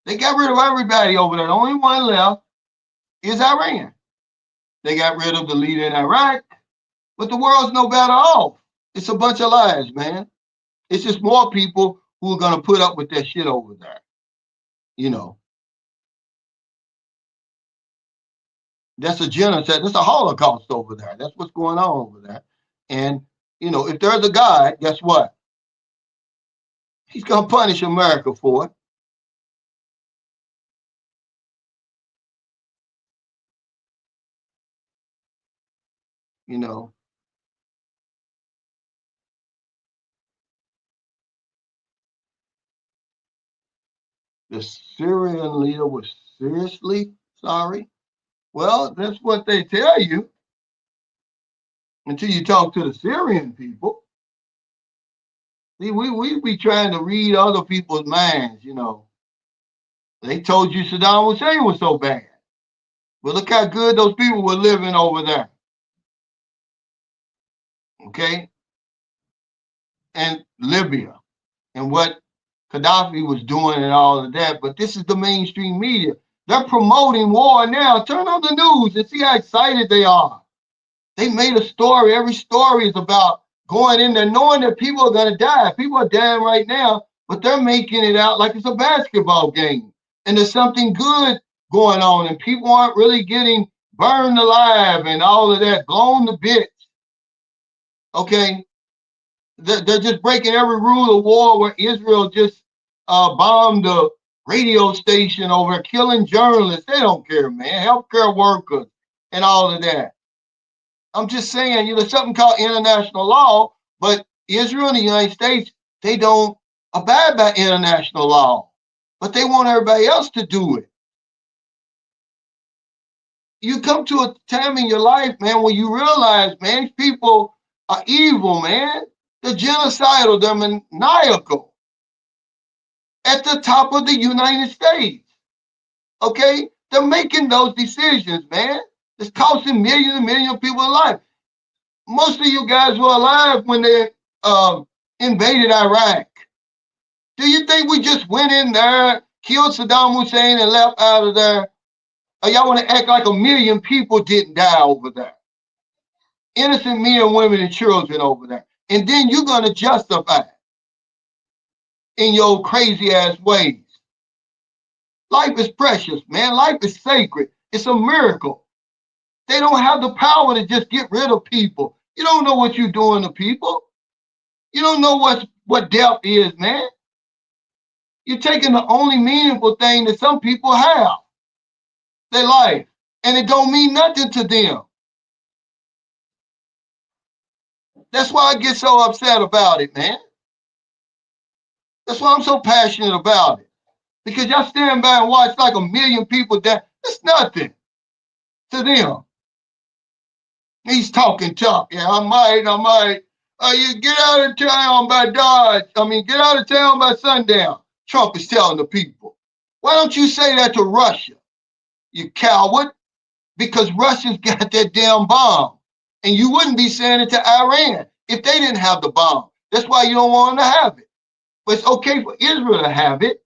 They got rid of everybody over there. The only one left is Iran. They got rid of the leader in Iraq, but the world's no better off. It's a bunch of lies, man. It's just more people who are going to put up with that shit over there. You know, that's a genocide. That's a Holocaust over there. That's what's going on over there. And, if there's a God, guess what? He's going to punish America for it. You know, the Syrian leader was seriously sorry. Well, that's what they tell you until you talk to the Syrian people. See, we be trying to read other people's minds, They told you Saddam Hussein was so bad. But look how good those people were living over there. Okay? And Libya. And what Gaddafi was doing and all of that, but this is the mainstream media. They're promoting war now. Turn on the news and see how excited they are. They made a story. Every story is about going in there knowing that people are going to die. People are dying right now, but they're making it out like it's a basketball game. And there's something good going on, and people aren't really getting burned alive and all of that, blown to bits. Okay? They're just breaking every rule of war where Israel just bombed a radio station over, killing journalists. They don't care, man. Healthcare workers and all of that. I'm just saying, there's something called international law, but Israel and the United States, they don't abide by international law, but they want everybody else to do it. You come to a time in your life, man, when you realize, man, these people are evil, man. They're genocidal, they're maniacal at the top of the United States. Okay? They're making those decisions, man. It's costing millions and millions of people life. Most of you guys were alive when they invaded Iraq. Do you think we just went in there, killed Saddam Hussein, and left out of there? Or y'all want to act like 1 million people didn't die over there? Innocent men, women, and children over there. And then you're going to justify it in your crazy ass ways. Life is precious, man. Life is sacred. It's a miracle. They don't have the power to just get rid of people. You don't know what you're doing to people. You don't know what death is, man. You're taking the only meaningful thing that some people have, their life, and it don't mean nothing to them. That's why I get so upset about it, man. That's why I'm so passionate about it. Because y'all stand by and watch like 1 million people die. It's nothing to them. He's talking tough. Yeah, I might. You get out of town by Dodge. Get out of town by sundown. Trump is telling the people. Why don't you say that to Russia, you coward? Because Russia's got that damn bomb. And you wouldn't be saying it to Iran if they didn't have the bomb. That's why you don't want them to have it. But it's okay for Israel to have it.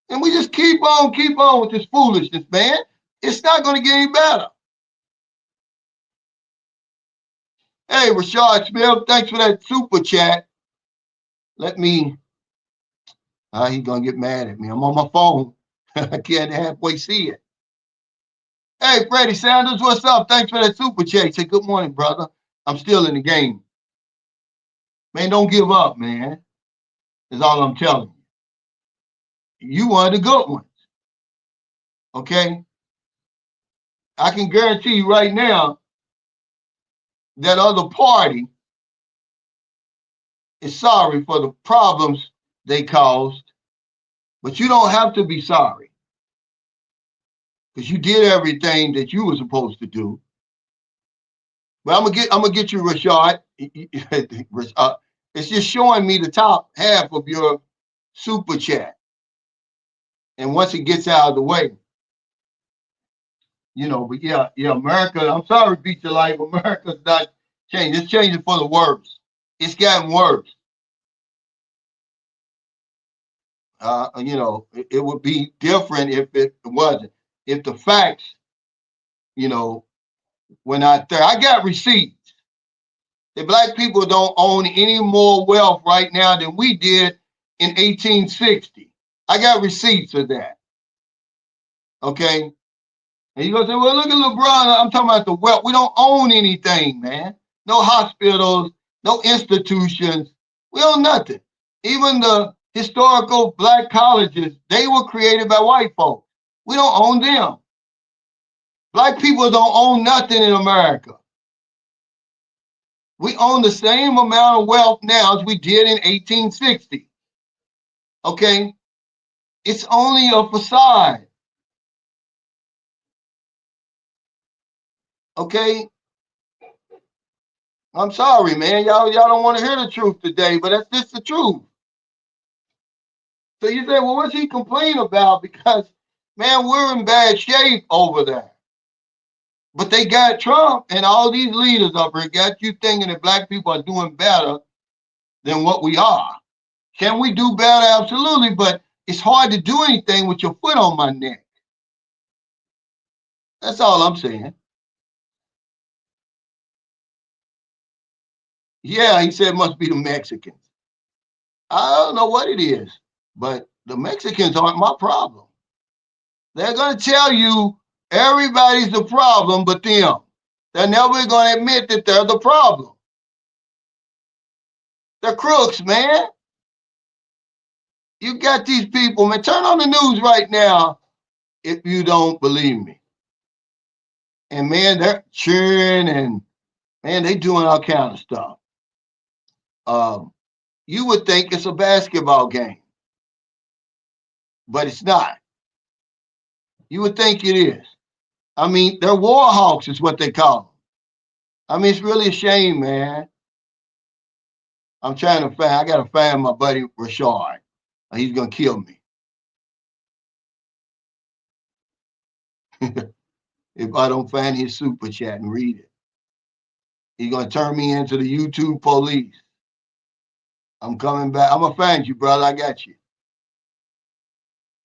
And we just keep on with this foolishness, man. It's not going to get any better. Hey, Rashad Smith, thanks for that super chat. Let me, he's going to get mad at me. I'm on my phone. I can't halfway see it. Hey, Freddie Sanders, what's up? Thanks for that super chat. Say good morning, brother. I'm still in the game. Man, don't give up, man. That's all I'm telling you. You one of the good ones. Okay? I can guarantee you right now that other party is sorry for the problems they caused, but you don't have to be sorry because you did everything that you were supposed to do. But I'm gonna get you, Rashad. It's just showing me the top half of your super chat, and once it gets out of the way, But yeah, America. I'm sorry, Beat Your Life. America's not changing. It's changing for the worse. It's gotten worse. It would be different if it wasn't. If the facts, were not there. I got receipts. The black people don't own any more wealth right now than we did in 1860. I got receipts of that. Okay? And you're going to say, well, look at LeBron. I'm talking about the wealth. We don't own anything, man. No hospitals, no institutions. We own nothing. Even the historical black colleges, they were created by white folks. We don't own them. Black people don't own nothing in America. We own the same amount of wealth now as we did in 1860. Okay? It's only a facade. Okay? I'm sorry, man. Y'all don't want to hear the truth today, but that's just the truth. So you say, well, what's he complaining about? Because, man, we're in bad shape over there. But they got Trump and all these leaders up here got you thinking that black people are doing better than what we are. Can we do better? Absolutely, but it's hard to do anything with your foot on my neck. That's all I'm saying. Yeah, he said it must be the Mexicans. I don't know what it is, but the Mexicans aren't my problem. They're going to tell you everybody's the problem but them. They're never going to admit that they're the problem. They're crooks, man. You got these people, man. Turn on the news right now if you don't believe me. And man, they're cheering and man, they doing all kind of stuff. You would think it's a basketball game, but it's not. You would think it is. I mean, they're war hawks is what they call them. I mean, it's really a shame, man. I'm trying to find, I got to find my buddy Rashard. He's going to kill me. If I don't find his super chat and read it. He's going to turn me into the YouTube police. I'm coming back. I'm going to find you, brother. I got you.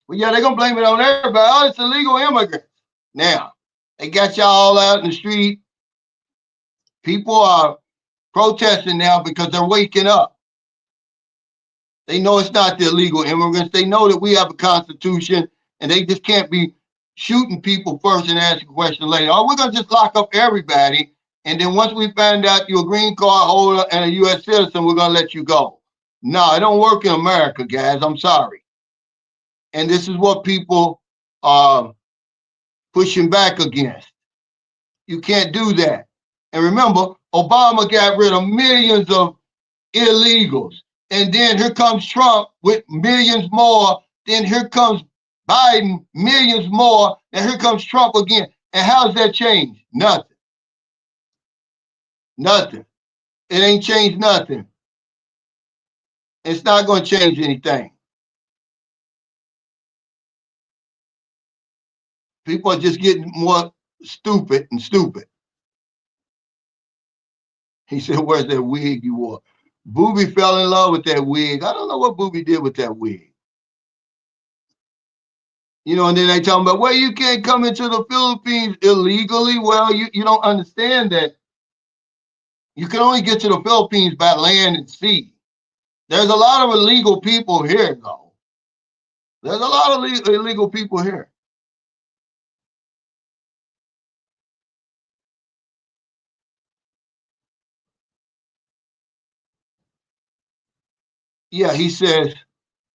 Well, yeah, they're going to blame it on everybody. Oh, it's illegal immigrants. Now, they got y'all all out in the street. People are protesting now because they're waking up. They know it's not the illegal immigrants. They know that we have a constitution and they just can't be shooting people first and asking questions later. Oh, we're going to just lock up everybody. And then once we find out you're a green card holder and a U.S. citizen, we're going to let you go. No, it don't work in America, guys. I'm sorry. And this is what people are pushing back against. You can't do that. And remember, Obama got rid of millions of illegals. And then here comes Trump with millions more. Then here comes Biden, millions more. And here comes Trump again. And how's that changed? Nothing. Nothing. It ain't changed nothing. It's not going to change anything. People are just getting more stupid and stupid. He said, where's that wig you wore? Booby fell in love with that wig. I don't know what Booby did with that wig. You know, and then they talking about, well, you can't come into the Philippines illegally. Well, you don't understand that you can only get to the Philippines by land and sea. There's a lot of illegal people here, though. There's a lot of illegal people here. Yeah, he says,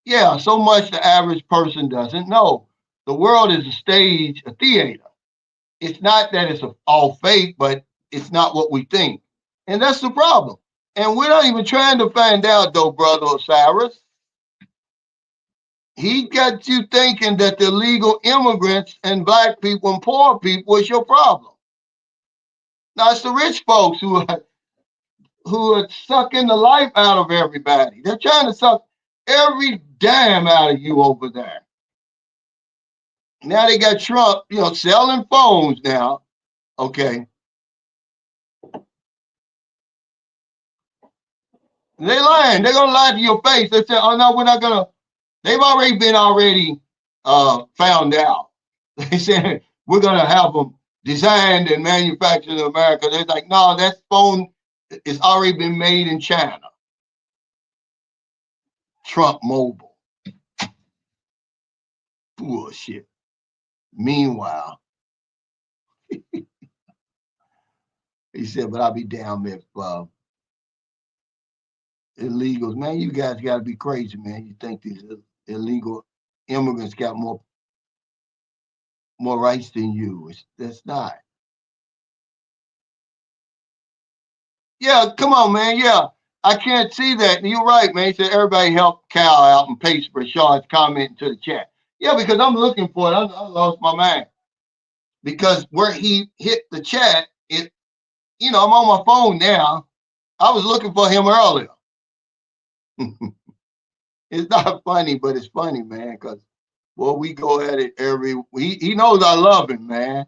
yeah, so much the average person doesn't know. The world is a stage, a theater. It's not that it's all fake, but it's not what we think. And that's the problem. And we're not even trying to find out, though, Brother Osiris. He got you thinking that the illegal immigrants and black people and poor people is your problem. Now, it's the rich folks who are sucking the life out of everybody. They're trying to suck every dime out of you over there. Now they got Trump, selling phones now. Okay. They lying. They're gonna lie to your face. They say, "Oh no, we're not gonna." They've already been found out. They said we're gonna have them designed and manufactured in America. They're like, no, that phone is already been made in China. Trump Mobile. Bullshit. Meanwhile, he said, but I'll be damned if illegals, man, you guys got to be crazy, man. You think these illegal immigrants got more rights than you? That's not. Yeah, come on, man. Yeah, I can't see that. You're right, man. He said everybody help Cal out and paste for Sean's comment to the chat. Yeah, because I'm looking for it. I lost my mind. Because where he hit the chat, I'm on my phone now. I was looking for him earlier. It's not funny, but it's funny, man, because, well, we go at it he knows I love him, man.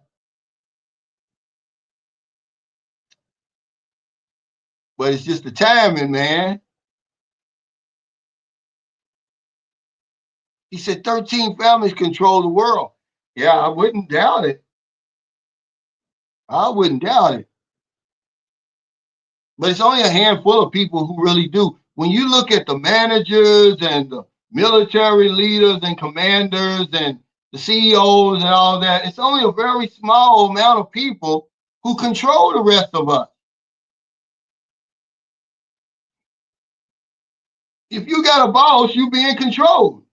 but it's just the timing, man. He said 13 families control the world. Yeah, I wouldn't doubt it. I wouldn't doubt it. But it's only a handful of people who really do. When you look at the managers and the military leaders and commanders and the CEOs and all that, it's only a very small amount of people who control the rest of us. If you got a boss, you be in control.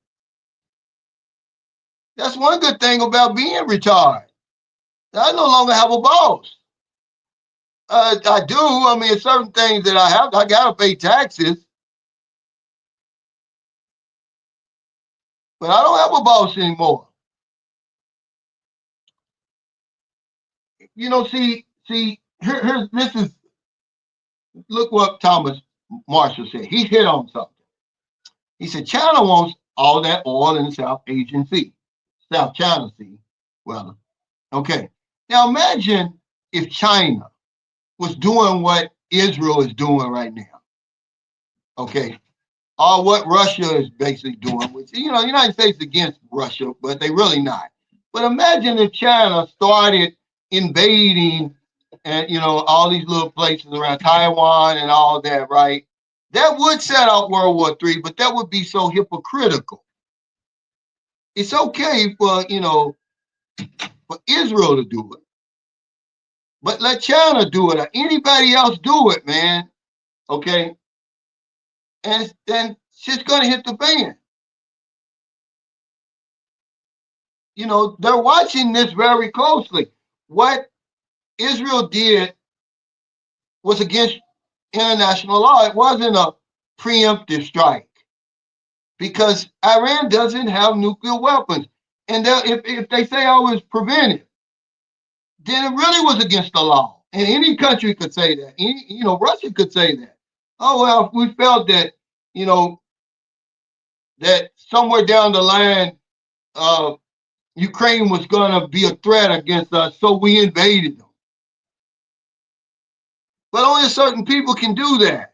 That's one good thing about being retired. I no longer have a boss. I do. I mean, certain things that I have, I got to pay taxes. But I don't have a boss anymore. You know, here, this is, look what Thomas Marshall said. He hit on something. He said, China wants all that oil in the South China Sea. Well, okay. Now imagine if China was doing what Israel is doing right now. Okay. Or what Russia is basically doing, which, the United States against Russia, but they really not. But imagine if China started invading and, all these little places around Taiwan and all that, right? That would set out World War III, but that would be so hypocritical. It's okay for, for Israel to do it, but let China do it or anybody else do it, man. Okay. And then shit's going to hit the fan. They're watching this very closely. What Israel did was against international law. It wasn't a preemptive strike because Iran doesn't have nuclear weapons. And if they say, oh, it's preventive, then it really was against the law. And any country could say that. Russia could say that. Oh, well, if we felt that, that somewhere down the line, Ukraine was going to be a threat against us, so we invaded them. But only certain people can do that.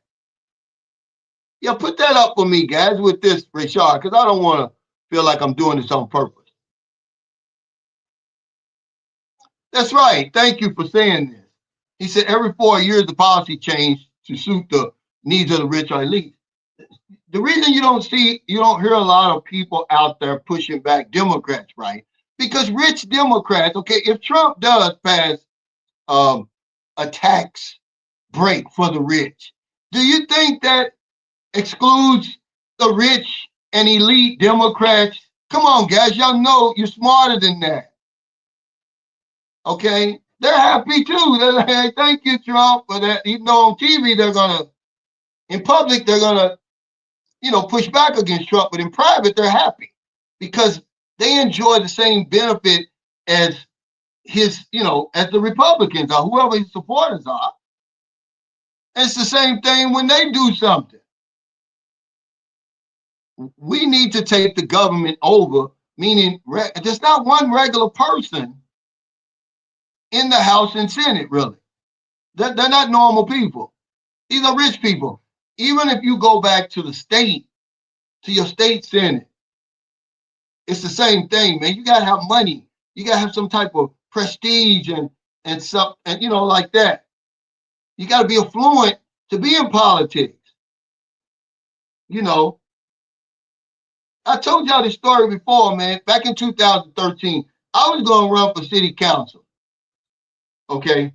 Yeah, put that up for me, guys, with this, Richard, because I don't want to feel like I'm doing this on purpose. That's right. Thank you for saying this. He said every 4 years, the policy changed to suit the needs of the rich or elite. The reason you don't hear a lot of people out there pushing back Democrats, right? Because rich Democrats, okay, if Trump does pass a tax break for the rich, do you think that excludes the rich and elite Democrats? Come on, guys, y'all know you're smarter than that. Okay, they're happy too. They're like, hey, thank you, Trump, for that. Even though on TV in public they're gonna, push back against Trump, but in private they're happy because they enjoy the same benefit as as the Republicans or whoever his supporters are. And it's the same thing when they do something. We need to take the government over, meaning there's not one regular person in the House and Senate, really. They're not normal people. These are rich people. Even if you go back to your state Senate, it's the same thing, man. You got to have money. You got to have some type of prestige and stuff, and like that. You got to be affluent to be in politics. I told y'all this story before, man. Back in 2013, I was going to run for city council. Okay.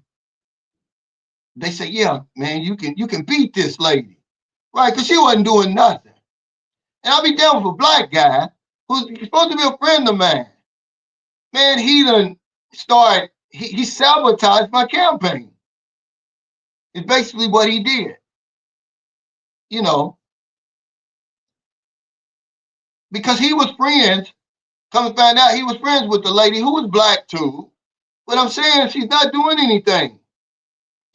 They say, yeah, man, you can beat this lady, right? Because she wasn't doing nothing. And I'll be down with a black guy who's supposed to be a friend of mine. Man, he sabotaged my campaign. It's basically what he did. Because he was friends, come to find out he was friends with the lady who was black too. But I'm saying she's not doing anything.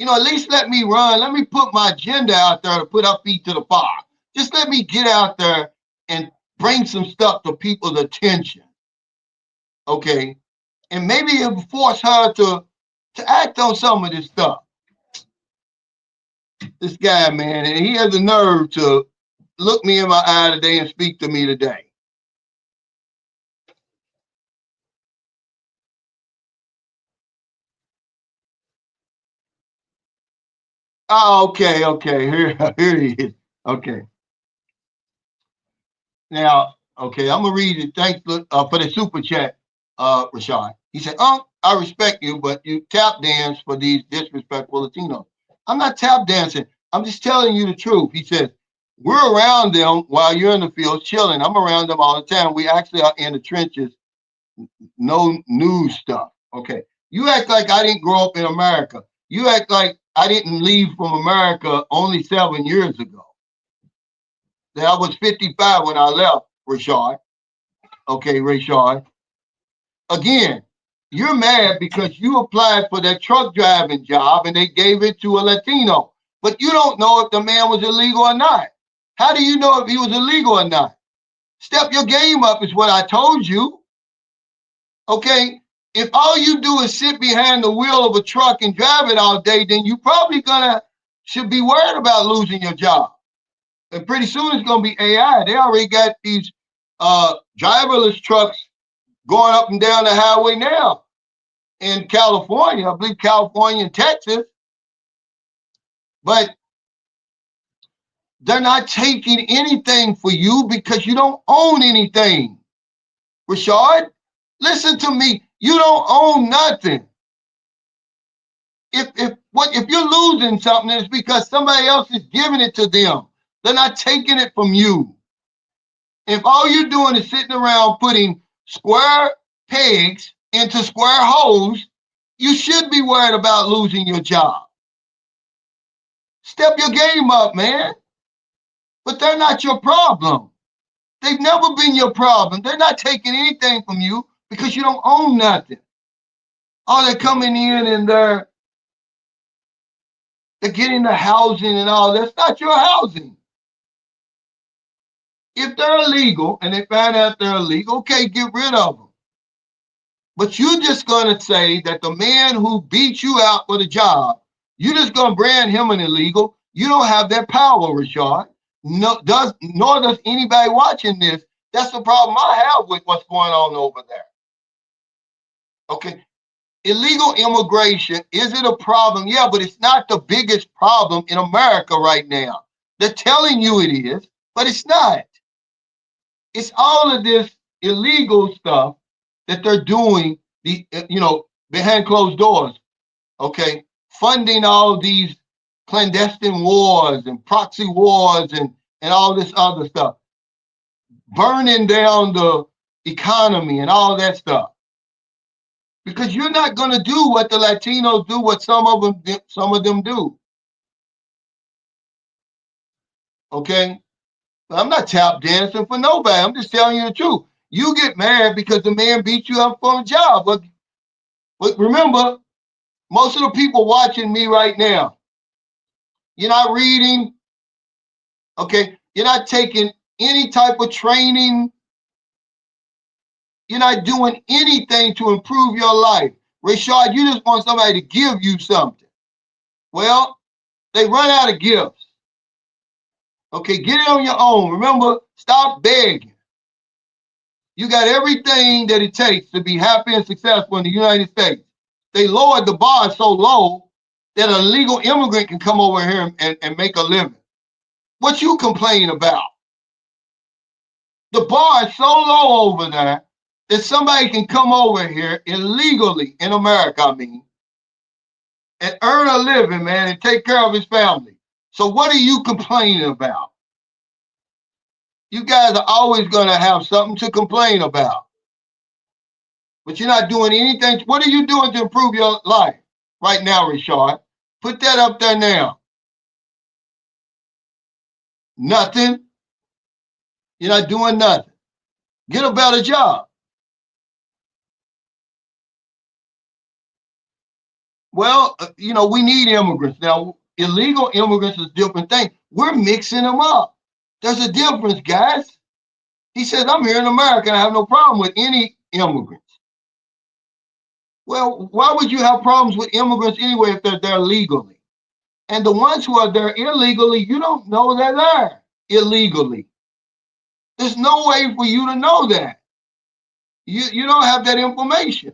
At least let me run. Let me put my agenda out there to put our feet to the fire. Just let me get out there and bring some stuff to people's attention. Okay. And maybe it'll force her to act on some of this stuff. This guy, man, and he has the nerve to look me in my eye today and speak to me today. Oh, okay, okay. Here he is. Okay. Now, okay, I'm gonna read it. Thanks for the super chat, Rashad. He said, I respect you, but you tap dance for these disrespectful Latinos. I'm not tap dancing. I'm just telling you the truth. He says, we're around them while you're in the field chilling. I'm around them all the time. We actually are in the trenches. No news stuff. Okay. You act like I didn't grow up in America. You act like I didn't leave from America only 7 years ago. That I was 55 when I left, Rashad. Okay, Rashad. Again, you're mad because you applied for that truck driving job and they gave it to a Latino, but you don't know if the man was illegal or not. How do you know if he was illegal or not? Step your game up is what I told you. Okay, if all you do is sit behind the wheel of a truck and drive it all day, then you probably should be worried about losing your job. And pretty soon it's gonna be AI. They already got these driverless trucks going up and down the highway now in California, I believe California and Texas, but they're not taking anything for you because you don't own anything. Rashad, listen to me. You don't own nothing. If you're losing something, it's because somebody else is giving it to them. They're not taking it from you. If all you're doing is sitting around putting square pegs into square holes, you should be worried about losing your job. Step your game up, man. But they're not your problem. They've never been your problem. They're not taking anything from you because you don't own nothing. Oh, they're coming in and they're getting the housing and all. That's not your housing. If they're illegal and they find out they're illegal, okay, get rid of them. But you're just going to say that the man who beat you out for the job, you're just going to brand him an illegal. You don't have that power, Rashad. Nor does anybody watching this. That's the problem I have with what's going on over there. Okay. Illegal immigration, is it a problem? Yeah, but it's not the biggest problem in America right now. They're telling you it is, but it's not. It's all of this illegal stuff that they're doing, behind closed doors, okay? Funding all these clandestine wars and proxy wars and all this other stuff. Burning down the economy and all that stuff. Because you're not going to do what the Latinos do, what some of them do. Okay? I'm not tap dancing for nobody. I'm just telling you the truth. You get mad because the man beat you up for a job. But remember, most of the people watching me right now, you're not reading, okay? You're not taking any type of training. You're not doing anything to improve your life. Rashad, you just want somebody to give you something. Well, they run out of gifts. Okay, get it on your own. Remember, stop begging. You got everything that it takes to be happy and successful in the United States. They lowered the bar so low that a legal immigrant can come over here and make a living. What you complain about? The bar is so low over there that somebody can come over here illegally in America, I mean, and earn a living, man, and take care of his family. So what are you complaining about? You guys are always going to have something to complain about. But you're not doing anything. What are you doing to improve your life right now, Rashad? Put that up there now. Nothing. You're not doing nothing. Get a better job. Well, we need immigrants. Now, illegal immigrants is a different thing. We're mixing them up. There's a difference, guys. He says, I'm here in America and I have no problem with any immigrants. Well, why would you have problems with immigrants anyway if they're there legally? And the ones who are there illegally, you don't know they're there illegally. There's no way for you to know that. You don't have that information.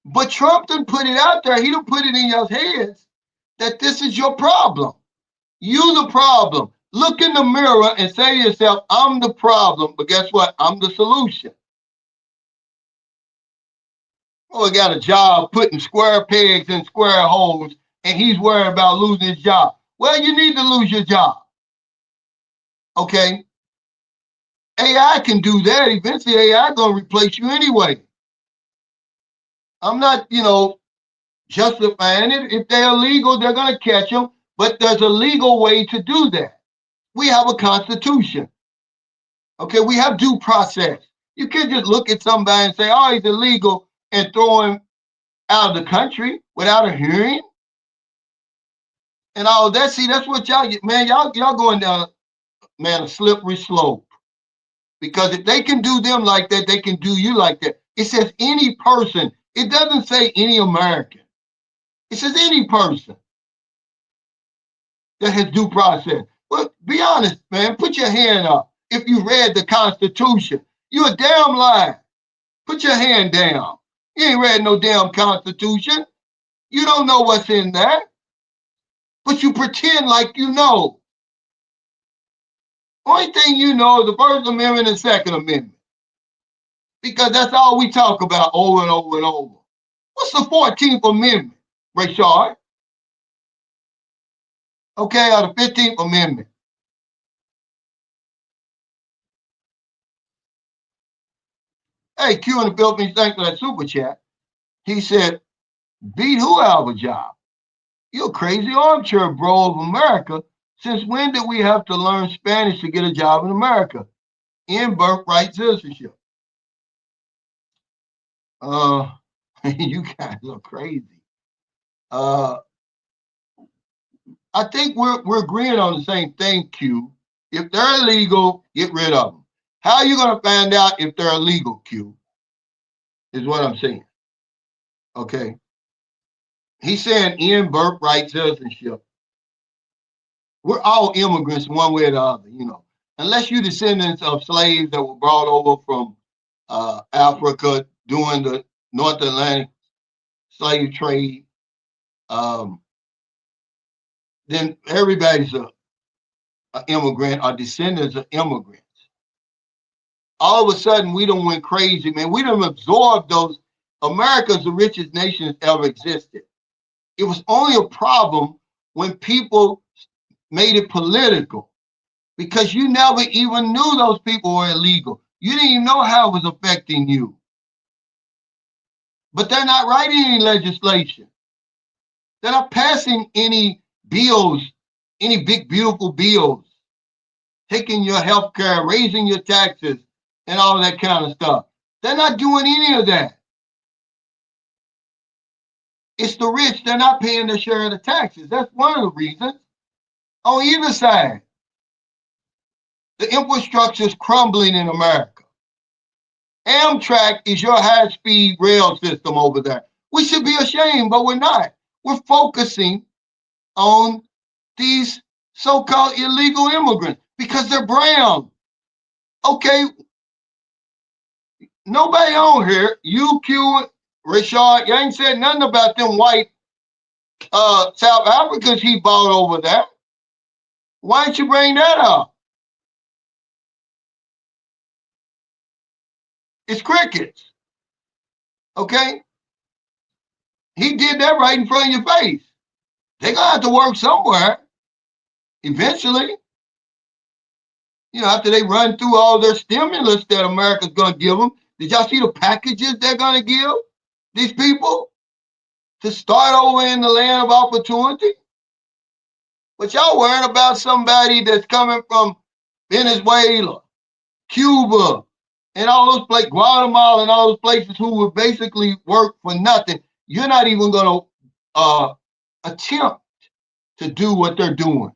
But Trump didn't put it out there. He didn't put it in your heads that this is your problem. You the problem. Look in the mirror and say to yourself, I'm the problem, but guess what? I'm the solution. Oh, he got a job putting square pegs in square holes, and he's worried about losing his job. Well, you need to lose your job. Okay? AI can do that. Eventually, AI going to replace you anyway. I'm not, justifying it. If they're illegal, they're going to catch them, but there's a legal way to do that. We have a constitution. Okay, we have due process. You can't just look at somebody and say, oh, he's illegal, and throw him out of the country without a hearing. And all that, see, that's what y'all get, man. Y'all going down, man, a slippery slope. Because if they can do them like that, they can do you like that. It says any person. It doesn't say any American. It says any person that has due process. Well, be honest, man. Put your hand up. If you read the Constitution, you a damn liar. Put your hand down. You ain't read no damn Constitution. You don't know what's in there. But you pretend like you know. Only thing you know is the First Amendment and Second Amendment. Because that's all we talk about over and over and over. What's the 14th Amendment, Rashard? Okay, or the 15th Amendment. Hey, Q in the Philippines, thanks for that super chat. He said, beat who out of a job? You're crazy armchair bro of America. Since when did we have to learn Spanish to get a job in America? In birthright citizenship. You guys are crazy. I think we're agreeing on the same thing, Q. If they're illegal, get rid of them. How are you going to find out if they're illegal, Q? Is what I'm saying. Okay. He's saying in birthright citizenship. We're all immigrants one way or the other, unless you're descendants of slaves that were brought over from Africa during the North Atlantic slave trade. Then everybody's an immigrant or descendants of immigrants. All of a sudden, we done went crazy, man. We done absorbed those. America's the richest nation that's ever existed. It was only a problem when people made it political because you never even knew those people were illegal. You didn't even know how it was affecting you. But they're not writing any legislation. They're not passing any bills, any big, beautiful bills, taking your health care, raising your taxes, and all that kind of stuff. They're not doing any of that. It's the rich, they're not paying their share of the taxes. That's one of the reasons. On either side, the infrastructure is crumbling in America. Amtrak is your high-speed rail system over there. We should be ashamed, but we're not. We're focusing on these so-called illegal immigrants because they're brown. Okay, nobody on here, you, Q, Rashard, you ain't said nothing about them white South Africans he bought over there. Why didn't you bring that up? It's crickets. Okay? He did that right in front of your face. They're going to have to work somewhere eventually. After they run through all their stimulus that America's going to give them. Did y'all see the packages they're going to give these people to start over in the land of opportunity? But y'all worrying about somebody that's coming from Venezuela, Cuba, and all those places, Guatemala and all those places who would basically work for nothing. You're not even going to attempt to do what they're doing.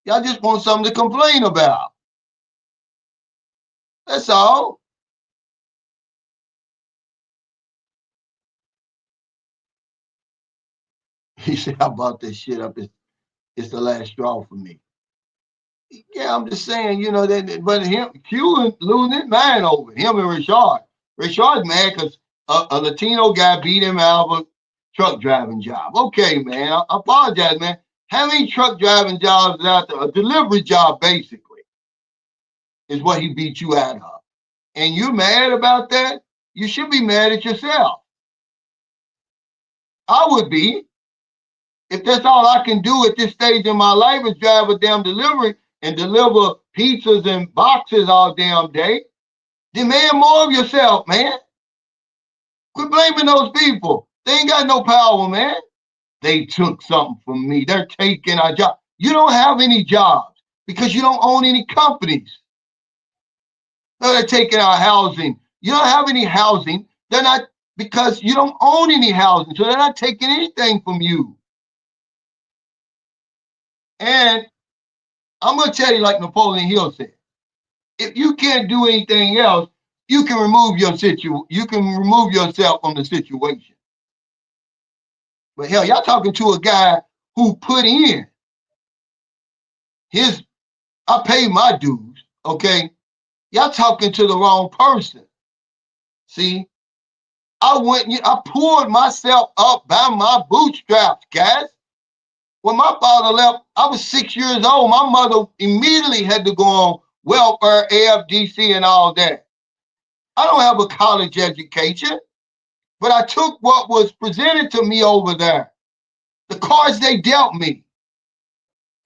Y'all just want something to complain about. That's all. He said, "I brought this shit up. It's the last straw for me." Yeah, I'm just saying, but Q losing his mind over him and Rashard. Rashard's mad because a Latino guy beat him out of a truck driving job. Okay, man, I apologize, man. How many truck driving jobs out there? A delivery job, basically, is what he beat you out of. And you're mad about that? You should be mad at yourself. I would be. If that's all I can do at this stage in my life is drive a damn delivery and deliver pizzas and boxes all damn day, demand more of yourself, man. Quit blaming those people. They ain't got no power, man. They took something from me. They're taking our job. You don't have any jobs because you don't own any companies. No, they're taking our housing. You don't have any housing. They're not, because you don't own any housing. So they're not taking anything from you. And I'm going to tell you, like Napoleon Hill said, if you can't do anything else, you can remove you can remove yourself from the situation. But hell, y'all talking to a guy who put in I paid my dues, okay? Y'all talking to the wrong person. See, I pulled myself up by my bootstraps, guys. When my father left, I was 6 years old. My mother immediately had to go on welfare, AFDC, and all that. I don't have a college education, but I took what was presented to me over there, the cards they dealt me,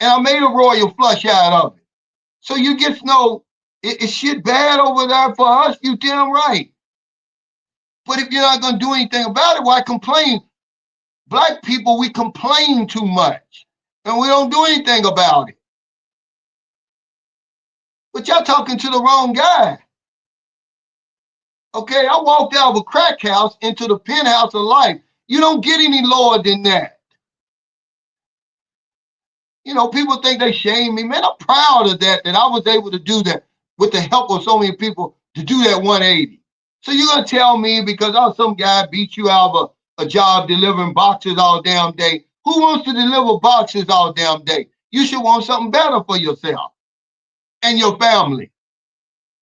and I made a royal flush out of it. So you just know it's shit bad over there for us. You damn right. But if you're not going to do anything about it, why complain? Black people, we complain too much, and we don't do anything about it. But y'all talking to the wrong guy. Okay, I walked out of a crack house into the penthouse of life. You don't get any lower than that. People think they shame me. Man, I'm proud of that I was able to do that with the help of so many people to do that 180. So you're going to tell me because some guy beat you out of a job delivering boxes all damn day. Who wants to deliver boxes all damn day? You should want something better for yourself and your family.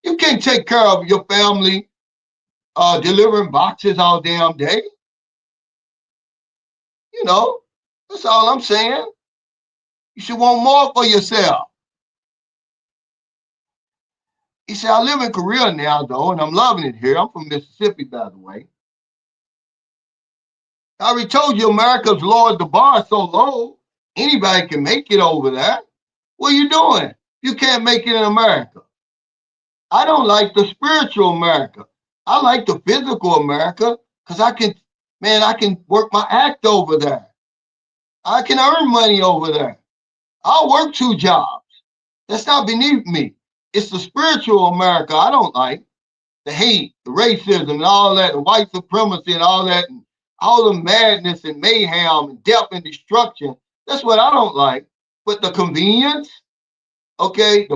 You can't take care of your family delivering boxes all damn day. That's all I'm saying. You should want more for yourself. He said, I live in Korea now, though, and I'm loving it here. I'm from Mississippi, by the way. I already told you America's lowered the bar so low, anybody can make it over there. What are you doing? You can't make it in America. I don't like the spiritual America. I like the physical America because I can work my act over there. I can earn money over there. I'll work 2 jobs. That's not beneath me. It's the spiritual America I don't like. The hate, the racism, and all that, the white supremacy and all that, and all the madness and mayhem and death and destruction. That's what I don't like. But the convenience, okay,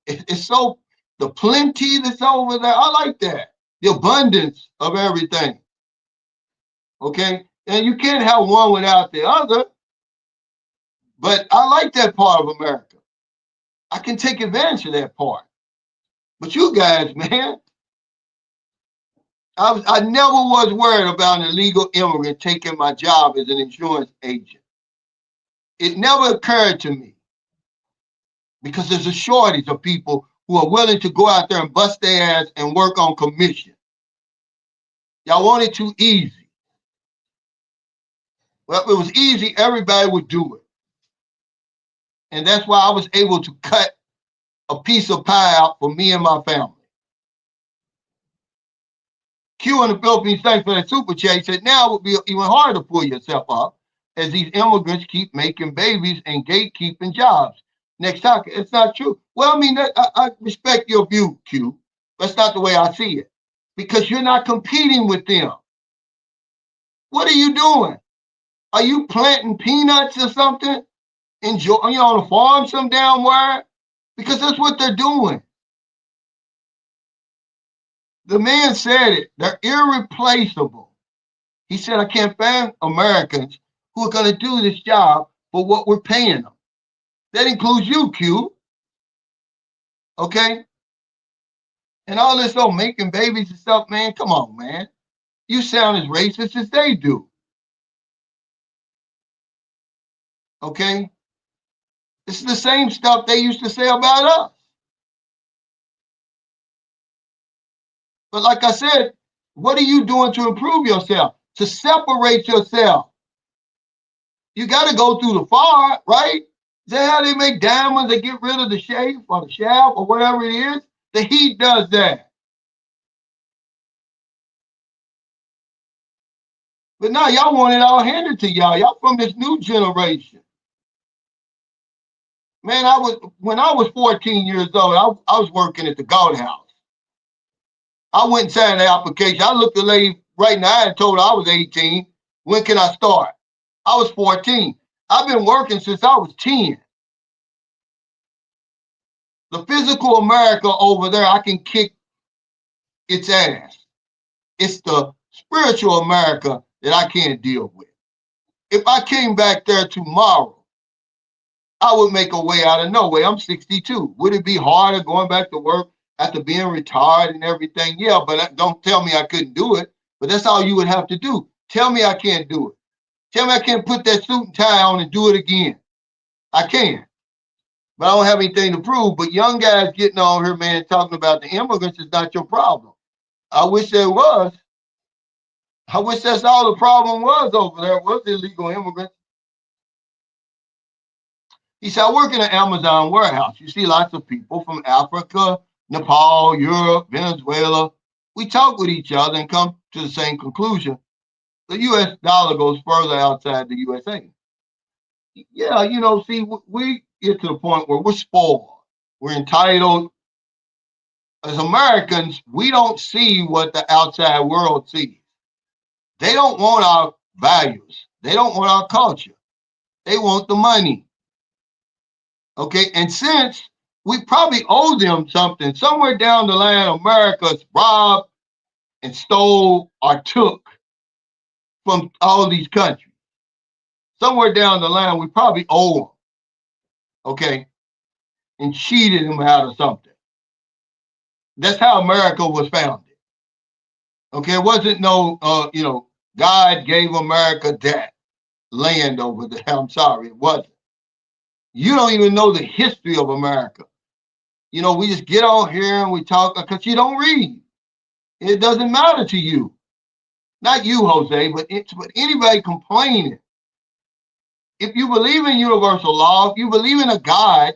it's so, the plenty that's over there, I like that. The abundance of everything, okay? And you can't have one without the other. But I like that part of America. I can take advantage of that part. But you guys, man, I never was worried about an illegal immigrant taking my job as an insurance agent. It never occurred to me because there's a shortage of people who are willing to go out there and bust their ass and work on commission. Y'all want it too easy. Well, if it was easy, everybody would do it. And that's why I was able to cut a piece of pie out for me and my family. Q in the Philippines, thanks for that super chat. He said, now it would be even harder to pull yourself up as these immigrants keep making babies and gatekeeping jobs. Next topic, it's not true. Well, I mean, I respect your view, Q. That's not the way I see it. Because you're not competing with them. What are you doing? Are you planting peanuts or something? On a farm some damn where? Because that's what they're doing. The man said it. They're irreplaceable. He said, I can't find Americans who are going to do this job for what we're paying them. That includes you, Q. Okay? And all this making babies and stuff, man, come on, man. You sound as racist as they do. Okay? It's the same stuff they used to say about us. But like I said, what are you doing to improve yourself? To separate yourself? You got to go through the fire, right? Is that how they make diamonds? They get rid of the shape or the shaft or whatever it is? The heat does that. But now y'all want it all handed to y'all. Y'all from this new generation. Man, when I was 14 years old, I was working at the Goat House. I went and signed the application. I looked at the lady right now and told her I was 18. When can I start? I was 14. I've been working since I was 10. The physical America over there, I can kick its ass. It's the spiritual America that I can't deal with. If I came back there tomorrow, I would make a way out of no way. I'm 62. Would it be harder going back to work after being retired and everything? Yeah, but don't tell me I couldn't do it. But that's all you would have to do. Tell me I can't do it. Tell me I can't put that suit and tie on and do it again. I can. But I don't have anything to prove. But young guys getting on here, man, talking about the immigrants is not your problem. I wish there was. I wish that's all the problem was over there, was illegal immigrants. He said, I work in an Amazon warehouse. You see lots of people from Africa, Nepal, Europe, Venezuela. We talk with each other and come to the same conclusion. The U.S. dollar goes further outside the USA. Yeah, see, we get to the point where we're spoiled. We're entitled. As Americans, we don't see what the outside world sees. They don't want our values. They don't want our culture. They want the money. Okay, and since we probably owe them something, somewhere down the line, America's robbed and stole or took from all these countries. Somewhere down the line, we probably owe them. Okay, and cheated them out of something. That's how America was founded. Okay, it wasn't God gave America that land over there. I'm sorry, it wasn't. You don't even know the history of America. We just get on here and we talk because you don't read. It doesn't matter to you. Not you, Jose, but anybody complaining. If you believe in universal law, if you believe in a God,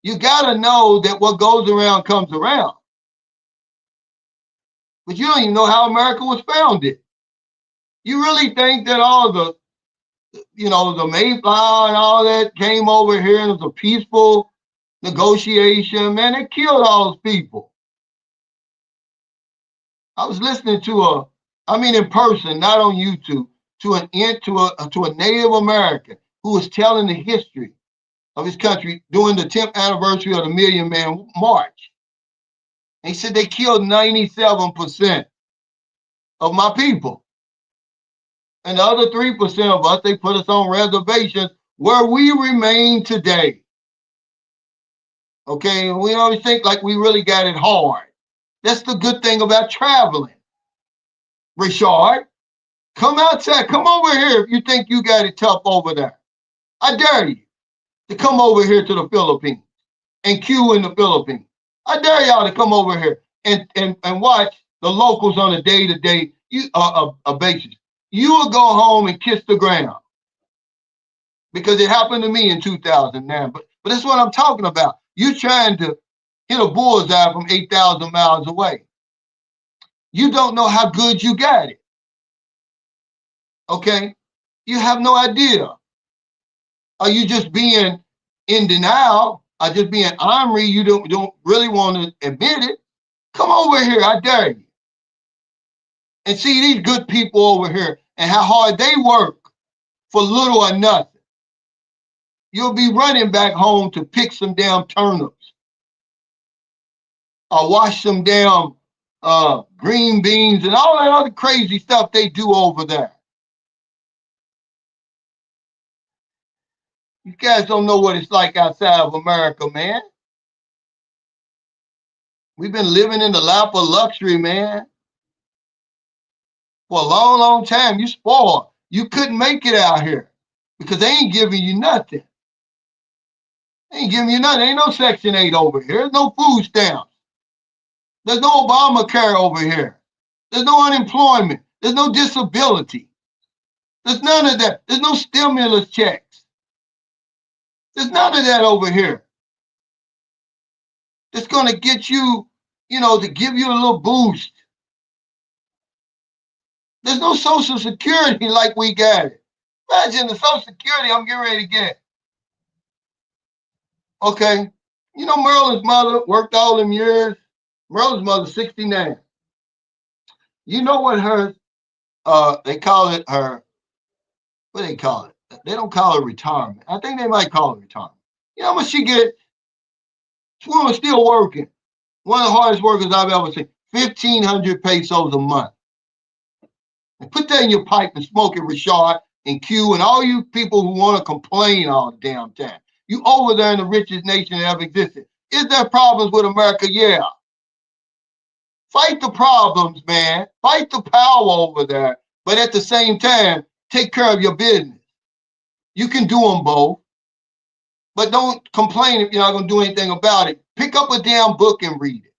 you got to know that what goes around comes around. But you don't even know how America was founded. You really think that all the Mayflower and all that came over here and it was a peaceful negotiation? Man, they killed all those people. I was listening to in person, not on YouTube, to a Native American who was telling the history of his country during the 10th anniversary of the Million Man March. And he said they killed 97% of my people. And the other 3% of us, they put us on reservations where we remain today. Okay, we always think like we really got it hard. That's the good thing about traveling. Richard, come outside. Come over here if you think you got it tough over there. I dare you to come over here to the Philippines and queue in the Philippines. I dare y'all to come over here and watch the locals on a day-to-day basis. You will go home and kiss the ground because it happened to me in 2009. But that's what I'm talking about. You're trying to hit a bullseye from 8,000 miles away. You don't know how good you got it. Okay? You have no idea. Are you just being in denial? Are just being ornery? You don't really want to admit it? Come over here, I dare you. And see these good people over here and how hard they work for little or nothing. You'll be running back home to pick some damn turnips or wash some damn green beans and all that other crazy stuff they do over there. You guys don't know what it's like outside of America, man. We've been living in the lap of luxury, man, for a long, long time. You spoiled. You couldn't make it out here because they ain't giving you nothing. They ain't giving you nothing. Ain't no Section 8 over here. There's no food stamps. There's no Obamacare over here. There's no unemployment. There's no disability. There's none of that. There's no stimulus checks. There's none of that over here. It's going to get you, to give you a little boost. There's no Social Security like we got it. Imagine the Social Security I'm getting ready to get. Okay. Merlin's mother worked all them years. Merlin's mother, 69. You know what they call it what do they call it? They don't call it retirement. I think they might call it retirement. You know how much she get? This woman's still working. One of the hardest workers I've ever seen. 1,500 pesos a month. And put that in your pipe and smoke it, Rashad and Q and all you people who want to complain all the damn time. You over there in the richest nation that ever existed. Is there problems with America? Yeah. Fight the problems, man. Fight the power over there. But at the same time, take care of your business. You can do them both. But don't complain if you're not going to do anything about it. Pick up a damn book and read it.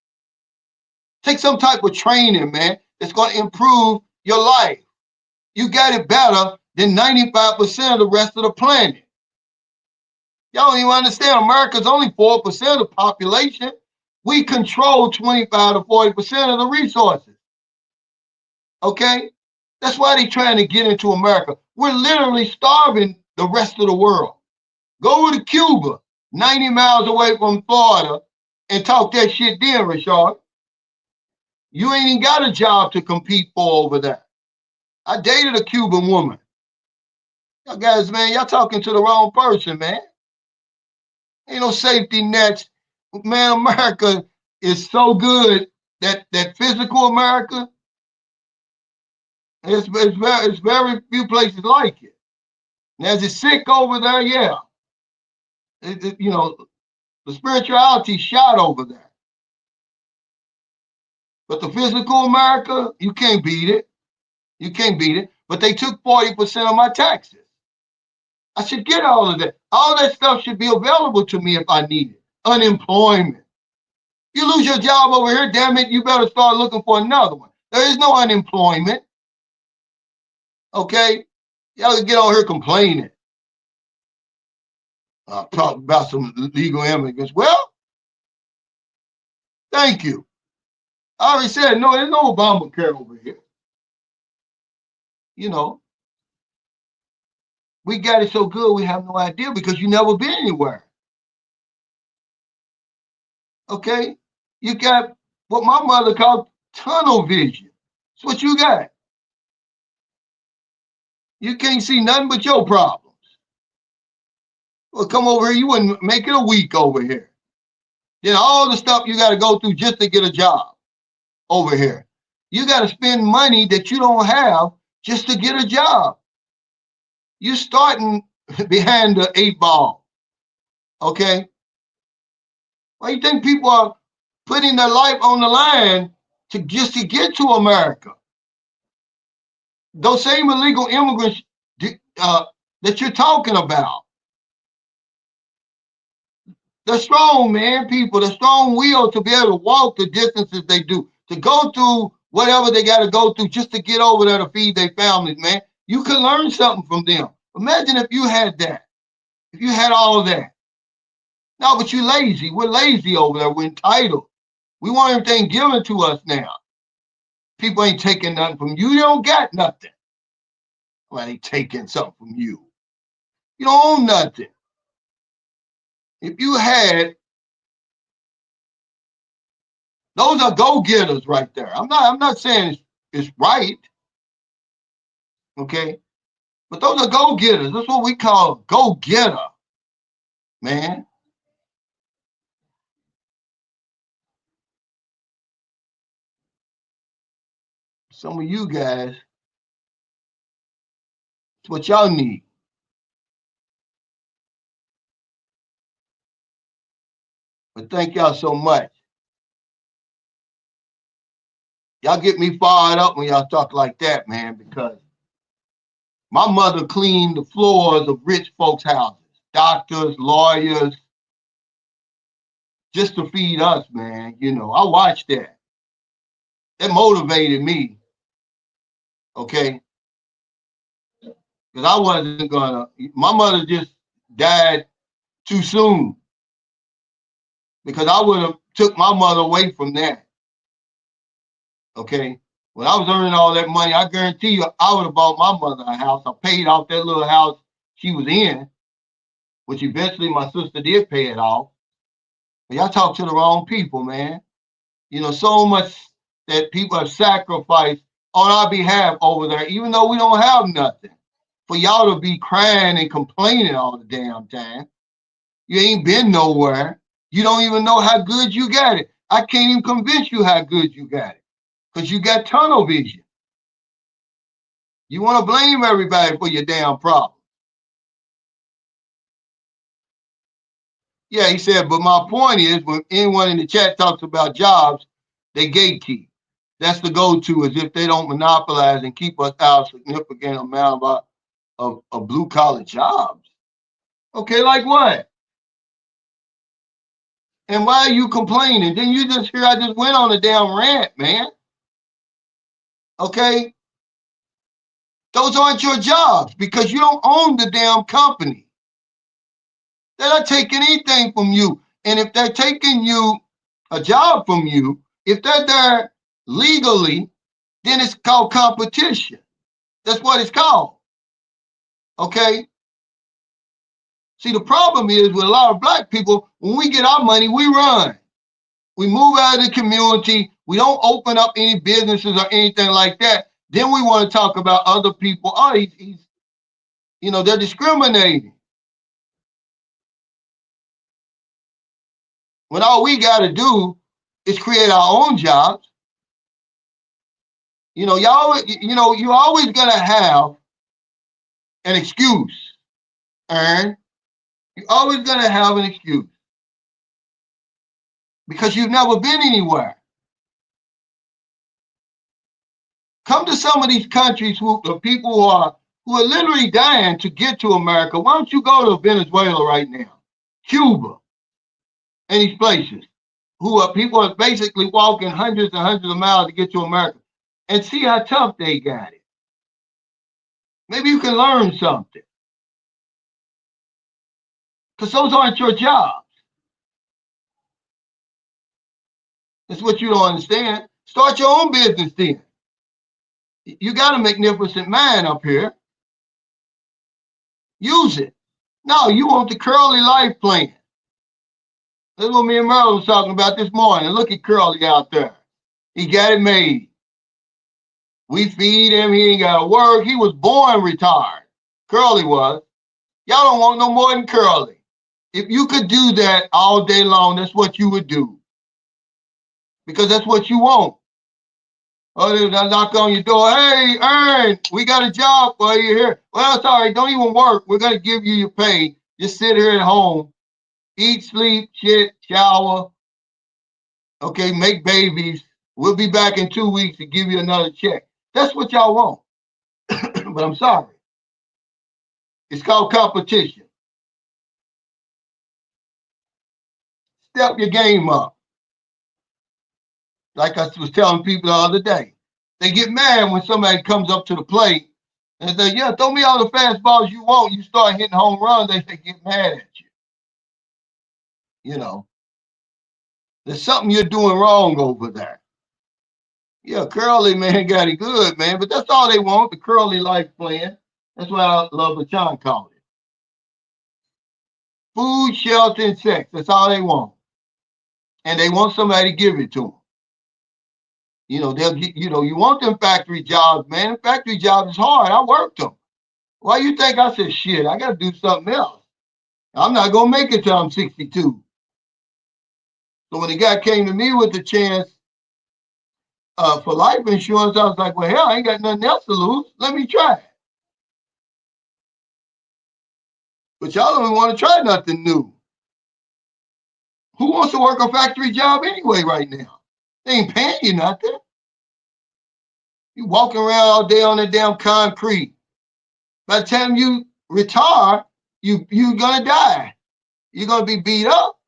Take some type of training, man, that's going to improve your life. You got it better than 95% of the rest of the planet. Y'all don't even understand. America's only 4% of the population. We control 25 to 40% of the resources. Okay? That's why they're trying to get into America. We're literally starving the rest of the world. Go to Cuba, 90 miles away from Florida, and talk that shit then, Rashard. You ain't even got a job to compete for over there. I dated a Cuban woman. Y'all guys, man, y'all talking to the wrong person, man. Ain't no safety nets. Man, America is so good that physical America, it's very few places like it. Now, is it sick over there? Yeah. The spirituality shot over there. But the physical America, you can't beat it. You can't beat it. But they took 40% of my taxes. I should get all of that. All that stuff should be available to me if I need it. Unemployment. You lose your job over here, damn it, you better start looking for another one. There is no unemployment. Okay? Y'all get on here complaining. Talk about some legal immigrants. Well, thank you. I already said, no, there's no Obamacare over here. We got it so good, we have no idea because you never been anywhere. Okay? You got what my mother called tunnel vision. That's what you got. You can't see nothing but your problems. Well, come over here, you wouldn't make it a week over here. Then all the stuff you got to go through just to get a job over here. You got to spend money that you don't have just to get a job. You starting behind the 8 ball. Okay? Why do you think people are putting their life on the line just to get to America? Those same illegal immigrants that you're talking about. They're strong, man, people. They're strong will to be able to walk the distances they do, to go through whatever they got to go through just to get over there to feed their families, man. You can learn something from them. Imagine if you had that, if you had all of that. No, but you're lazy. We're lazy over there. We're entitled. We want everything given to us now. People ain't taking nothing from you. You don't got nothing. Well, they taking something from you. You don't own nothing. If you had, those are go-getters right there. I'm not saying it's right. Okay? But those are go-getters. That's what we call a go-getter, man. Some of you guys, it's what y'all need. But thank y'all so much. Y'all get me fired up when y'all talk like that, man, because my mother cleaned the floors of rich folks' houses, doctors, lawyers, just to feed us, man. You know, I watched that. That motivated me, okay? Because I wasn't gonna, my mother just died too soon because I would have took my mother away from that, okay? When I was earning all that money, I guarantee you I would have bought my mother a house. I paid off that little house she was in, which eventually my sister did pay it off. But y'all talk to the wrong people, man. You know, so much that people have sacrificed on our behalf over there, even though we don't have nothing. For y'all to be crying and complaining all the damn time. You ain't been nowhere. You don't even know how good you got it. I can't even convince you how good you got it because you got tunnel vision. You want to blame everybody for your damn problem. Yeah, he said, but my point is when anyone in the chat talks about jobs, they gatekeep. That's the go-to, is if they don't monopolize and keep us out a significant amount of blue-collar jobs. Okay, like what? And why are you complaining? Then you just hear I just went on a damn rant, man. Okay? Those aren't your jobs because you don't own the damn company. They're not taking anything from you. And if they're taking you a job from you, if they're there legally, then it's called competition. That's what it's called. Okay? See, the problem is with a lot of black people, when we get our money, we run. We move out of the community. We don't open up any businesses or anything like that. Then we want to talk about other people. Oh, he's you know, they're discriminating. When all we got to do is create our own jobs. You know, you're always going to have an excuse, Aaron. You're always going to have an excuse because you've never been anywhere. Come to some of these countries who the people who are literally dying to get to America. Why don't you go to Venezuela right now, Cuba, and these places who are people are basically walking hundreds and hundreds of miles to get to America, and see how tough they got it. Maybe you can learn something. Because those aren't your jobs. That's what you don't understand. Start your own business then. You got a magnificent mind up here. Use it. No, you want the Curly life plan. That's what me and Merle was talking about this morning. Look at Curly out there. He got it made. We feed him. He ain't got to work. He was born retired. Curly was. Y'all don't want no more than Curly. If you could do that all day long, that's what you would do. Because that's what you want. Oh, they knock on your door. Hey, Ern, we got a job for you here. Well, it's all right. Don't even work. We're going to give you your pay. Just sit here at home. Eat, sleep, shit, shower. Okay, make babies. We'll be back in 2 weeks to give you another check. That's what y'all want. But I'm sorry. It's called competition. Step your game up. Like I was telling people the other day. They get mad when somebody comes up to the plate and say, yeah, throw me all the fastballs you want. You start hitting home runs, they get mad at you. You know, there's something you're doing wrong over there. Yeah, Curly, man, got it good, man. But that's all they want, the Curly life plan. That's what I love what John called it. Food, shelter, and sex. That's all they want. And they want somebody to give it to them. You know, they'll get, you know, you want them factory jobs, man. Factory jobs is hard. I worked them. Why you think I said, shit, I got to do something else? I'm not going to make it till I'm 62. So when the guy came to me with the chance for life insurance, I was like, well, hell, I ain't got nothing else to lose. Let me try it. But y'all don't want to try nothing new. Who wants to work a factory job anyway right now? They ain't paying you nothing. You walking around all day on the damn concrete. By the time you retire, you're gonna die. You're gonna be beat up.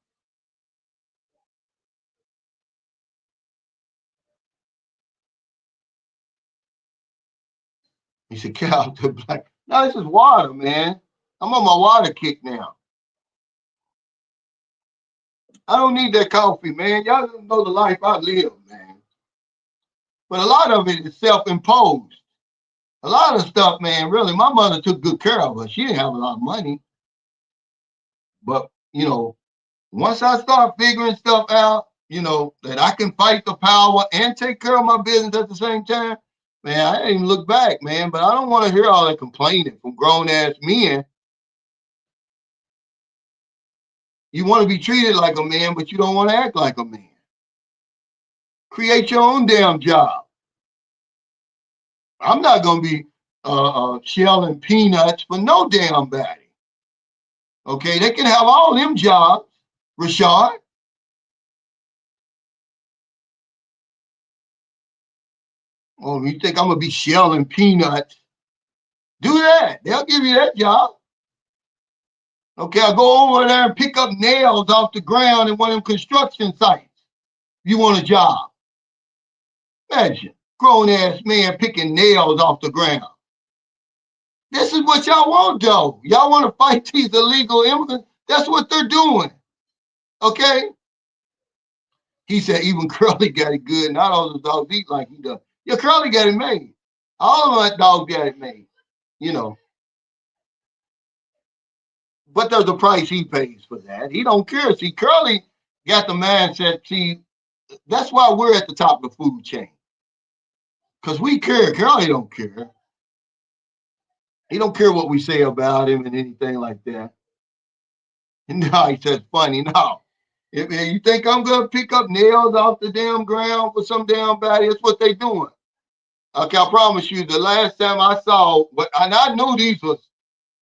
He said, "Get out the black." No, this is water, man. I'm on my water kick now. I don't need that coffee, man. Y'all don't know the life I live, man. But a lot of it is self-imposed. A lot of stuff, man, really, my mother took good care of her. She didn't have a lot of money. But, once I start figuring stuff out, that I can fight the power and take care of my business at the same time, man, I didn't even look back, man. But I don't want to hear all that complaining from grown-ass men. You want to be treated like a man, but you don't want to act like a man. Create your own damn job. I'm not going to be shelling peanuts for no damn body. Okay, they can have all them jobs, Rashad. Oh, you think I'm going to be shelling peanuts? Do that. They'll give you that job. Okay, I'll go over there and pick up nails off the ground in one of them construction sites. You want a job? Imagine, grown-ass man picking nails off the ground. This is what y'all want, though. Y'all want to fight these illegal immigrants? That's what they're doing. Okay? He said even Curly got it good. Not all the dogs eat like he does. Yeah, Curly got it made. All of my dogs got it made. But there's a price he pays for that. He don't care. See, Curly got the mindset. See, that's why we're at the top of the food chain. Because we care. Curly don't care. He don't care what we say about him and anything like that. No, he says funny. No. If you think I'm going to pick up nails off the damn ground for some damn body, that's what they doing. Okay, I promise you, the last time I saw, and I knew these was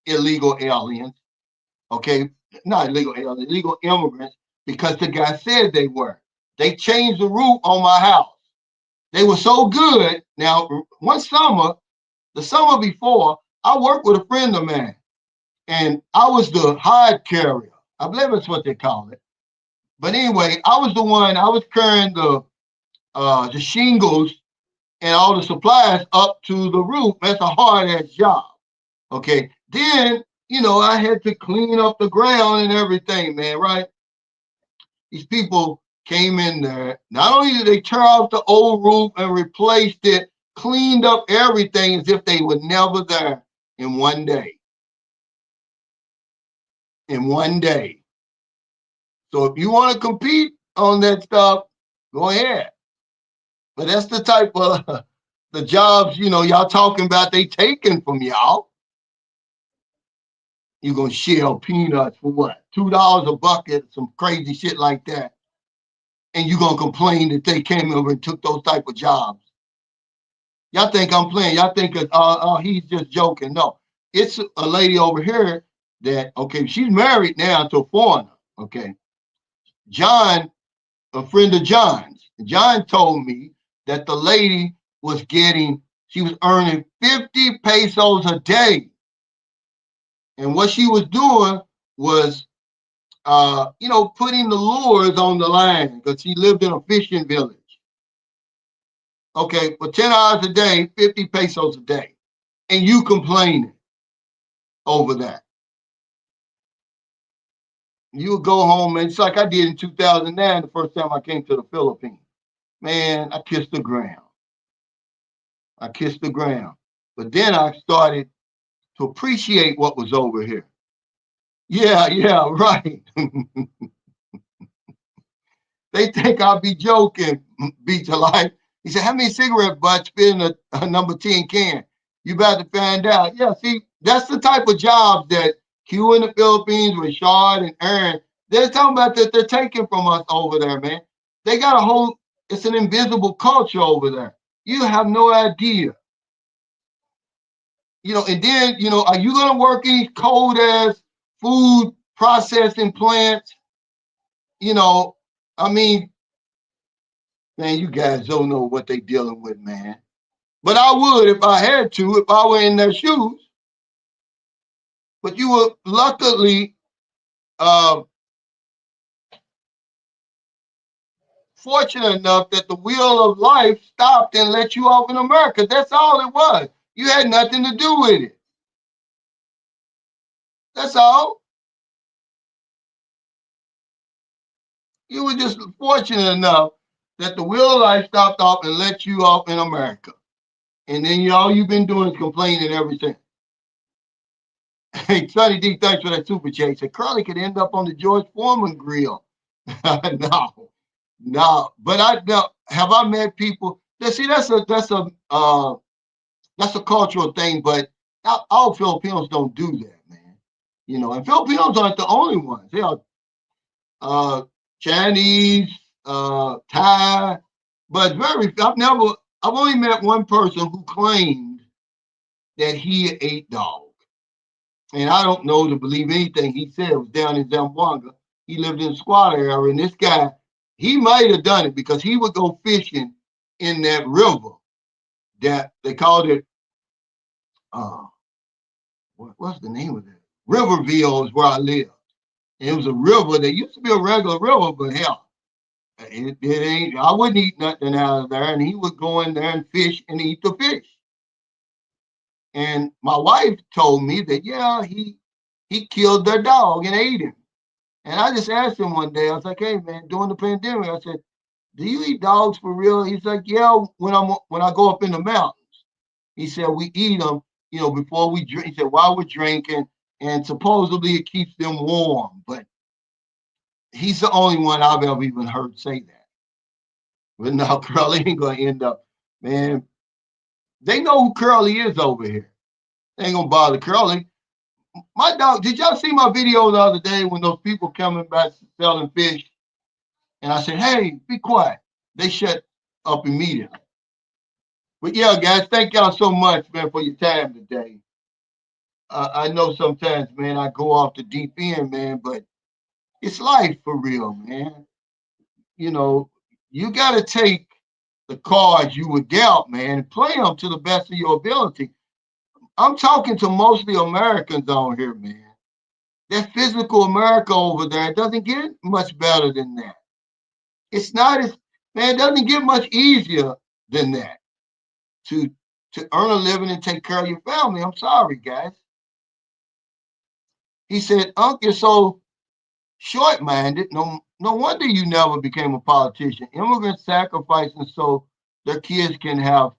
illegal aliens, okay, not illegal aliens, illegal immigrants, because the guy said they were. They changed the roof on my house. They were so good. Now, one summer, the summer before, I worked with a friend of mine, and I was the hide carrier. I believe that's what they call it. But anyway, I was carrying the shingles and all the supplies up to the roof. That's a hard-ass job. Okay. Then, I had to clean up the ground and everything, man, right? These people came in there. Not only did they tear off the old roof and replaced it, cleaned up everything as if they were never there in one day. In one day. So if you want to compete on that stuff, go ahead. But that's the type of the jobs, y'all talking about they taking from y'all. You're going to shell peanuts for what? $2 a bucket, some crazy shit like that. And you're going to complain that they came over and took those type of jobs. Y'all think I'm playing. Y'all think he's just joking. No, it's a lady over here that, okay, she's married now to a foreigner, okay. John, a friend of John's, John told me that the lady she was earning 50 pesos a day. And what she was doing was, putting the lures on the line because she lived in a fishing village. Okay, for 10 hours a day, 50 pesos a day. And you complaining over that. You would go home, and it's like I did in 2009, the first time I came to the Philippines. Man, I kissed the ground. But then I started to appreciate what was over here. Yeah, right. They think I'll be joking, Beach of Life. He said, how many cigarette butts fit in a number 10 can? You about to find out. Yeah, see, that's the type of jobs that Q in the Philippines, Rashad and Aaron, they're talking about that they're taking from us over there, man. They got it's an invisible culture over there. You have no idea. And then, are you going to work in cold ass food processing plants? you know, I mean, man, you guys don't know what they dealing with, man. But I would if I had to, if I were in their shoes. But you were luckily fortunate enough that the wheel of life stopped and let you off in America. That's all it was. You had nothing to do with it. That's all. You were just fortunate enough that the wheel of life stopped off and let you off in America. And then all you've been doing is complaining ever since. Hey, Sonny D, thanks for that super chat. He said Curly could end up on the George Foreman grill. No. But have I met people that see that's a cultural thing, but all Filipinos don't do that, man. You know, and Filipinos aren't the only ones. They are Chinese, Thai, but I've only met one person who claimed that he ate dog. And I don't know to believe anything he said. It was down in Zamboanga. He lived in the squatter area, and this guy, he might have done it because he would go fishing in that river that they called it, what's the name of it? Riverville is where I live. And it was a river that used to be a regular river, but hell, it ain't, I wouldn't eat nothing out of there. And he would go in there and fish and eat the fish. And my wife told me that, yeah, he killed their dog and ate him. And I just asked him one day, I was like, hey, man, during the pandemic, I said, do you eat dogs for real? He's like, yeah, when I go up in the mountains. He said, we eat them, you know, before we drink. He said, while we're drinking, and supposedly it keeps them warm. But he's the only one I've ever even heard say that. But no, Curly ain't going to end up, man. They know who Curly is over here. They ain't going to bother Curly. My dog, did y'all see my video the other day when those people coming back selling fish? And I said, hey, be quiet. They shut up immediately. But yeah, guys, thank y'all so much, man, for your time today. I know sometimes, man, I go off the deep end, man, but it's life for real, man. You know, you got to take the cards you were dealt, man, and play them to the best of your ability. I'm talking to mostly Americans on here, man. That physical America over there doesn't get much better than that. It's not as, man, it doesn't get much easier than that to earn a living and take care of your family. I'm sorry, guys. He said, Unc, you're so short-minded. No wonder you never became a politician. Immigrants sacrificing so their kids can have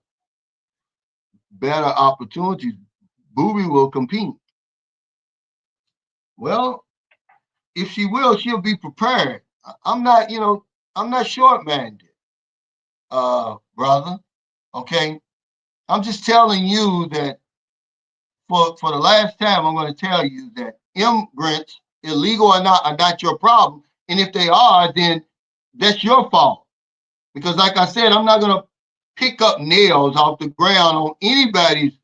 better opportunities. Booby will compete. Well, if she will, she'll be prepared. I'm not short-minded, brother. Okay. I'm just telling you that for the last time, I'm going to tell you that immigrants, illegal or not, are not your problem. And if they are, then that's your fault. Because like I said, I'm not going to pick up nails off the ground on anybody's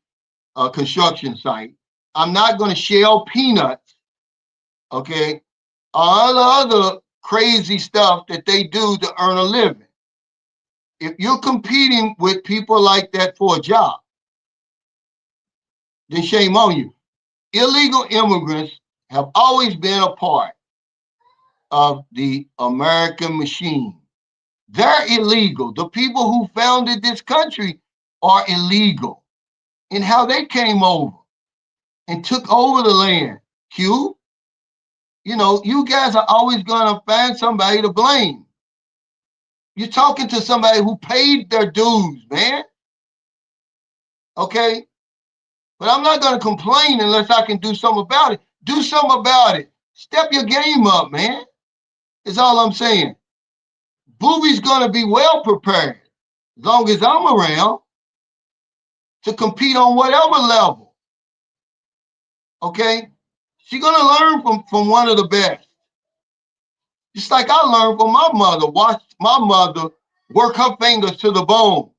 construction site. I'm not going to shell peanuts, okay? All the other crazy stuff that they do to earn a living. If you're competing with people like that for a job, then shame on you. Illegal immigrants have always been a part of the American machine. They're illegal. The people who founded this country are illegal in how they came over and took over the land. Q, you know, you guys are always going to find somebody to blame. You're talking to somebody who paid their dues, man. Okay? But I'm not going to complain unless I can do something about it. Do something about it. Step your game up, man. Is all I'm saying. Booby's going to be well prepared as long as I'm around to compete on whatever level. Okay? She's going to learn from one of the best. Just like I learned from my mother. Watch my mother work her fingers to the bone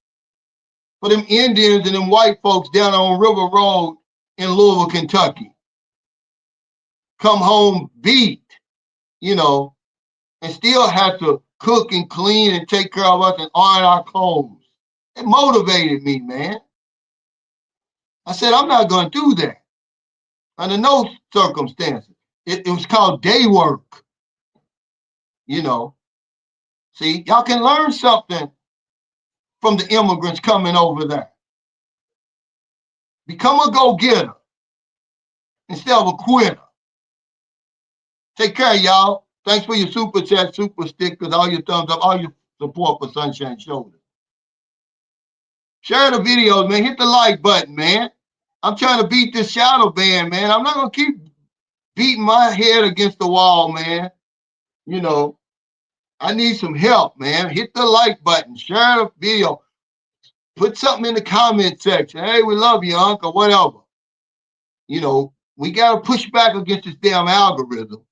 for them Indians and them white folks down on River Road in Louisville, Kentucky. Come home beat, you know, and still have to cook and clean and take care of us and iron our clothes. It motivated me, man. I said, I'm not going to do that under no circumstances. It was called day work. You know, see, y'all can learn something from the immigrants coming over there. Become a go-getter instead of a quitter. Take care, y'all. Thanks for your super chat, super stickers, all your thumbs up, all your support for Sunshine Shoulders. Share the videos, man. Hit the like button, man. I'm trying to beat this shadow ban, man. I'm not going to keep beating my head against the wall, man. You know, I need some help, man. Hit the like button. Share the video. Put something in the comment section. Hey, we love you, Unc, or whatever. You know, we got to push back against this damn algorithm.